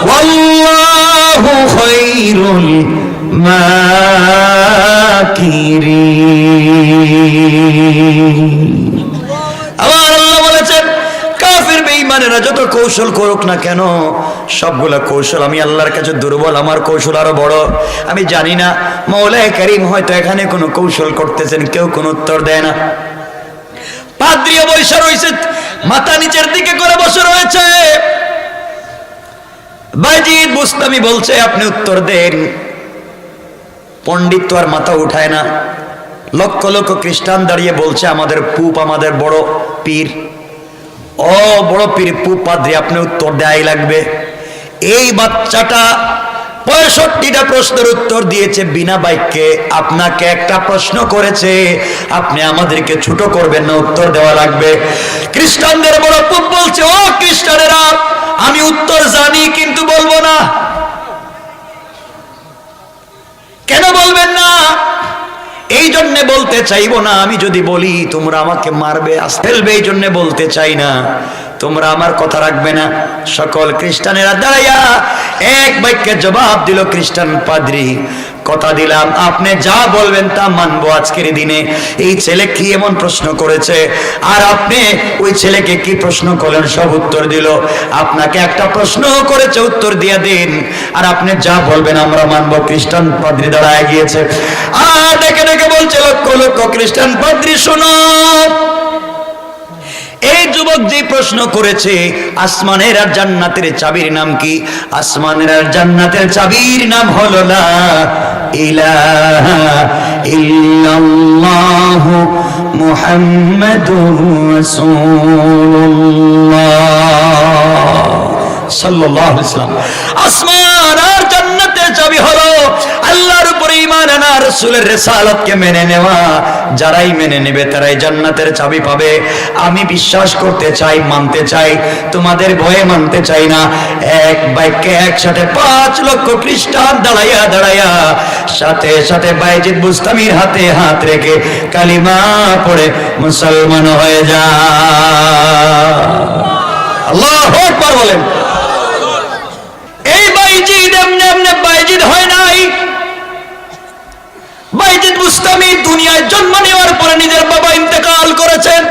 ওয়াল্লাহু খায়রুল মাকিরিন। আমার আল্লাহ বলেছেন, কাফির বেঈমানেরা যত কৌশল করুক না কেন, সবগুলা কৌশল আমি আল্লাহর কাছে দুর্বল, আমার কৌশল আরো বড়। আমি জানি না মওলায়ে কারীম হয়তো এখানে কোনো কৌশল করতেছেন, কেউ কোনো উত্তর দেয় না। পাদ্রীও বসে রয়েছে, মাথা নিচের দিকে করে বসে রয়েছে। বাইজিদ বুস্তামি বলছে, আপনি উত্তর দেন। পণ্ডিত তো আর মাথা উঠায় না। লক্ষ লক্ষ খ্রিস্টান দাঁড়িয়ে বলছে, আমাদের পুপ, আমাদের বড় পীর, ও বড় পীর পুপ পাদ্রী, আপনি উত্তর দেয়াই লাগবে। এই বাচ্চাটা 65টা প্রশ্নের উত্তর দিয়েছে বিনা বাক্যে। আপনাকে একটা প্রশ্ন করেছে, আপনি আমাদেরকে ছোট করবেন না, উত্তর দেওয়া লাগবে। খ্রিস্টানদের বড় পুপ বলছে, ও খ্রিস্টানেরা, আমি উত্তর জানি কিন্তু বলবো না। কেন বলবেন না? এই জন্য বলতে চাইবো না, আমি যদি বলি তোমরা আমাকে মারবে, ফেলবে, এই জন্য বলতে চাই না। তোমরা আমার কথা রাখবে না। সকল খ্রিস্টানেরা দাঁড়াইয়া এক বাক্যে জবাব দিল, খ্রিস্টান পাদ্রী, কথা দিলাম আপনি যা বলবেন তা মানবো আজকের দিনে। এই ছেলে কি এমন প্রশ্ন করেছে, আর আপনি ওই ছেলেকে কি প্রশ্ন করলেন, সব উত্তর দিল। আপনাকে একটা প্রশ্ন করেছে, উত্তর দিয়ে দিন, আর আপনি যা বলবেন আমরা মানবো। খ্রিস্টান পাদ্রী দাঁড়ায় গিয়েছে, আর ডেকে ডেকে বলছে, লক্ষ লক্ষ খ্রিস্টান পাদ্রী শোনো, এই যুবক যে প্রশ্ন করেছে, আসমানের আর জান্নাতের চাবির নাম কি? আসমানের আর জান্নাতের চাবির নাম হলো লা ইলাহা ইল্লাল্লাহু মুহাম্মাদুর রাসূলুল্লাহ। সাল্লাল্লাহু আলাইহি ওয়াসাল্লাম। আসমান আর জান্নাতের চাবি হলো আল্লাহর উপরে ঈমান আনা, রাসূলের রিসালাতকে মেনে নেওয়া। যারাই মেনে নেবে তারাই জান্নাতের চাবি পাবে। আমি বিশ্বাস করতে চাই, মানতে চাই, তোমাদের ভয়ে মানতে চাই না। এক বাক্যে একসাথে 5 লক্ষ খ্রিস্টান দাঁড়াইয়া দাঁড়াইয়া সাথে সাথে বাইজিদ বুস্তামির হাতে হাত রেখে কালিমা পড়ে মুসলমান হয়ে যায়। আল্লাহু আকবার বলেন। এই বাইজিদ এমনি এমনি বাইজিদ হয় নাই। বাইজিদ বুস্তামি দুনিয়ায় জন্ম নেওয়ার পরে নিজের বাবা ইন্তেকাল করেছেন।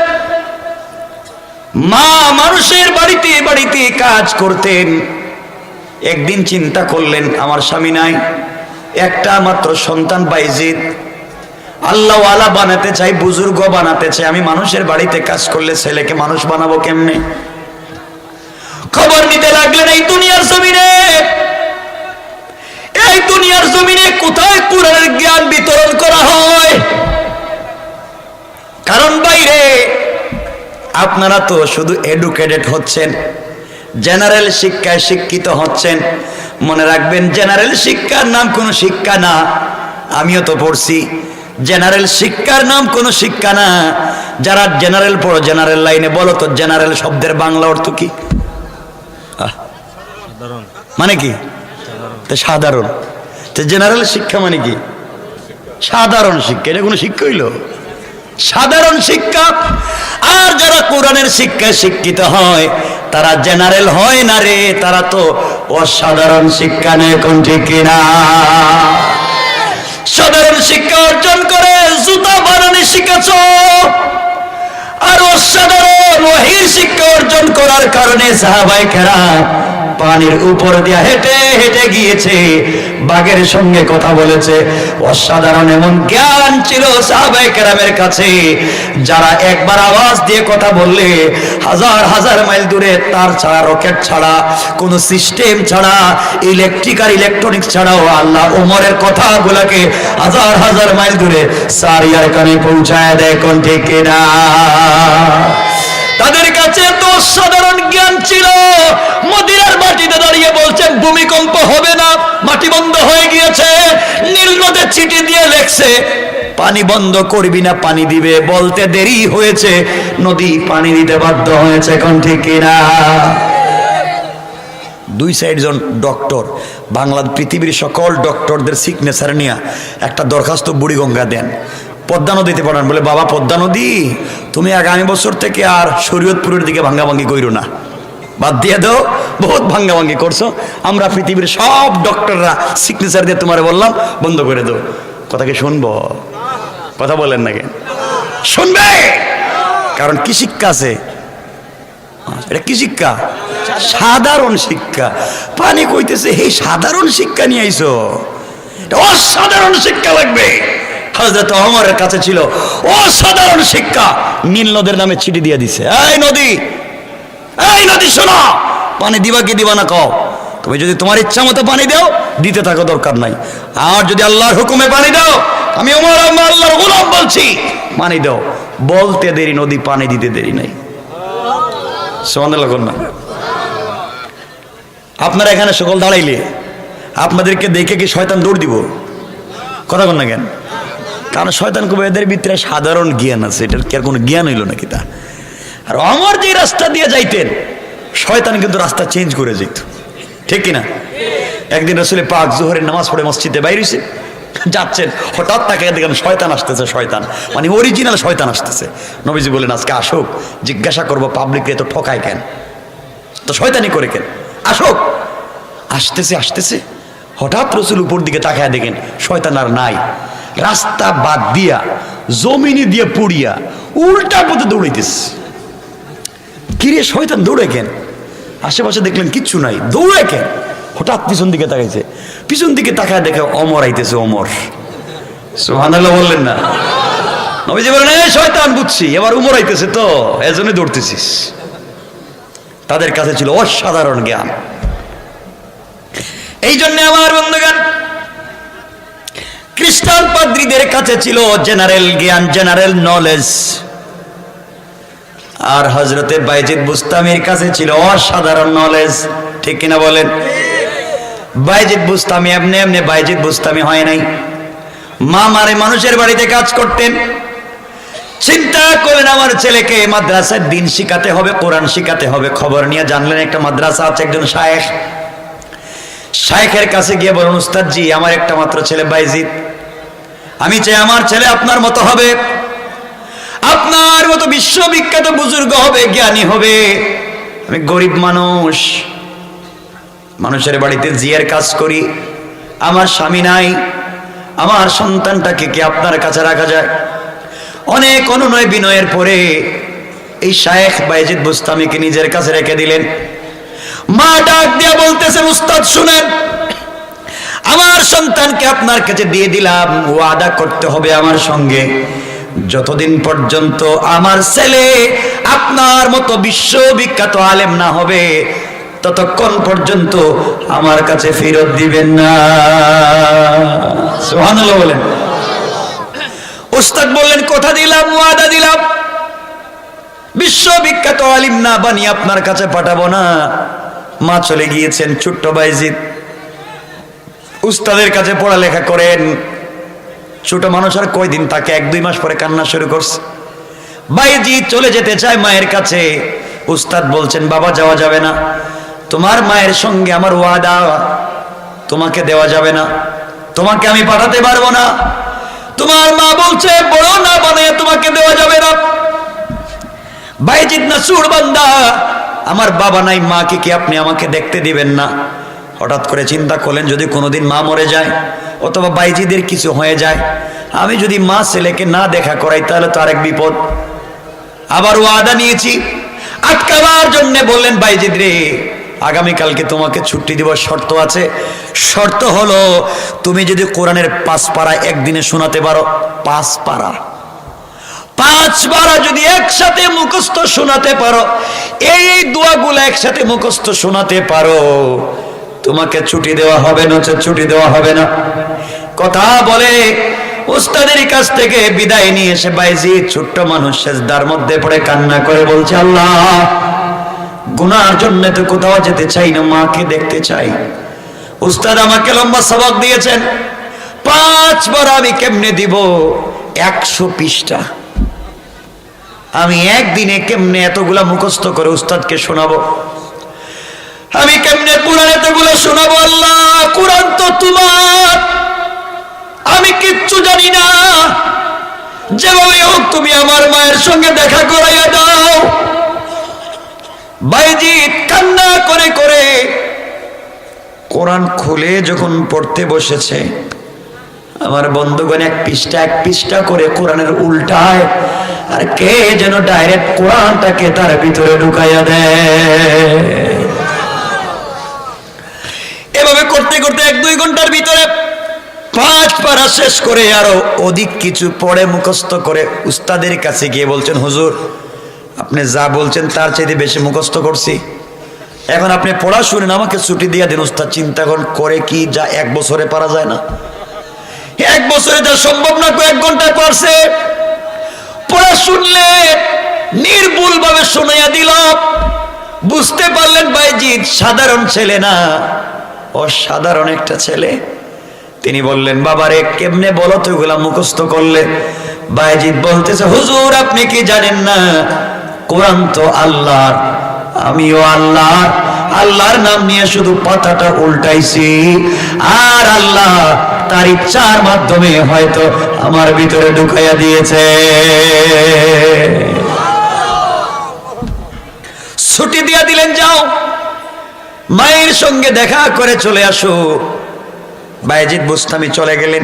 মা মানুষের বাড়িতে বাড়িতে কাজ করতেন। একদিন চিন্তা করলেন আমার স্বামী নাই, একটা মাত্র সন্তান বাইজিদ, আল্লাহওয়ালা বানাতে চাই, বুজুর্গ বানাতে চাই। আমি মানুষের বাড়িতে কাজ করলে ছেলেকে মানুষ বানাবো কেমনে? খবর নিতে লাগলেন এই দুনিয়ার জমিনে। এই দুনিয়ার জমিনে কোথায় কোরআনের জ্ঞান বিতরণ করা হয়? কারণ বাইরে আপনারা তো শুধু এডুকেটেড হচ্ছেন, জেনারেল শিক্ষায় শিক্ষিত হচ্ছেন। মনে রাখবেন, জেনারেল শিক্ষার নাম কোনো শিক্ষা না। আমিও তো পড়ছি, জেনারেল শিক্ষার নাম কোনো শিক্ষা না। যারা জেনারেল পড়ো, জেনারেল লাইনে বলো তো জেনারেল শব্দের বাংলা অর্থ কি? মানে কি? সাধারণ। তো জেনারেল শিক্ষা মানে কি? সাধারণ শিক্ষা। এটা কোনো শিক্ষা হইল? সাধারণ শিক্ষা। আর যারা কোরআনের শিক্ষায় শিক্ষিত হয় তারা জেনারেল হয় না রে, তারা তো অসাধারণ শিক্ষা নেই। কোন ঠিক কিনা? সাধারণ শিক্ষা অর্জন করে জুতা বানানো শিখেছ, আর অসাধারণ ওহীর শিক্ষা অর্জন করার কারণে সাহাবায়ে কেরাম পানির উপর দিয়ে হেঁটে হেঁটে গিয়েছে, বাঘের সঙ্গে কথা বলেছে। অসাধারণ এমন জ্ঞান ছিল সাহাবায়ে কেরামের কাছে, যারা একবার আওয়াজ দিয়ে কথা বললে হাজার হাজার মাইল দূরে, তার ছাড়া, রকেট ছাড়া, কোনো সিস্টেম ছাড়া, ইলেকট্রিক আর ইলেকট্রনিক্স ছাড়াও আল্লাহ ওমরের কথাগুলোকে হাজার হাজার মাইল দূরে সারিয়ার কানে পৌঁছায় দেয়। কোন ঠিক কিনা? তাদের কাছে তো সাধারণ জ্ঞান ছিল। মদিনার মাটিতে দাঁড়িয়ে বলছেন ভূমিকম্প হবে না, মাটি বন্ধ হয়ে গিয়েছে। নীল নদে চিঠি দিয়ে লেখছে পানি বন্ধ করবি না, পানি দিবে। বলতে দেরি হয়েছে, নদী পানি দিতে বাধ্য হয়েছে। কোন ঠিক কিনা? 2 জন ডক্টর বাংলা পৃথিবীর সকল ডক্টরদের সিগনেচার নিয়ে একটা দরখাস্ত বুড়িগঙ্গা দেন, পদ্মা নদীতে পড়ান। বলে বাবা পদ্মা নদী, তুমি আগামী বছর থেকে আর শরীয়তপুরের দিকে ভাঙ্গাভাঙ্গি কইরো না, বাদ দিয়ে দাও, বহুত ভাঙ্গাভাঙ্গি করছো। আমরা পৃথিবীর সব ডক্টররা সিগনেচার দিয়ে তোমার বললাম বন্ধ করে দাও। কথা কি শুনবো? কথা বলেন না কেন? শুনবে? কারণ কি শিক্ষা আছে? এটা কি শিক্ষা? সাধারণ শিক্ষা। পানি কইতেছে এই সাধারণ শিক্ষা নিয়ে আইছো, অসাধারণ শিক্ষা লাগবে। হযরত ওমরের কাছে ছিল অসাধারণ শিক্ষা। নীল নদের নামে চিঠি দিয়ে দিছে, এই নদী, এই নদী শোনো, পানি দিবা কি দিবা না কও। তুমি যদি তোমার ইচ্ছা মতো পানি দাও, দিতে থাকো, দরকার নাই। আর যদি আল্লাহর হুকুমে পানি দাও, আমি ওমর আল্লাহর গোলাম বলছি, পানি দাও। বলতে দেরি, নদী পানি দিতে দেরি নাই। সুবহানাল্লাহ না? আপনারা এখানে সকল দাঁড়াইলে আপনাদেরকে দেখে কি শয়তান দৌড় দিব? কথা বল না কেন? কারণ শয়তান কবে এদের ভিতরে সাধারণ জ্ঞান আছে, এটার কি আর কোনো জ্ঞান হইল নাকি তা? আর ওমর যে রাস্তা দিয়ে যাইতেন, শয়তান কিন্তু রাস্তা চেঞ্জ করে যেত। ঠিক কিনা? একদিন রাসূল পাক জোহরের নামাজ পড়ে মসজিদে বাইরে হইছে, যাচ্ছেন, হঠাৎ তাকে দেখেন শয়তান আসতেছে। শয়তান মানে অরিজিনাল শয়তান আসতেছে। নবীজি বলেন আজকে আসুক, জিজ্ঞাসা করবো পাবলিককে তো ঠকায় কেন, তো শয়তানি করে কেন, আসুক। আসতেছে আসতেছে, হঠাৎ রাসূল উপর দিকে তাকায় দেখেন শয়তান আর নাই। রাস্তা বাদ দিয়া জমিনে দিয়ে পুড়িয়া উল্টা পথে দৌড়াইতেছে। কিরে শয়তান দৌড়ে কেন? আশেপাশে দেখলেন কিচ্ছু নাই, দৌড়ে কেন? হঠাৎ পিছন দিকে তাকাইছে, পিছন দিকে তাকায় দেখে ওমর আইতেছে। ওমর, সুবহানাল্লাহ বললেন না? নবীজি বলেন এই শয়তান বুঝছি, এবার ওমর আইতেছে তো এজন্যই দৌড়তেছিস। তাদের কাছে ছিল অসাধারণ জ্ঞান। এই জন্য আমার বন্ধুগণ, খ্রিস্টান পাদ্রীদের কাছে ছিল জেনারেল জ্ঞান, জেনারেল নলেজ। আর হযরতে বাইজিদ বুস্তামির কাছে ছিল অসাধারণ নলেজ, ঠিক কিনা বলেন? বাইজিদ বুস্তামি এমনি এমনি বাইজিদ বুস্তামি হয় নাই। মা মারে মানুষের বাড়িতে কাজ করতেন। চিন্তা করলেন আমার ছেলেকে মাদ্রাসায় দিন শিখাতে হবে, কোরআন শিখাতে হবে। খবর নিয়ে জানলেন একটা মাদ্রাসা আছে, একজন শায়েখ। শায়েখের কাছে গিয়ে বলুন, উস্তাদ জি, আমার একটা মাত্র ছেলে বাইজিদ, আমি চাই আমার ছেলে আপনার মতো হবে, আপনার মতো বিশ্ববিখ্যাত বুজুর্গ হবে, জ্ঞানী হবে। আমি গরিব মানুষ, মানুষের বাড়িতে জিয়ার কাজ করি, আমার স্বামী নাই, আমার সন্তানটাকে কি আপনার কাছে রাখা যায়? অনেক অনুনয় বিনয়ের পরে এই শায়েখ বাইজিদ বুস্তামিকে নিজের কাছে রেখে দিলেন। মা ডাক দিয়া বলতেছেন, উস্তাদ শুনেন, আমার সন্তানকে আপনার কাছে দিয়ে দিলাম, ওয়াদা করতে হবে আমার সঙ্গে, যতদিন পর্যন্ত আমার ছেলে আপনার মতো বিশ্ববিখ্যাত আলেম না হবে ততক্ষণ পর্যন্ত আমার কাছে ফেরত দিবেন না। সুবহানাল্লাহ বলেন। উস্তাদ বললেন, কথা দিলাম, ওয়াদা দিলাম, বিশ্ববিখ্যাত আলিম না বানিয়ে আপনার কাছে পাঠাবো না। মা চলে গিয়েছেন। ছোট্ট বাইজিদ উস্তাদের কাছে পড়ালেখা করেন। ছোট মানুষ আর কয়দিন তাকে, 1-2 মাস পরে কান্না শুরু করছে। বাইজিদ চলে যেতে চায় মায়ের কাছে। উস্তাদ বলছেন, বাবা যাওয়া যাবে না, তোমার মায়ের সঙ্গে আমার ওয়াদা, তোমাকে দেওয়া যাবে না, তোমাকে আমি পাঠাতে পারবো না। তোমার মা বলছে বড় না বানিয়ে তোমাকে দেওয়া যাবে না। বাইজিদ নাসুর বান্দা, আমার বাবা নাই, মাকে কি আপনি আমাকে দেখতে দিবেন না? হঠাৎ করে চিন্তা করলেন, যদি কোনোদিন মা মরে যায় অথবা বাইজিদের কিছু হয়ে যায়, আমি যদি মা ছেলেকে না দেখা করাই তাহলে তো আরেক বিপদ। আবার ওয়াদা নিয়েছি আটকাবার জন্য। বললেন, বাইজিদ রে, আগামীকালকে তোমাকে ছুটি দিব, শর্ত আছে। শর্ত হলো, তুমি যদি কোরআনের 5 পারা একদিনে শোনাতে পারো, 5 পারা যদি একসাথে মুখস্থ শোনাতে পারো, এই দোয়াগুলো একসাথে মুখস্থ শোনাতে পারো, তোমাকে ছুটি দেওয়া হবে, নচেৎ ছুটি দেওয়া হবে না। কথা বলে উস্তাদের কাছ থেকে বিদায় নিয়ে এসে বাইজিদ ছোট্ট মানুষ সেজদার মধ্যে পড়ে কান্না করে বলছে, আল্লাহ, গুনার জন্য তো কোথাও যেতে চাই না, মাকে দেখতে চাই। উস্তাদ আমাকে লম্বা সবক দিয়েছেন, 5 বার আমি কেমনে দিব? 100 পৃষ্ঠা আমি একদিনে কেমনে এতগুলা মুখস্থ করে উস্তাদকে শোনাবো? আমি কেমনে কোরআন এতগুলো শোনাবো? আল্লাহ, কোরআন তো তোমার, আমি কিচ্ছু জানি না, যেভাবে হোক তুমি আমার মায়ের সঙ্গে দেখা করাইয়া দাও। বাইজিদ কান্না করে করে কোরআন খুলে যখন পড়তে বসেছে, আমার বন্ধুগণ এক পৃষ্ঠা করে কোরআনের উল্টায়, আর কে যেন ডাইরেক্ট কোরআনটাকে তার ভিতরে ঢুকাইয়া দেয়। এভাবে করতে করতে 1-2 ঘন্টার ভিতরে 5 পারা শেষ করে আরো অধিক কিছু পড়ে মুখস্থ করে উস্তাদের কাছে গিয়ে বলছেন, হুজুর, আপনি যা বলছেন তার চাইতে বেশি মুখস্থ করছি, এখন আপনি পড়া শুনেন, আমাকে ছুটি দিয়ে দিন। উস্তাদ চিন্তা করে কি, যা 1 বছরে পারা যায় না, 1 বছরে যা সম্ভব না, কয়েক ঘন্টায় পারছে। পড়া শুনলে নির্ভুল ভাবে শোনাইয়া দিল। বুঝতে পারলেন বাইজিদ সাধারণ ছেলে না, অসাধারণ একটা ছেলে। তিনি বললেন, বাবারে, কেমনে বলো তো এগুলা মুখস্থ করলে? বাইজিদ বলতেছে, হুজুর, আপনি কি জানেন না, কোরআন তো আল্লাহর, আমিও আল্লাহর নাম নিয়ে শুধু পাতাটা উল্টাইছি, আর আল্লাহ তার ইচ্ছার মাধ্যমে হয়তো আমার ভিতরে ঢুকাইয়া দিয়েছে। ছুটি দিয়া দিলেন, যাও মায়ের সঙ্গে দেখা করে চলে আসো। বাইজিদ বুস্তামি চলে গেলেন।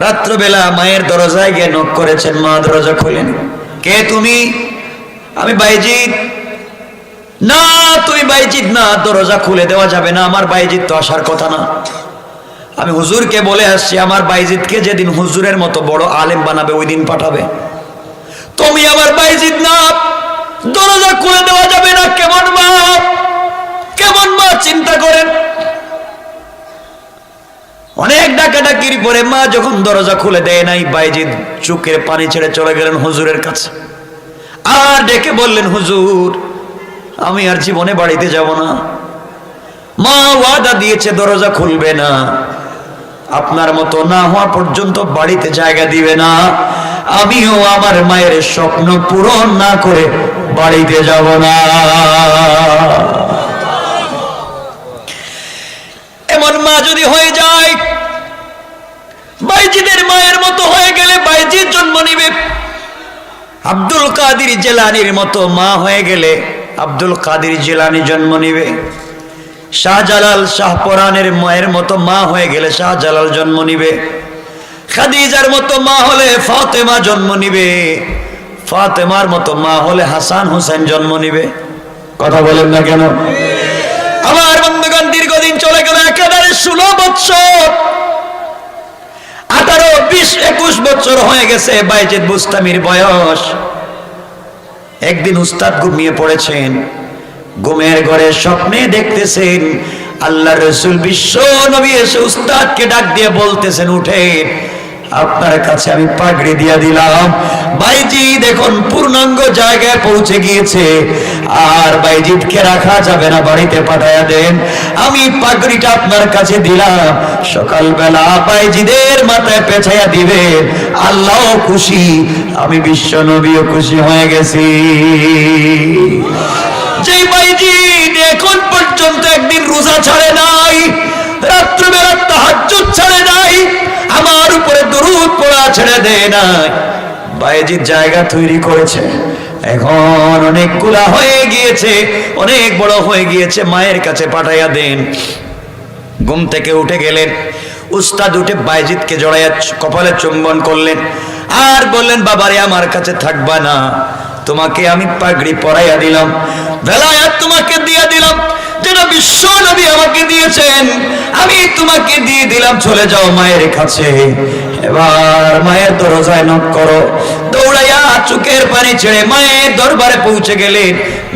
রাত্রবেলা মায়ের দরজায় গিয়ে নক করেছেন, মা দরজা খোলেন। কে তুমি? আমি বাইজিদ। না, তুমি বাইজিদ না, দরজা খুলে দেওয়া যাবে না, আমার বাইজিদ তো আসার কথা না। আমি হুজুরকে বলে আসছি, আমার বাইজিদকে যেদিন হুজুরের মতো বড় আলেম বানাবে ওই দিন পাঠাবে। তুমি আমার বাইজিদ না, দরজা খুলে দেওয়া যাবে না। কেমন মা, কেমন মা, চিন্তা করেন। অনেক ডাকাডাকির পরে মা যখন দরজা খুলে দেয় নাই, বাইজিদ চোখের পানি ছেড়ে চলে গেলেন হুজুরের কাছে। আর ডেকে বললেন, হুজুর আমি আর জীবনে বাড়িতে যাব না, মা ওয়াদা দিয়েছে দরজা খুলবে না, আপনার মতো না হওয়া পর্যন্ত বাড়িতে জায়গা দিবে না, আমিও আমার মায়ের স্বপ্ন পূরণ না করে বাড়িতে যাব না। এমন মা যদি হয়ে যায়, বাইজিদের মায়ের মতো হয়ে গেলে বাইজির জন্ম নিবে, আব্দুল কাদের জিলানীর মতো মা হয়ে গেলে আব্দুল কাদের জিলানী জন্ম নিবে, শাহজালাল শাহপরানের মায়ের মতো মা হয়ে গেলে শাহজালাল জন্ম নিবে, খাদিজার মতো মা হলে ফাতেমা জন্ম নিবে, ফাতেমার মতো মা হলে হাসান হোসেন জন্ম নিবে। কথা বলেন না কেন? আমার বন্ধুগণ, দীর্ঘদিন চলে গেল, একেবারে 16 বছর, 18, 20, 21 বছর হয়ে গেছে বাইজিদ বুস্তামির বয়স। একদিন উস্তাদ ঘুমিয়ে পড়েছেন, ঘুমের ঘরে স্বপ্নে দেখতেছেন আল্লাহ রসুল বিশ্ব নবী এসে উস্তাদকে ডাক দিয়ে বলতেছেন, উঠেন, আপনার কাছে আমি পাগড়ি দিয়া দিলাম, বাইজিদ এখন পূর্ণাঙ্গ জায়গায় পৌঁছে গিয়েছে, আর বাইজিদকে রাখা যাবে না, বাড়িতে পাঠায়া দেন, আমি পাগড়িটা আপনার কাছে দিলাম, সকালবেলা বাইজিদের মাথায় পেঁচাইয়া দিবে, আল্লাহ খুশি, আমি বিশ্ব নবীও খুশি হয়ে গেছি। যে বাইজিদ এখন পর্যন্ত একদিন রোজা ছাড়ে নাই, রাত্রিবেলা তাহাজ্জুদ ছাড়ে নাই, আমার উপরে দরুদ পড়া ছেড়ে দেয় নাই, বাইজিদ জায়গা তৈরি করেছে, এখন অনেকগুলা হয়ে গিয়েছে, অনেক বড় হয়ে গিয়েছে, মায়ের কাছে পাঠাইয়া দেন। ঘুম থেকে উঠে গেলেন, উস্তাদ উঠে বাইজিদকে জড়াইয়া কপালে চুম্বন করলেন, আর বললেন, বাবারে আমার কাছে থাকবা না, তোমাকে আমি পাগড়ি পরাইয়া দিলাম, বেলায়াত তোমাকে দিয়ে দিলাম, যেটা বিশ্ব নবী আমাকে দিয়েছেন, আমি তোমাকে দিয়ে দিলাম, চলে যাও মায়ের কাছে। এবার মায়ের দরজায় নক করো। দৌড়াইয়া চোখের পানি ছেড়ে মায়ের দরবারে পৌঁছে গেলেন,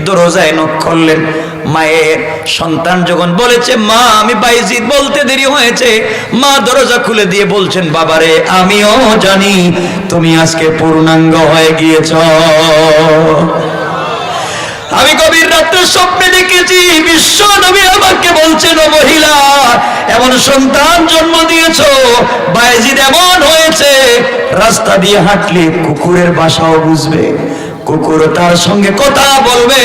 দরজায় নক করলেন। মায়ের সন্তান যখন বলেছে, মা আমি বাইজিদ, বলতে দেরি হয়েছে, মা দরজা খুলে দিয়ে বলছেন, বাবারে আমিও জানি তুমি আজকে পূর্ণাঙ্গ হয়ে গিয়েছ, আমি গভীর রাত্রে স্বপ্নে দেখেছি বিশ্ব নবী আমাকে বলছেন, ও মহিলা এমন সন্তান জন্ম দিয়েছ, বাইজিদ এমন হয়েছে রাস্তা দিয়ে হাঁটলে কুকুরের বাসাও বুঝবে, কুকুর তার সঙ্গে কথা বলবে,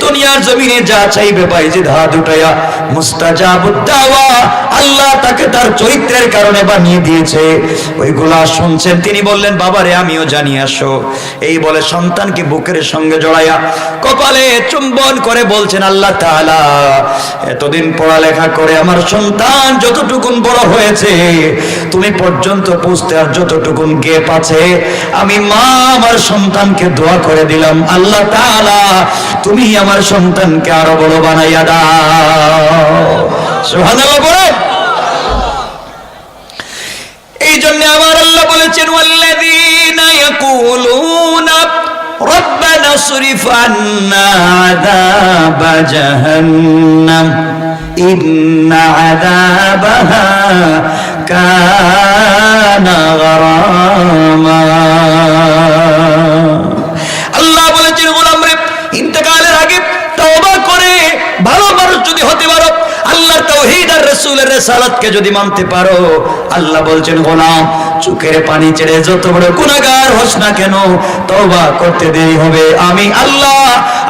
দুনিয়ার জমিনে যা চাইবে বাইজিদ হাত উঠাইয়া মুস্তাজাবুদ দাওয়া, আল্লাহ তাকে তার চরিত্রের কারণে বানিয়ে দিয়েছে, ওইগুলা শুনছেন। তিনি বললেন, বাবারে আমিও জানি, আসো। এই বলে সন্তানকে বুকের সঙ্গে জড়াইয়া কপালে চুম্বন করে বলছেন, আল্লাহ তাআলা এতদিন পড়ালেখা করে আমার সন্তান যতটুকুন বড় হয়েছে, তুমি পর্যন্ত পৌঁছতে আর যতটুকুন গ্যাপ আছে, আমি মা আমার সন্তানকে দোয়া করে দিলাম, আল্লাহ তাআলা তুমি আমার সন্তানকে আরো বড় বানাইয়া দাও। সুবহানাল্লাহ বলো। এই জন্য আমার আল্লাহ বলেছেন, ওয়াল্লাযীনা ইয়াকুলুনা রব্বানা সরিফ আন্না আযাবা জাহান্নাম ইন্না আযাবাহা কানা গারামা। আল্লাহ বলেছেন, গোলাম রে, ইন্তেকালের আগে তওবা করে ভালো মানুষ যদি হতে পারো, আল্লাহর তাওহীদ আর রাসূলের রিসালাতকে যদি মানতে পারো, আল্লাহ বলছেন, গোলাম চোখের পানি ছেড়ে যত বড় গুনাহগার হোস না কেন, তওবা করতে দেরি হবে, আমি আল্লাহ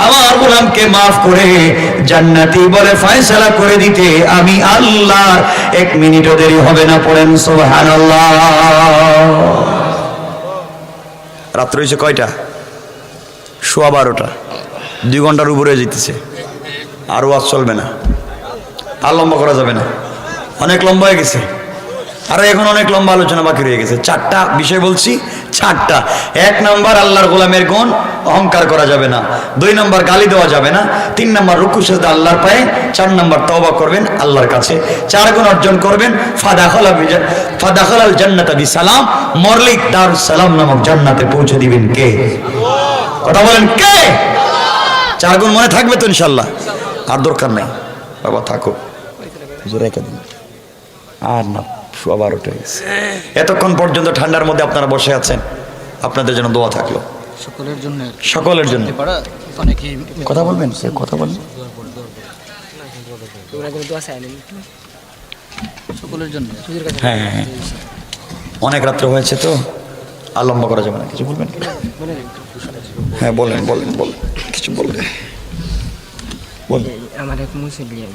আমার গোলামকে maaf করে জান্নাতি বলে ফয়সালা করে দিতে আমি আল্লাহ 1 মিনিটও দেরি হবে না। পড়েন সুবহানাল্লাহ। রাত হইছে কয়টা? 12:15, 2 ঘন্টার উপরে যেতেছে, আর ওয়াজ চলবে না, আর লম্বা করা যাবে না, অনেক লম্বা হয়ে গেছে, আর এখন অনেক লম্বা আলোচনা বাকি রয়ে গেছে। 4টা বিষয় বলছি, 4টা। 1 নম্বর আল্লাহর গোলামের গুণ, অহংকার করা যাবে না। 2 নম্বর গালি দেওয়া যাবে না। 3 নম্বর রুকু সিজদা আল্লাহর পায়ে। 4 নম্বর তওবা করবেন আল্লাহর কাছে। 4 গুণ অর্জন করবেন, ফাদাখালাল জান্নাতা বিসালাম, মরলিক দারুস সালাম নামক জান্নাতে পৌঁছে দিবেন কে? কথা বলেন কে? 4 গুণ মনে থাকবে তো ইনশাআল্লাহ? আর দরকার নাই বাবা, থাকো জোরে দিন, আর না 12:15 হয়ে গেছে। এতক্ষণ পর্যন্ত ঠান্ডার মধ্যে আপনারা বসে আছেন, আপনাদের জন্য দোয়া থাকলো। সকলের জন্য সকলের জন্য পারা অনেকেই কথা বলবেন স্যার, কথা বলবেন। সকলের জন্য হ্যাঁ হ্যাঁ হ্যাঁ। অনেক রাত্রে হয়েছে তো আর লম্বা করা যাবে না, কিছু বলবেন? হ্যাঁ বলেন বলেন বলেন, কিছু বলবেন বলেন। আমার এক মুসলিম